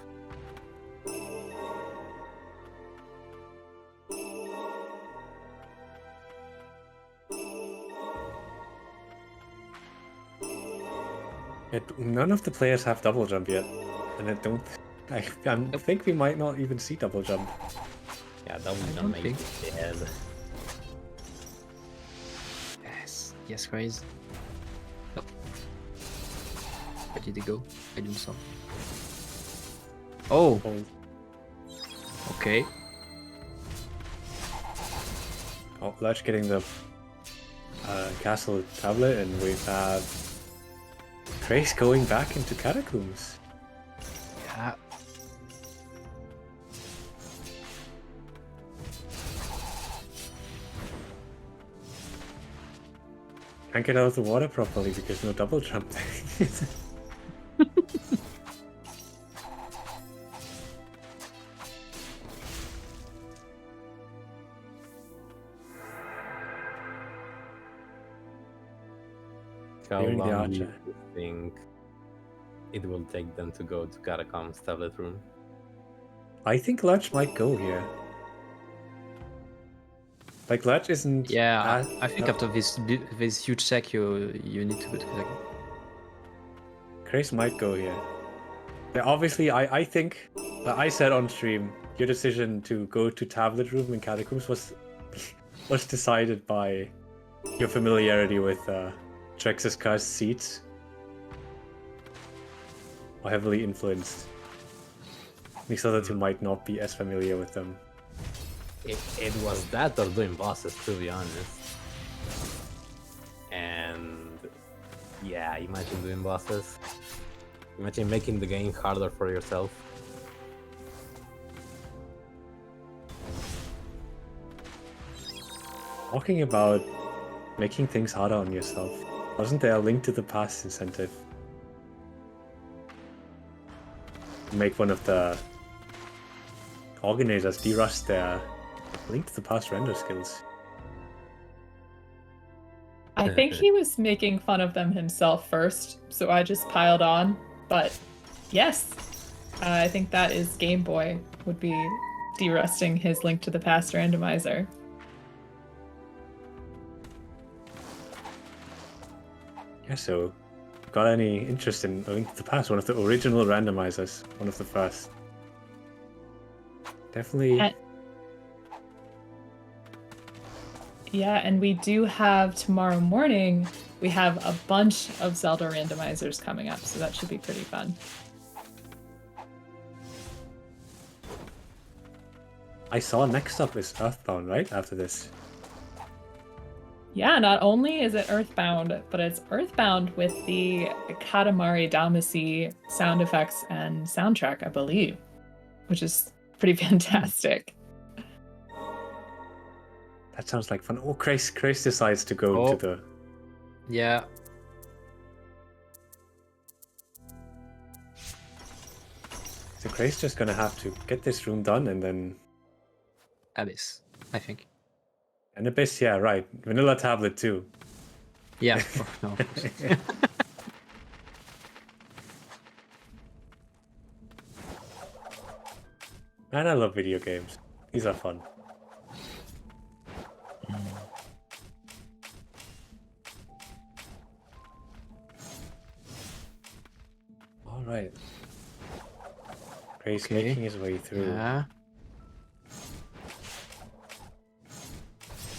None of the players have double jump yet, and I think we might not even see double jump. Yeah, that would don't not make think- it dead. Yes, yes, guys. Oh. Where did he go? I didn't saw. Oh, Oh, Okay. Oh, Lurch getting the castle tablet, and we have Trace going back into catacombs. Yeah. Can't get out of the water properly because no double jump. How Clearing the long do you archer. think it will take them to go to Catacombs tablet room? I think Lurch might go here. Like Lurch isn't. Yeah, as- I think after this huge check, you need to go to the. Grace might go here. Yeah, obviously, I think I said on stream your decision to go to tablet room in catacombs was decided by your familiarity with Trex's cursed seats, or heavily influenced. These other two might not be as familiar with them. It was that or doing bosses, to be honest. And yeah, imagine doing bosses. Imagine making the game harder for yourself. Talking about making things harder on yourself, wasn't there a Link to the Past incentive? Make one of the organizers de-rust their Link to the Past render skills. I think he was making fun of them himself first, so I just piled on. But yes, I think that is Game Boy would be de-rusting his Link to the Past randomizer. Yeah, so got any interest in A Link to the Past? One of the original randomizers, one of the first. Definitely. Yeah, and we do have tomorrow morning, we have a bunch of Zelda randomizers coming up, so that should be pretty fun. I saw next up is Earthbound, right? After this. Yeah, not only is it Earthbound, but it's Earthbound with the Katamari Damacy sound effects and soundtrack, I believe, which is pretty fantastic. That sounds like fun. Oh, Grace decides to go to the. Yeah. So Grace just gonna have to get this room done and then. Abyss, I think. And Abyss, yeah, right. Vanilla tablet too. Yeah. Oh, no. Man, I love video games. These are fun. All right. Grace Okay. making his way through. Yeah.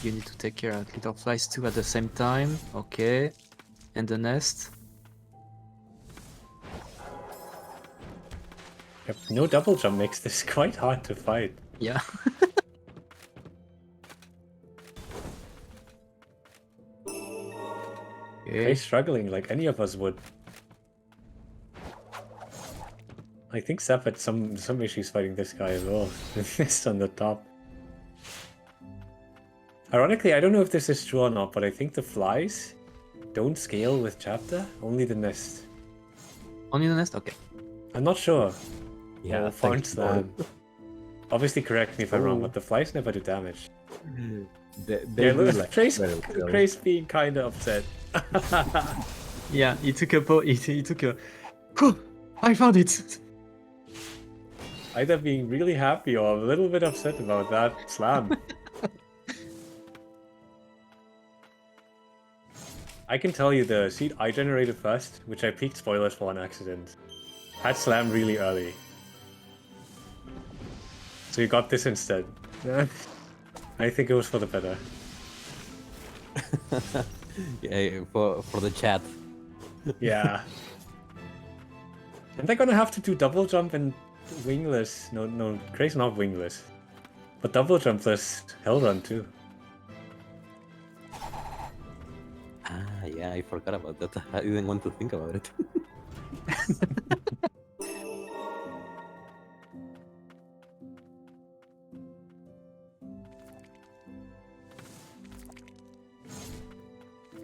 You need to take care of little flies too at the same time. Okay. And the nest. Yep, no double jump makes this quite hard to fight. Yeah. Okay. Grace struggling like any of us would. I think Seth had some issues fighting this guy as well. With this on the top. Ironically, I don't know if this is true or not, but I think the flies don't scale with chapter, only the nest. Only the nest? Okay. I'm not sure. Yeah, We'll find Slam. Obviously, correct me if I'm wrong, but the flies never do damage. They Yeah, do look, like Trace, very well. Trace being kind of upset. Yeah, he took a he took a. Whew, I found it. Either being really happy or a little bit upset about that slam. I can tell you the seed I generated first, which I peaked spoilers for on accident, had slam really early. So you got this instead. I think it was for the better. Yeah, for the chat. Yeah. And they're gonna have to do double jump and wingless. No, Gray's not wingless. But double jumpless Hell Run too. Ah, yeah, I forgot about that. I didn't want to think about it.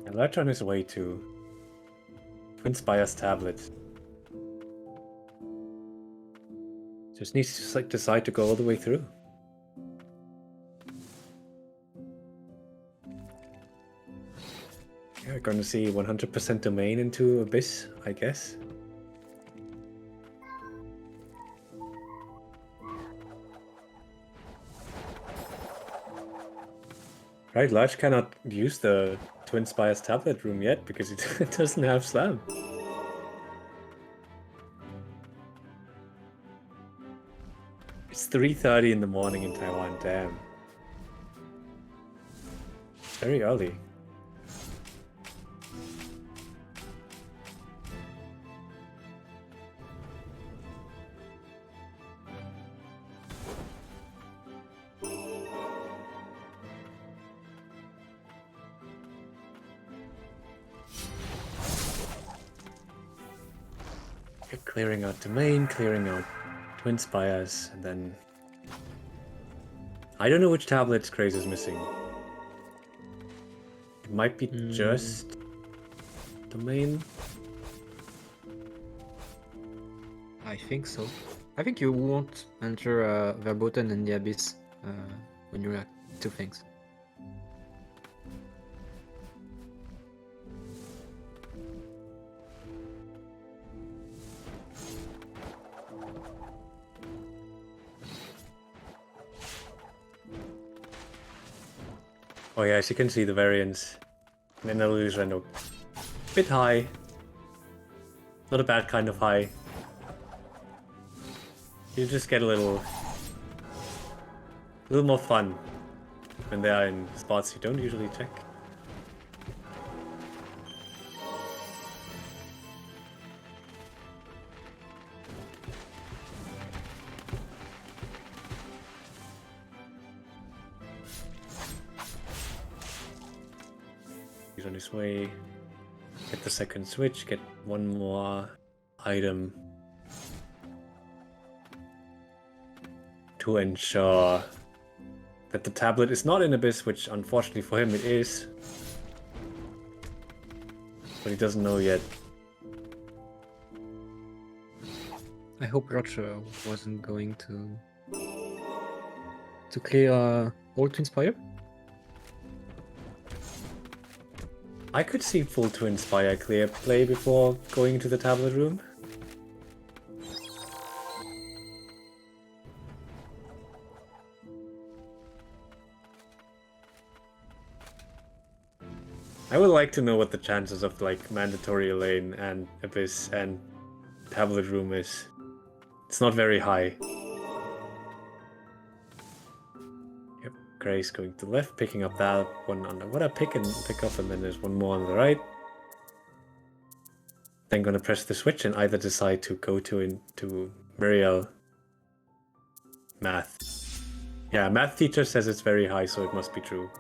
And Latch on his way to Twin Spire's tablet. Just needs to like decide to go all the way through. Yeah, we're gonna see 100% domain into Abyss, I guess. Right, Large cannot use the Twin Spires tablet room yet because it doesn't have Slam. It's 3:30 in the morning in Taiwan, damn. Very early. You're clearing out domain, clearing out Twin Spires, and then... I don't know which tablets Craze is missing. It might be just domain. I think so. I think you won't enter Verboten and the Abyss when you react to things. Oh yeah, as you can see the variance. And then Lillies Rando. Bit high. Not a bad kind of high. You just get a little more fun when they are in spots you don't usually check. He's on his way. Get the second switch, get one more item to ensure that the tablet is not in Abyss, which unfortunately for him it is. But he doesn't know yet. I hope Roger wasn't going to clear all Twin Spire. I could see full Twin Spire clear play before going into the tablet room. I would like to know what the chances of like mandatory lane and Abyss and tablet room is. It's not very high. Yep, Gray's going to the left, picking up that one on the what I pick up, and then there's one more on the right. Then gonna press the switch and either decide to go into Muriel math. Yeah, math teacher says it's very high, so it must be true.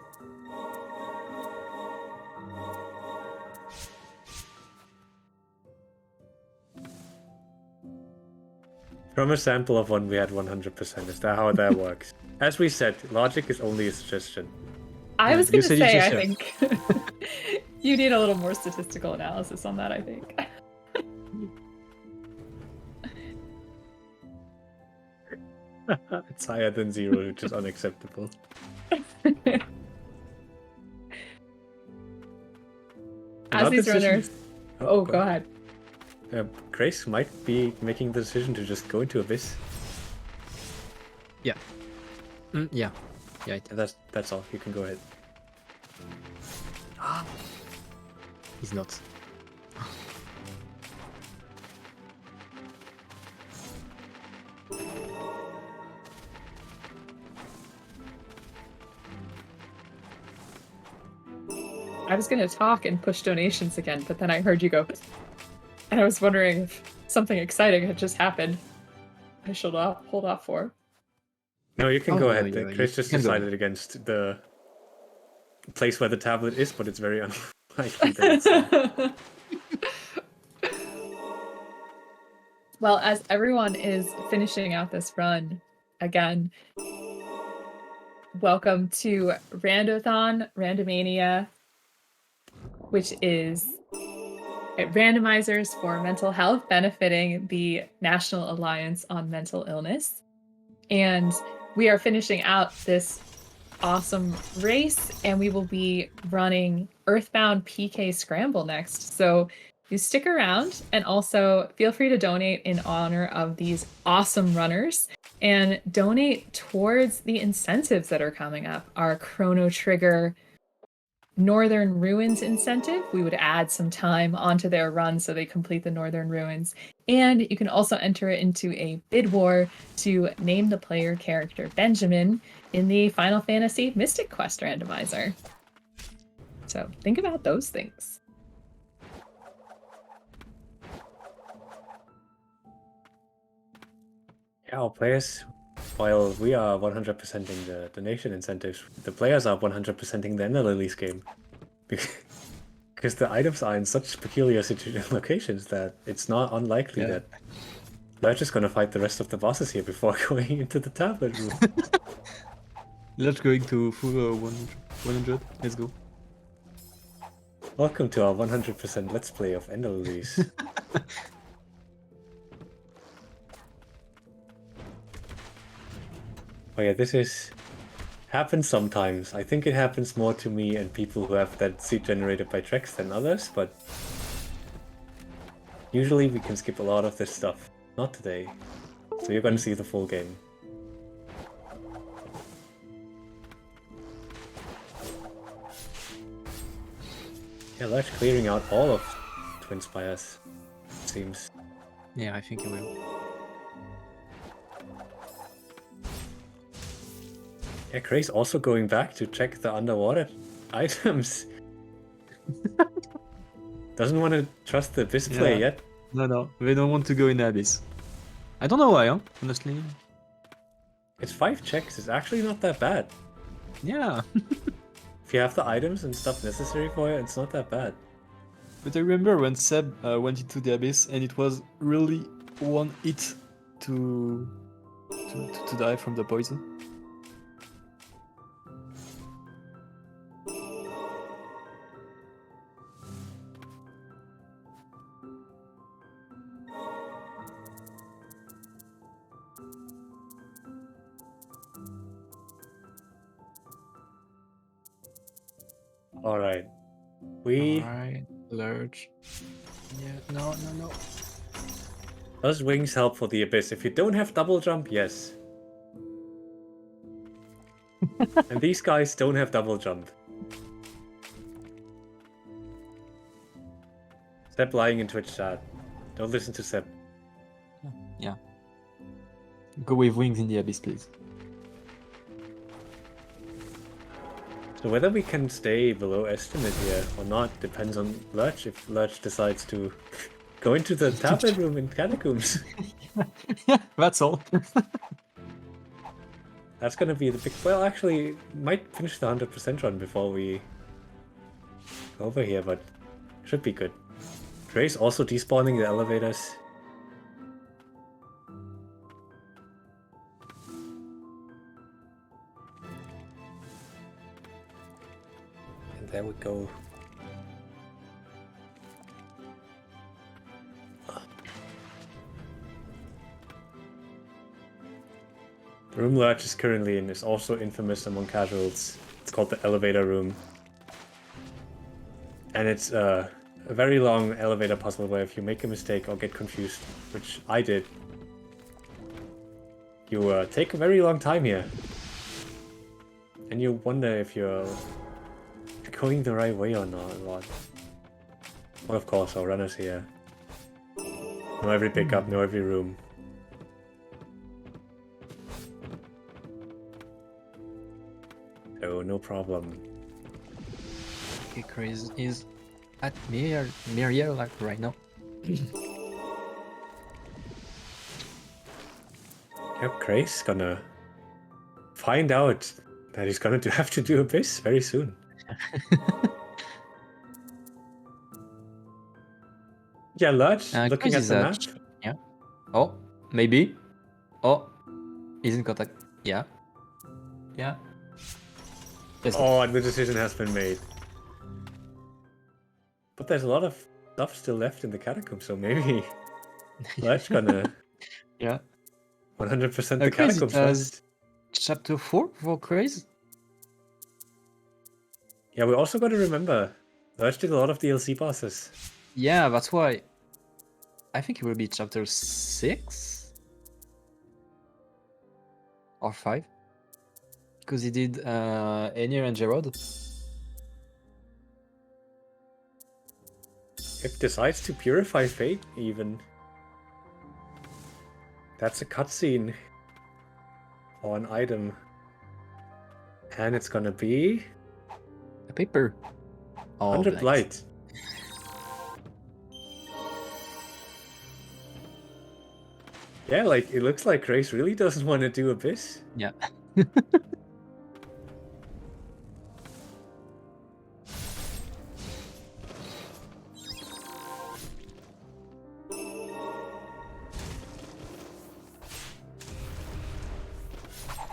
From a sample of one, we had 100%. Is that how that works? As we said, logic is only a suggestion. I was going to you say, I said- think you need a little more statistical analysis on that, I think. It's higher than 0, which is unacceptable. As Another these decision- runners... Oh, go ahead. Grace might be making the decision to just go into Abyss. Yeah. Yeah. That's all. You can go ahead. He's not. I was going to talk and push donations again, but then I heard you go, and I was wondering if something exciting had just happened. I should hold off for. No, you can Oh, go no, ahead. yeah, Chris you just can go decided against the place where the tablet is, but it's very unlikely that it's there. Well, as everyone is finishing out this run, again, welcome to Randothon, Randomania, which is randomizers for mental health benefiting the National Alliance on Mental Illness. And we are finishing out this awesome race, and we will be running Earthbound PK Scramble next. So you stick around, and also feel free to donate in honor of these awesome runners and donate towards the incentives that are coming up. Our Chrono Trigger Northern Ruins incentive. We would add some time onto their run so they complete the Northern Ruins. And you can also enter it into a bid war to name the player character Benjamin in the Final Fantasy Mystic Quest randomizer. So think about those things. Yeah, our players, while we are 100%ing the donation incentives, the players are 100%ing the Ender Lilies game. Because the items are in such peculiar locations that it's not unlikely that they're just going to fight the rest of the bosses here before going into the tablet room. Let's go into full 100. Let's go. Welcome to our 100% Let's Play of Ender Lilies. Oh yeah, this happens sometimes. I think it happens more to me and people who have that seed generated by Trex than others, but usually we can skip a lot of this stuff. Not today. So you're gonna see the full game. Yeah, Lurch clearing out all of Twin Spires, it seems. Yeah, I think it will. Yeah, Gray's also going back to check the underwater items. Doesn't want to trust the Abyss play Yeah. yet. No, they don't want to go in the Abyss. I don't know why, huh? Honestly. It's 5 checks, it's actually not that bad. Yeah. If you have the items and stuff necessary for it, it's not that bad. But I remember when Seb went into the Abyss and it was really one hit to die from the poison. Alright. We... Alright, Lurch. Yeah, no. Does wings help for the Abyss? If you don't have double jump, yes. And these guys don't have double jump. Seb lying in Twitch chat. Don't listen to Seb. Yeah. Go with wings in the Abyss, please. So whether we can stay below estimate here or not depends on Lurch, if Lurch decides to go into the tablet room in Catacombs. Yeah, that's all. That's gonna be the big... Well, actually, might finish the 100% run before we go over here, but should be good. Dre's also despawning the elevators. And there we go. The room Lurch is currently in is also infamous among casuals. It's called the elevator room. And it's a very long elevator puzzle where if you make a mistake or get confused, which I did, you take a very long time here. And you wonder if you're going the right way or not. Well, of course, our runners here know every pickup, know every room. So, no problem. Okay, Chris is at Miriel like right now. Yep, Gray's gonna find out that he's gonna have to do Abyss very soon. Yeah, Lurch, looking at Crazy's the map. yeah. Oh, maybe. Oh, he's in contact. Yeah. Yeah. Let's go. Oh, and the decision has been made. But there's a lot of stuff still left in the catacomb, so maybe Lurch gonna Yeah. 100% the Crazy catacombs does first. chapter 4 for Crazy. Yeah, we also got to remember, Lurch did a lot of DLC bosses. Yeah, that's why. I think it will be chapter 6 or 5 because he did Aenir and Gerard. It decides to purify fate, even. That's a cutscene or an item. And it's gonna be A paper. Oh, 100 nice. blight. Yeah, like, it looks like Grace really doesn't want to do Abyss. Yeah.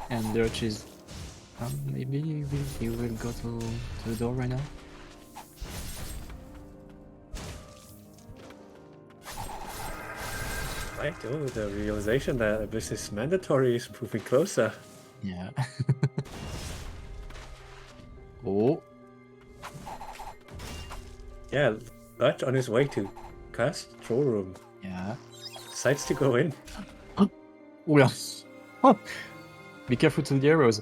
And Lurch is. Maybe he will go to the door right now. Right, oh, the realization that Abyss is mandatory is moving closer. Yeah. Oh. Yeah, Lurch on his way to cast Troll Room. Yeah. Decides to go in. Oh yeah. Oh. Be careful to the arrows.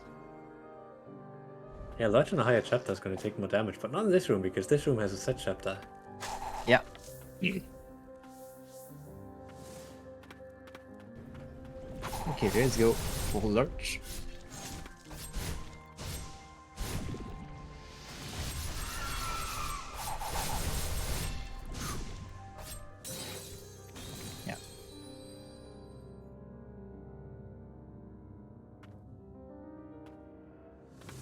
Yeah, Lurch in a higher chapter is going to take more damage, but not in this room, because this room has a set chapter. Yeah. Okay, let's go for Lurch. Yeah.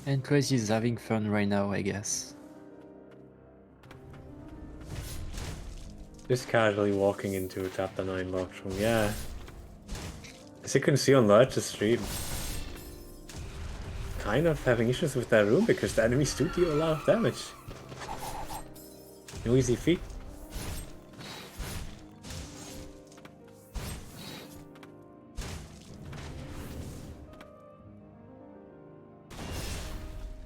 And Crazy is having fun right now, I guess. Just casually walking into a chapter 9 locked room, yeah. As you can see on Lurch's stream, kind of having issues with that room because the enemies do deal a lot of damage. No easy feat.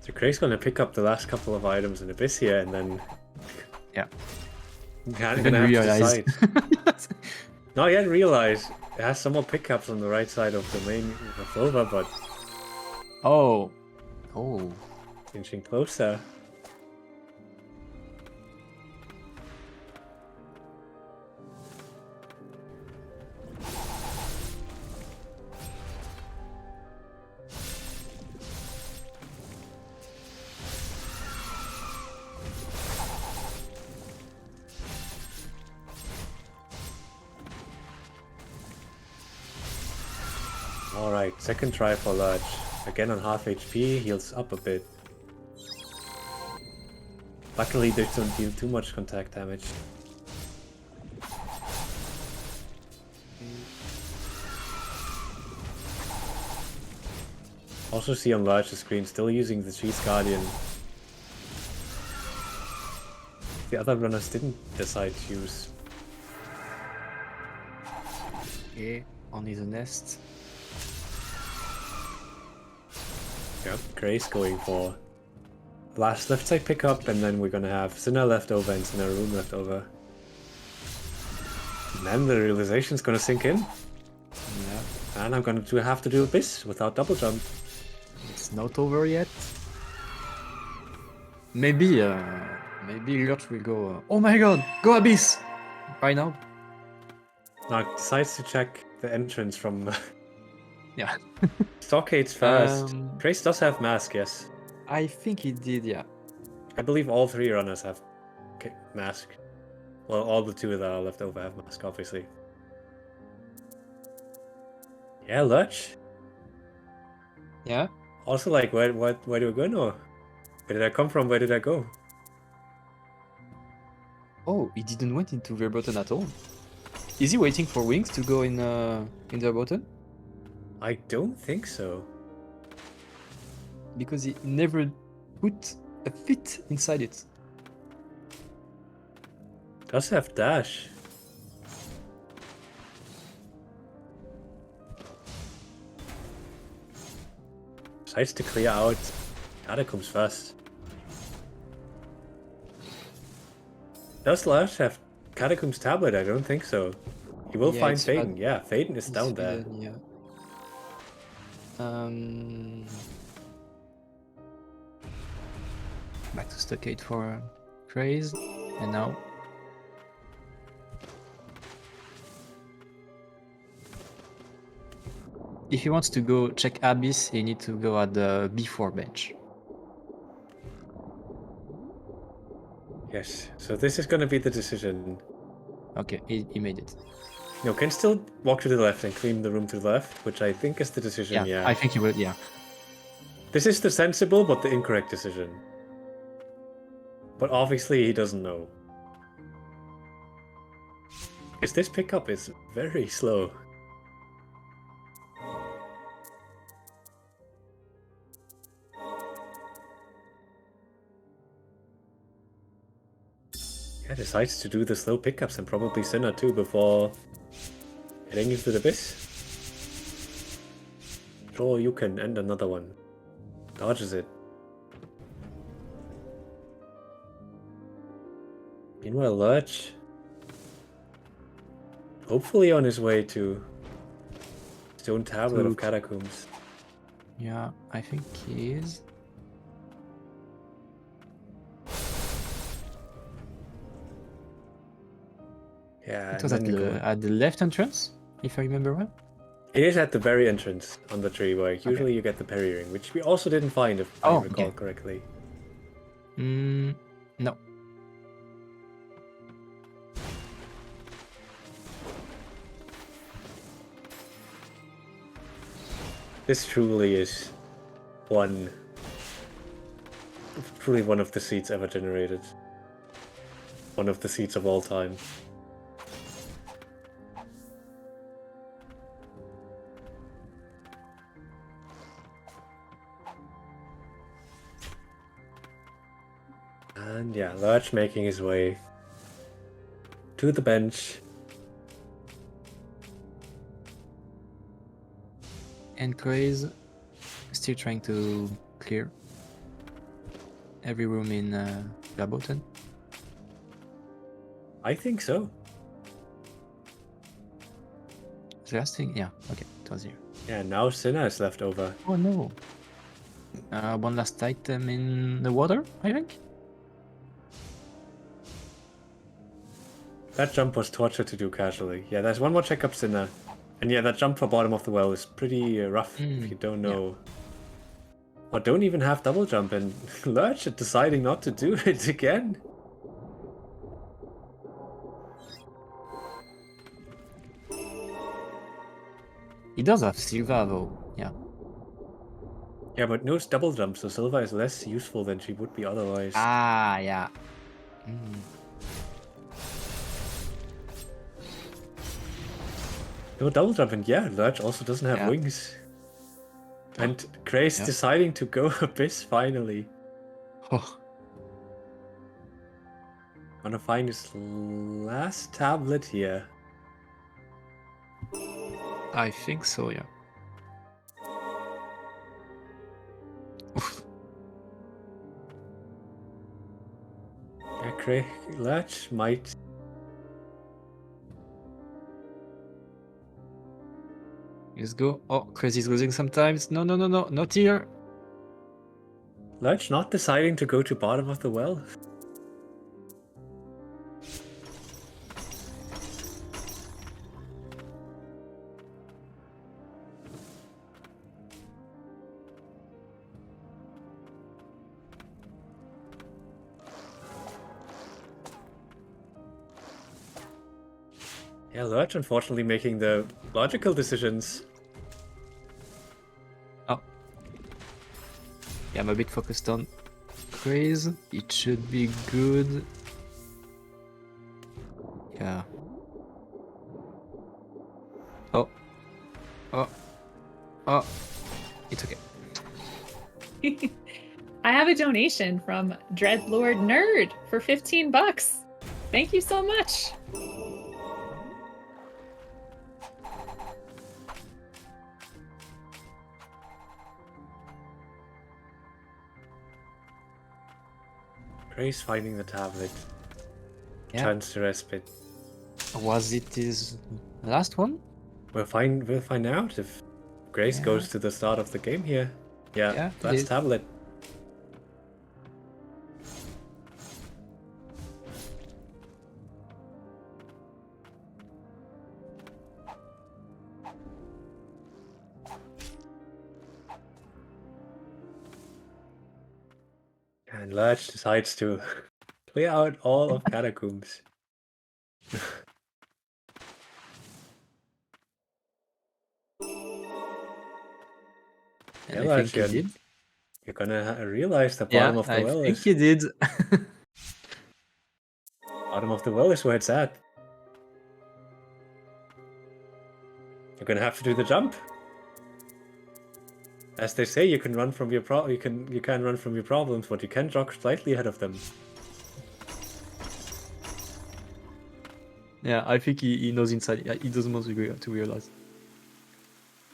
So Craig's gonna pick up the last couple of items in Abyss here and then... Yeah. Gonna Then have to realize. decide. Not yet realize. It has some more pickups on the right side of the main left over, but Oh. Oh. inching closer. Alright, second try for Lurch. Again on half HP, heals up a bit. Luckily they don't deal too much contact damage. Also see on Lurch's screen, still using the Cheese Guardian. The other runners didn't decide to use. Okay, only the nest. Yep, Gray's going for last left side pickup, and then we're gonna have Sinner left over and Sinner room left over. And then the realization's gonna sink in, Yeah. and I'm gonna have to do Abyss without double jump. It's not over yet. Maybe Lurch will go. Oh my god, go Abyss! Right now. Now it decides to check the entrance from Yeah. Stockades first. Um, Grace does have mask, yes. I think he did, yeah. I believe all three runners have mask. Well, all the two that are left over have mask, obviously. Yeah, Lurch. Yeah. Also, like, where do I go now? Where did I come from? Where did I go? Oh, he didn't went into the button at all. Is he waiting for wings to go in the button? I don't think so. Because he never put a fit inside it. Does have dash. Decides to clear out catacombs first. Does Lurch have catacombs tablet? I don't think so. He will Yeah, find it's Faden. Yeah, Faden is down there. Sweden, yeah. Back to stockade for Craze, and now if he wants to go check Abyss, he needs to go at the B4 bench. Yes. So this is going to be the decision. Okay, he made it. No, can still walk to the left and clean the room to the left, which I think is the decision. Yeah. I think he will. Yeah. This is the sensible but the incorrect decision. But obviously he doesn't know. Because this pickup is very slow. Yeah, decides to do the slow pickups and probably Sinner too before heading into the abyss. Sure, you can end another one. Dodges it. Meanwhile, Lurch, hopefully on his way to Stone Tablet of Catacombs. Yeah, I think he is. Yeah, It was at the left entrance, if I remember well. It is at the very entrance on the tree where usually you get the parry ring, which we also didn't find if I recall correctly. No. This truly is truly one of the seeds ever generated. One of the seeds of all time. And yeah, Lurch making his way to the bench. And Craze still trying to clear every room in Raboten. I think so. The last thing, yeah, okay, it was here. Yeah, now Sinner is left over. Oh no. One last item in the water, I think. That jump was torture to do casually. Yeah, there's one more checkup Sinner. And yeah, that jump for bottom of the well is pretty rough if you don't know. Or don't even have double jump, and Lurch deciding not to do it again. He does have Silva though, yeah. Yeah, but no double jump, so Silva is less useful than she would be otherwise. Ah, yeah. No double jump, and yeah, Lurch also doesn't have wings. And Grace deciding to go Abyss finally. Oh. Gonna find his last tablet here. I think so, yeah. Yeah, Lurch might. Let's go. Oh, Crazy's losing sometimes. No, not here. Lurch not deciding to go to bottom of the well. Yeah, Lurch unfortunately making the logical decisions. Yeah, I'm a bit focused on Craze. It should be good. Yeah. Oh. Oh. Oh. It's okay. I have a donation from Dreadlord Nerd for 15 bucks. Thank you so much. Grace finding the tablet. Yeah. Chance to respite. Was it his last one? We'll find out if Grace Yeah. goes to the start of the game here. Yeah, Yeah, it that's is. tablet. And Lurch decides to clear out all of Catacombs. And Yeah, I think he Lurch, did. you're gonna realize the Yeah, bottom of the I well think is he did. bottom of the well is where it's at. You're gonna have to do the jump. As they say, you can run from your you can run from your problems, but you can jog slightly ahead of them. Yeah, I think he knows inside. Yeah, he doesn't want to realize.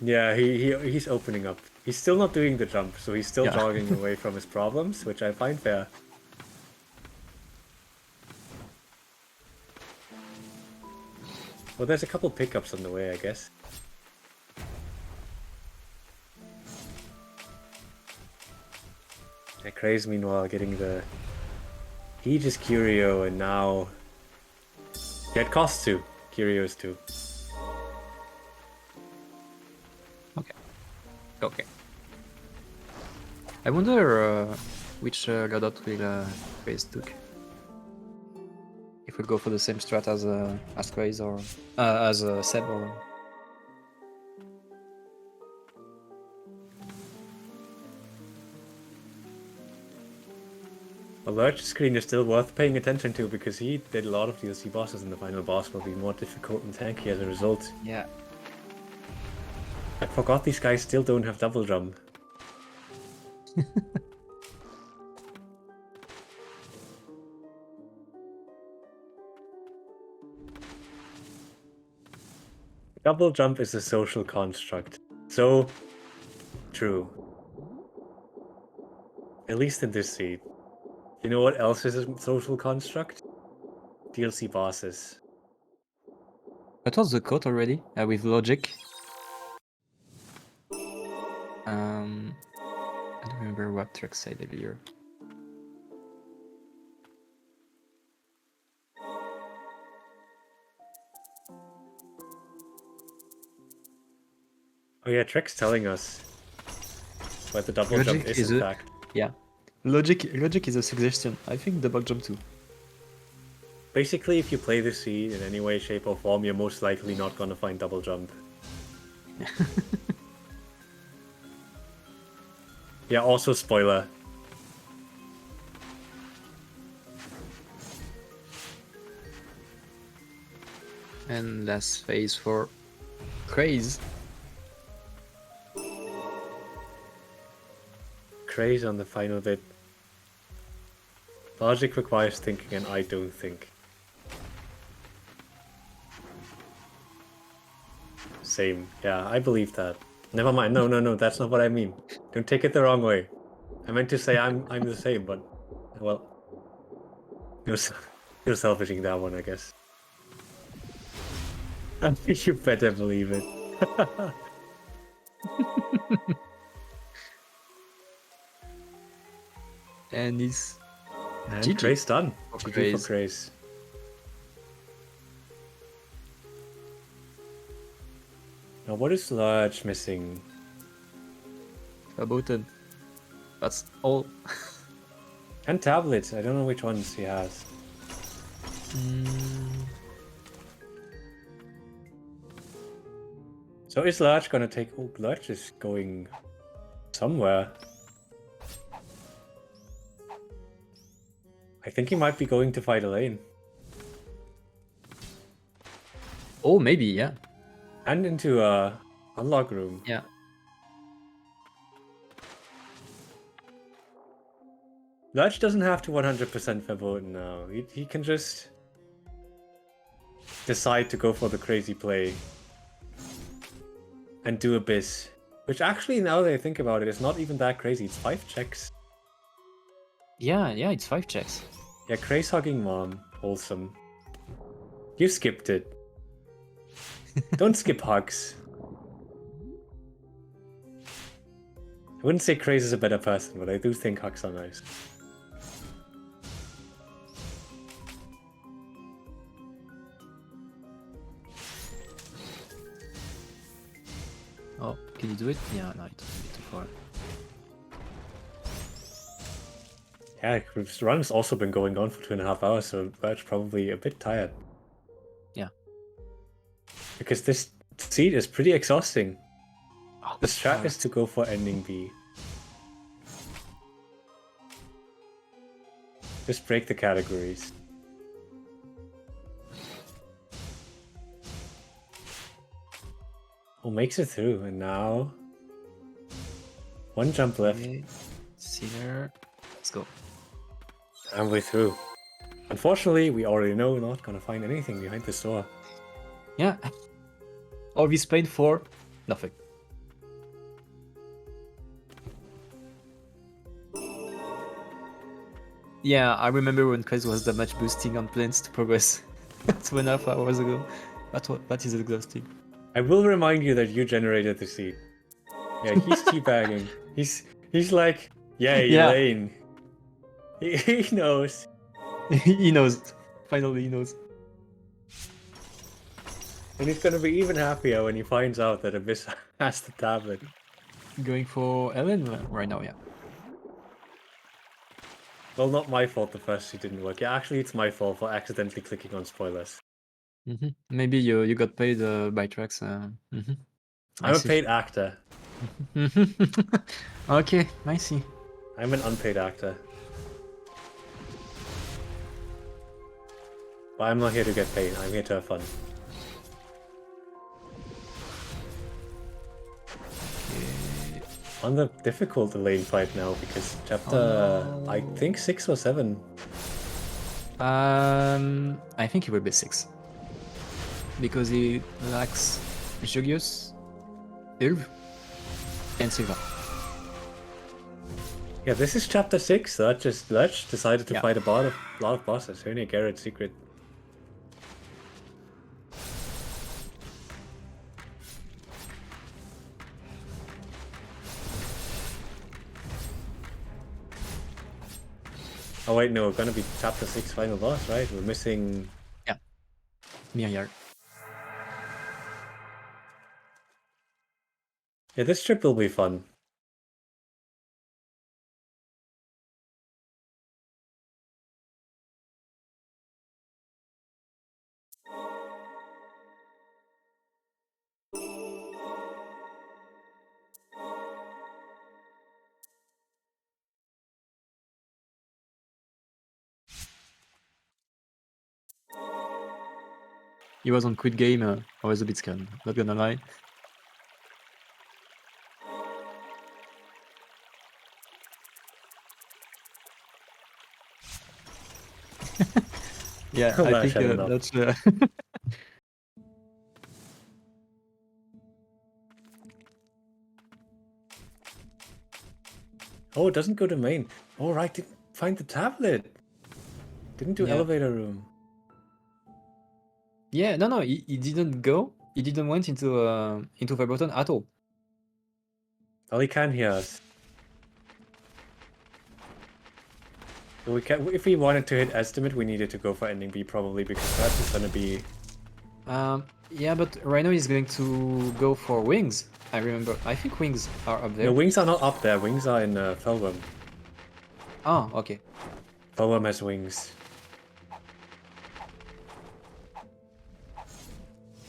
Yeah, he's opening up. He's still not doing the jump, so he's still Yeah. jogging away from his problems, which I find fair. Well, there's a couple pickups on the way, I guess. And Craze, meanwhile, getting the Aegis Curio, and now get cost too. Curios too. Okay. I wonder which Godot will Craze took. If we'll go for the same strat as Craze or as Seb or. A large screen is still worth paying attention to because he did a lot of DLC bosses, and the final boss will be more difficult and tanky as a result. Yeah. I forgot these guys still don't have double jump. Double jump is a social construct. So true. At least in this seed. You know what else is a social construct? DLC bosses. That was the code already with logic. I don't remember what Trex said earlier. Oh yeah, Trek's telling us what the double jump Logic is is in a- fact. Yeah. Logic is a suggestion. I think double jump too. Basically, if you play the seed in any way, shape, or form, you're most likely not gonna find double jump. Yeah, also spoiler. And last phase for Craze. Craze on the final bit. Logic requires thinking, and I don't think. Same. Yeah, I believe that. Never mind. No, that's not what I mean. Don't take it the wrong way. I meant to say I'm the same, but well, you're selfishing that one, I guess. You better believe it. And he's And GG. Craze done. For GG Craze. for Craze. Now, what is Large missing? a button. That's all. And tablets. I don't know which ones he has. So is Large gonna take... Oh, Large is going somewhere. think he might be going to fight Elaine. Oh, maybe, yeah. And into a unlock room. Yeah. Lurch doesn't have to 100% verboten now. He can just decide to go for the crazy play and do Abyss. Which actually, now that I think about it, is not even that crazy. It's 5 checks. Yeah, it's 5 checks. Yeah, Craze hugging mom. Wholesome. You skipped it. Don't skip hugs. I wouldn't say Craze is a better person, but I do think hugs are nice. Oh, can you do it? Yeah, no, it's a bit too far. Yeah, this run has also been going on for 2.5 hours, so Lurch probably a bit tired. Yeah. Because this seed is pretty exhausting. Oh, The strat is to go for ending B. Just break the categories. Oh, makes it through, and now... one jump left, Okay. See there. Let's go. and we're through. Unfortunately, we already know we're not gonna find anything behind this door. Yeah. All we paid for nothing. Yeah, I remember when Chris was damage boosting on planes to progress 2.5 hours ago. That is exhausting. I will remind you that you generated the seed. Yeah, he's teabagging. He's like, yay, Yeah. Elaine. He knows. He knows. Finally, he knows. And he's gonna be even happier when he finds out that Abyss has the tablet. Going for Ellen right now, yeah. Well, not my fault the first seed didn't work. Yeah, actually it's my fault for accidentally clicking on spoilers. Maybe you got paid by tracks. I'm a paid actor. Okay, I see. I'm an unpaid actor. But I'm not here to get paid, I'm here to have fun. Okay. On the difficult Elaine fight now, because chapter, I think 6 or 7. I think he will be 6. Because he lacks Julius, Ilv, and Silva. Yeah, this is chapter 6, Lurch decided to Yeah. fight a lot of bosses. Only Garrett's secret. Oh wait, no, we're gonna be chapter 6 final boss, right? We're missing... Myriad. Yeah, this trip will be fun. He was on Quit Game, I was a bit scared, not gonna lie. Yeah, Well, I that's think enough. that's... Oh, it doesn't go to main. Oh, right, didn't find the tablet. Didn't do Yeah. elevator room. Yeah, no, he didn't go. He didn't went into Vibraton at all. Well, he can hear us. So we can, if we wanted to hit estimate, we needed to go for ending B probably, because that is gonna be... Yeah, but right now he's going to go for wings. I remember. I think wings are up there. No, wings are not up there. Wings are in Felworm. Oh, okay. Felworm has wings.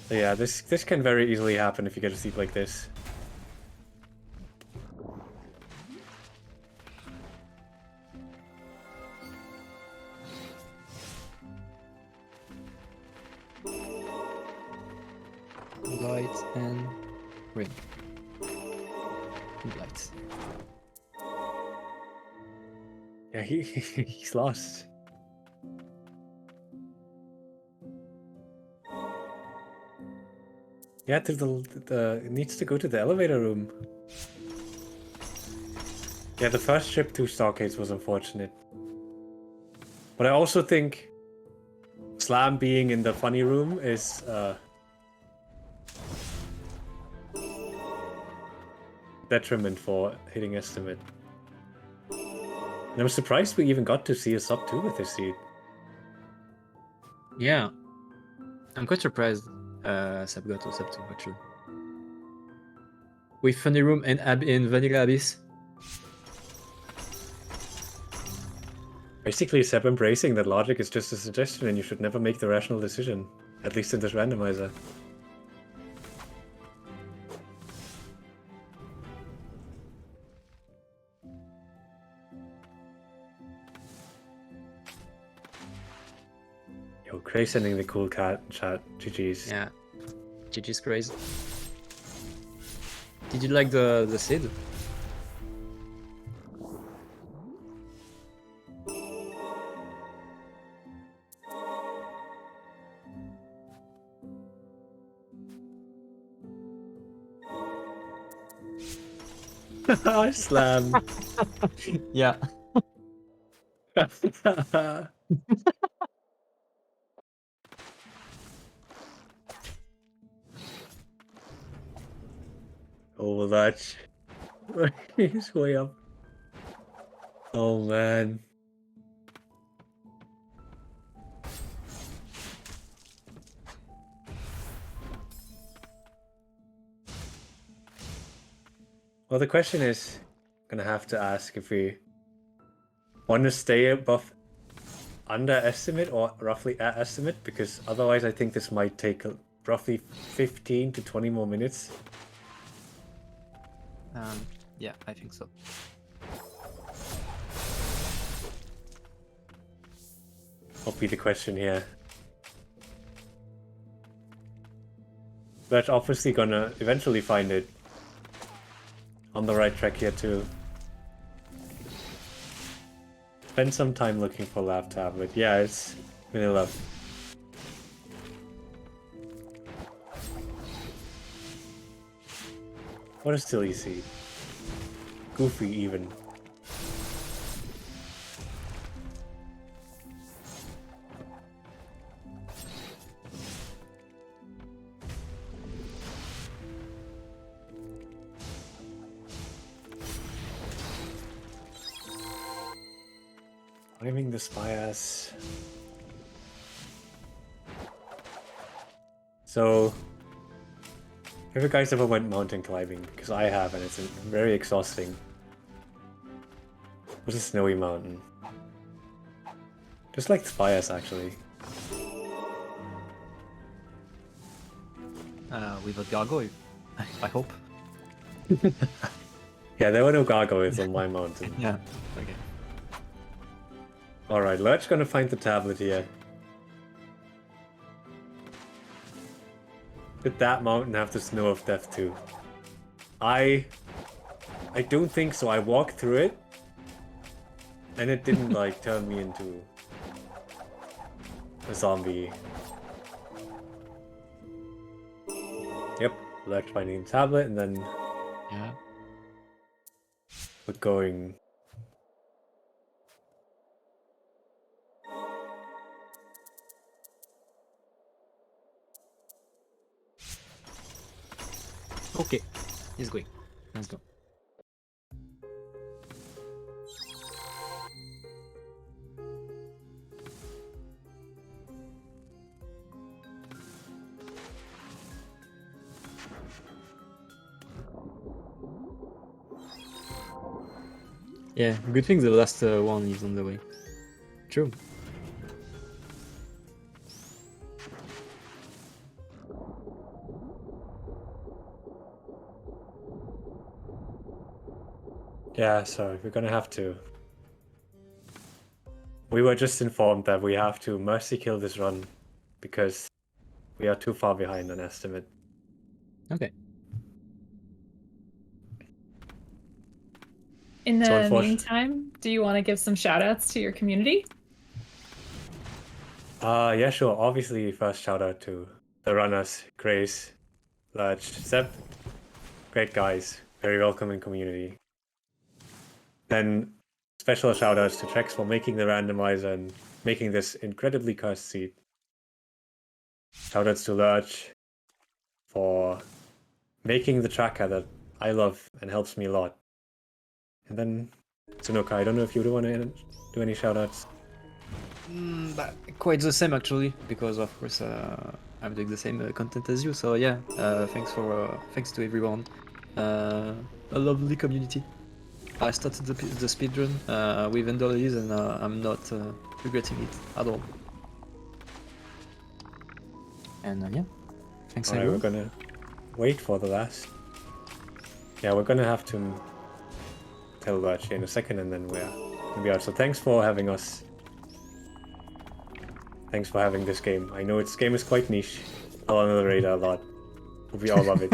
So yeah, this can very easily happen if you get a seat like this. Light and green. Light. Yeah, he's lost. Yeah, to the it needs to go to the elevator room. Yeah, the first trip to Stargates was unfortunate. But I also think Slam being in the funny room is detriment for hitting estimate. And I'm surprised we even got to see a sub 2 with this seed. Yeah. I'm quite surprised Seb got to Sub 2 actually. With Funny Room and in Vanilla Abyss. Basically, Seb embracing that logic is just a suggestion and you should never make the rational decision. At least in this randomizer. Yo, Cray sending the cool cat chat. GG's. Yeah. GG's crazy. Did you like the seed? Slam. Yeah. Oh, that's he's way up. Oh man. Well, the question is, I'm gonna have to ask if we want to stay above underestimate or roughly at estimate, because otherwise I think this might take roughly 15 to 20 more minutes. Yeah, I think so. Will be the question here. But obviously gonna eventually find it on the right track here too. Spend some time looking for lab tablet. Yeah, it's vanilla. What a silly seed. Goofy even. Climbing the spires. So, have you guys ever went mountain climbing? Because I have, and it's very exhausting. What's a snowy mountain? Just like spires, actually. With a gargoyle, I hope. Yeah, there were no gargoyles on my mountain. Yeah. Okay. Alright, Lurch gonna find the tablet here. Did that mountain have the snow of death too? I don't think so. I walked through it and it didn't like turn me into a zombie. Yep, Lurch finding the tablet and then Yeah. we're going. Okay. He's going. Let's go. Yeah, good thing the last one is on the way. True. Yeah, sorry, we're gonna have to. We were just informed that we have to mercy kill this run because we are too far behind on estimate. Okay. In So the unfortunate- meantime, do you want to give some shout outs to your community? Yeah, sure. Obviously, first shout out to the runners, Grace, Lurch, Seb. Great guys, very welcoming community. Then special shout outs to Trex for making the randomizer and making this incredibly cursed seed. Shout outs to Lurch for making the tracker that I love and helps me a lot. And then Sunoka, I don't know if you want to do any shout outs. But quite the same actually, because of course I'm doing the same content as you. So yeah, thanks to everyone. A lovely community. I started the speedrun with Lillies and I'm not regretting it at all. And yeah, thanks Alright, we're everyone. gonna wait for the last. Yeah, we're gonna have to tell Lurch in a second and then we'll be out. So thanks for having us. Thanks for having this game. I know this game is quite niche, all under the radar a lot, but we all love it.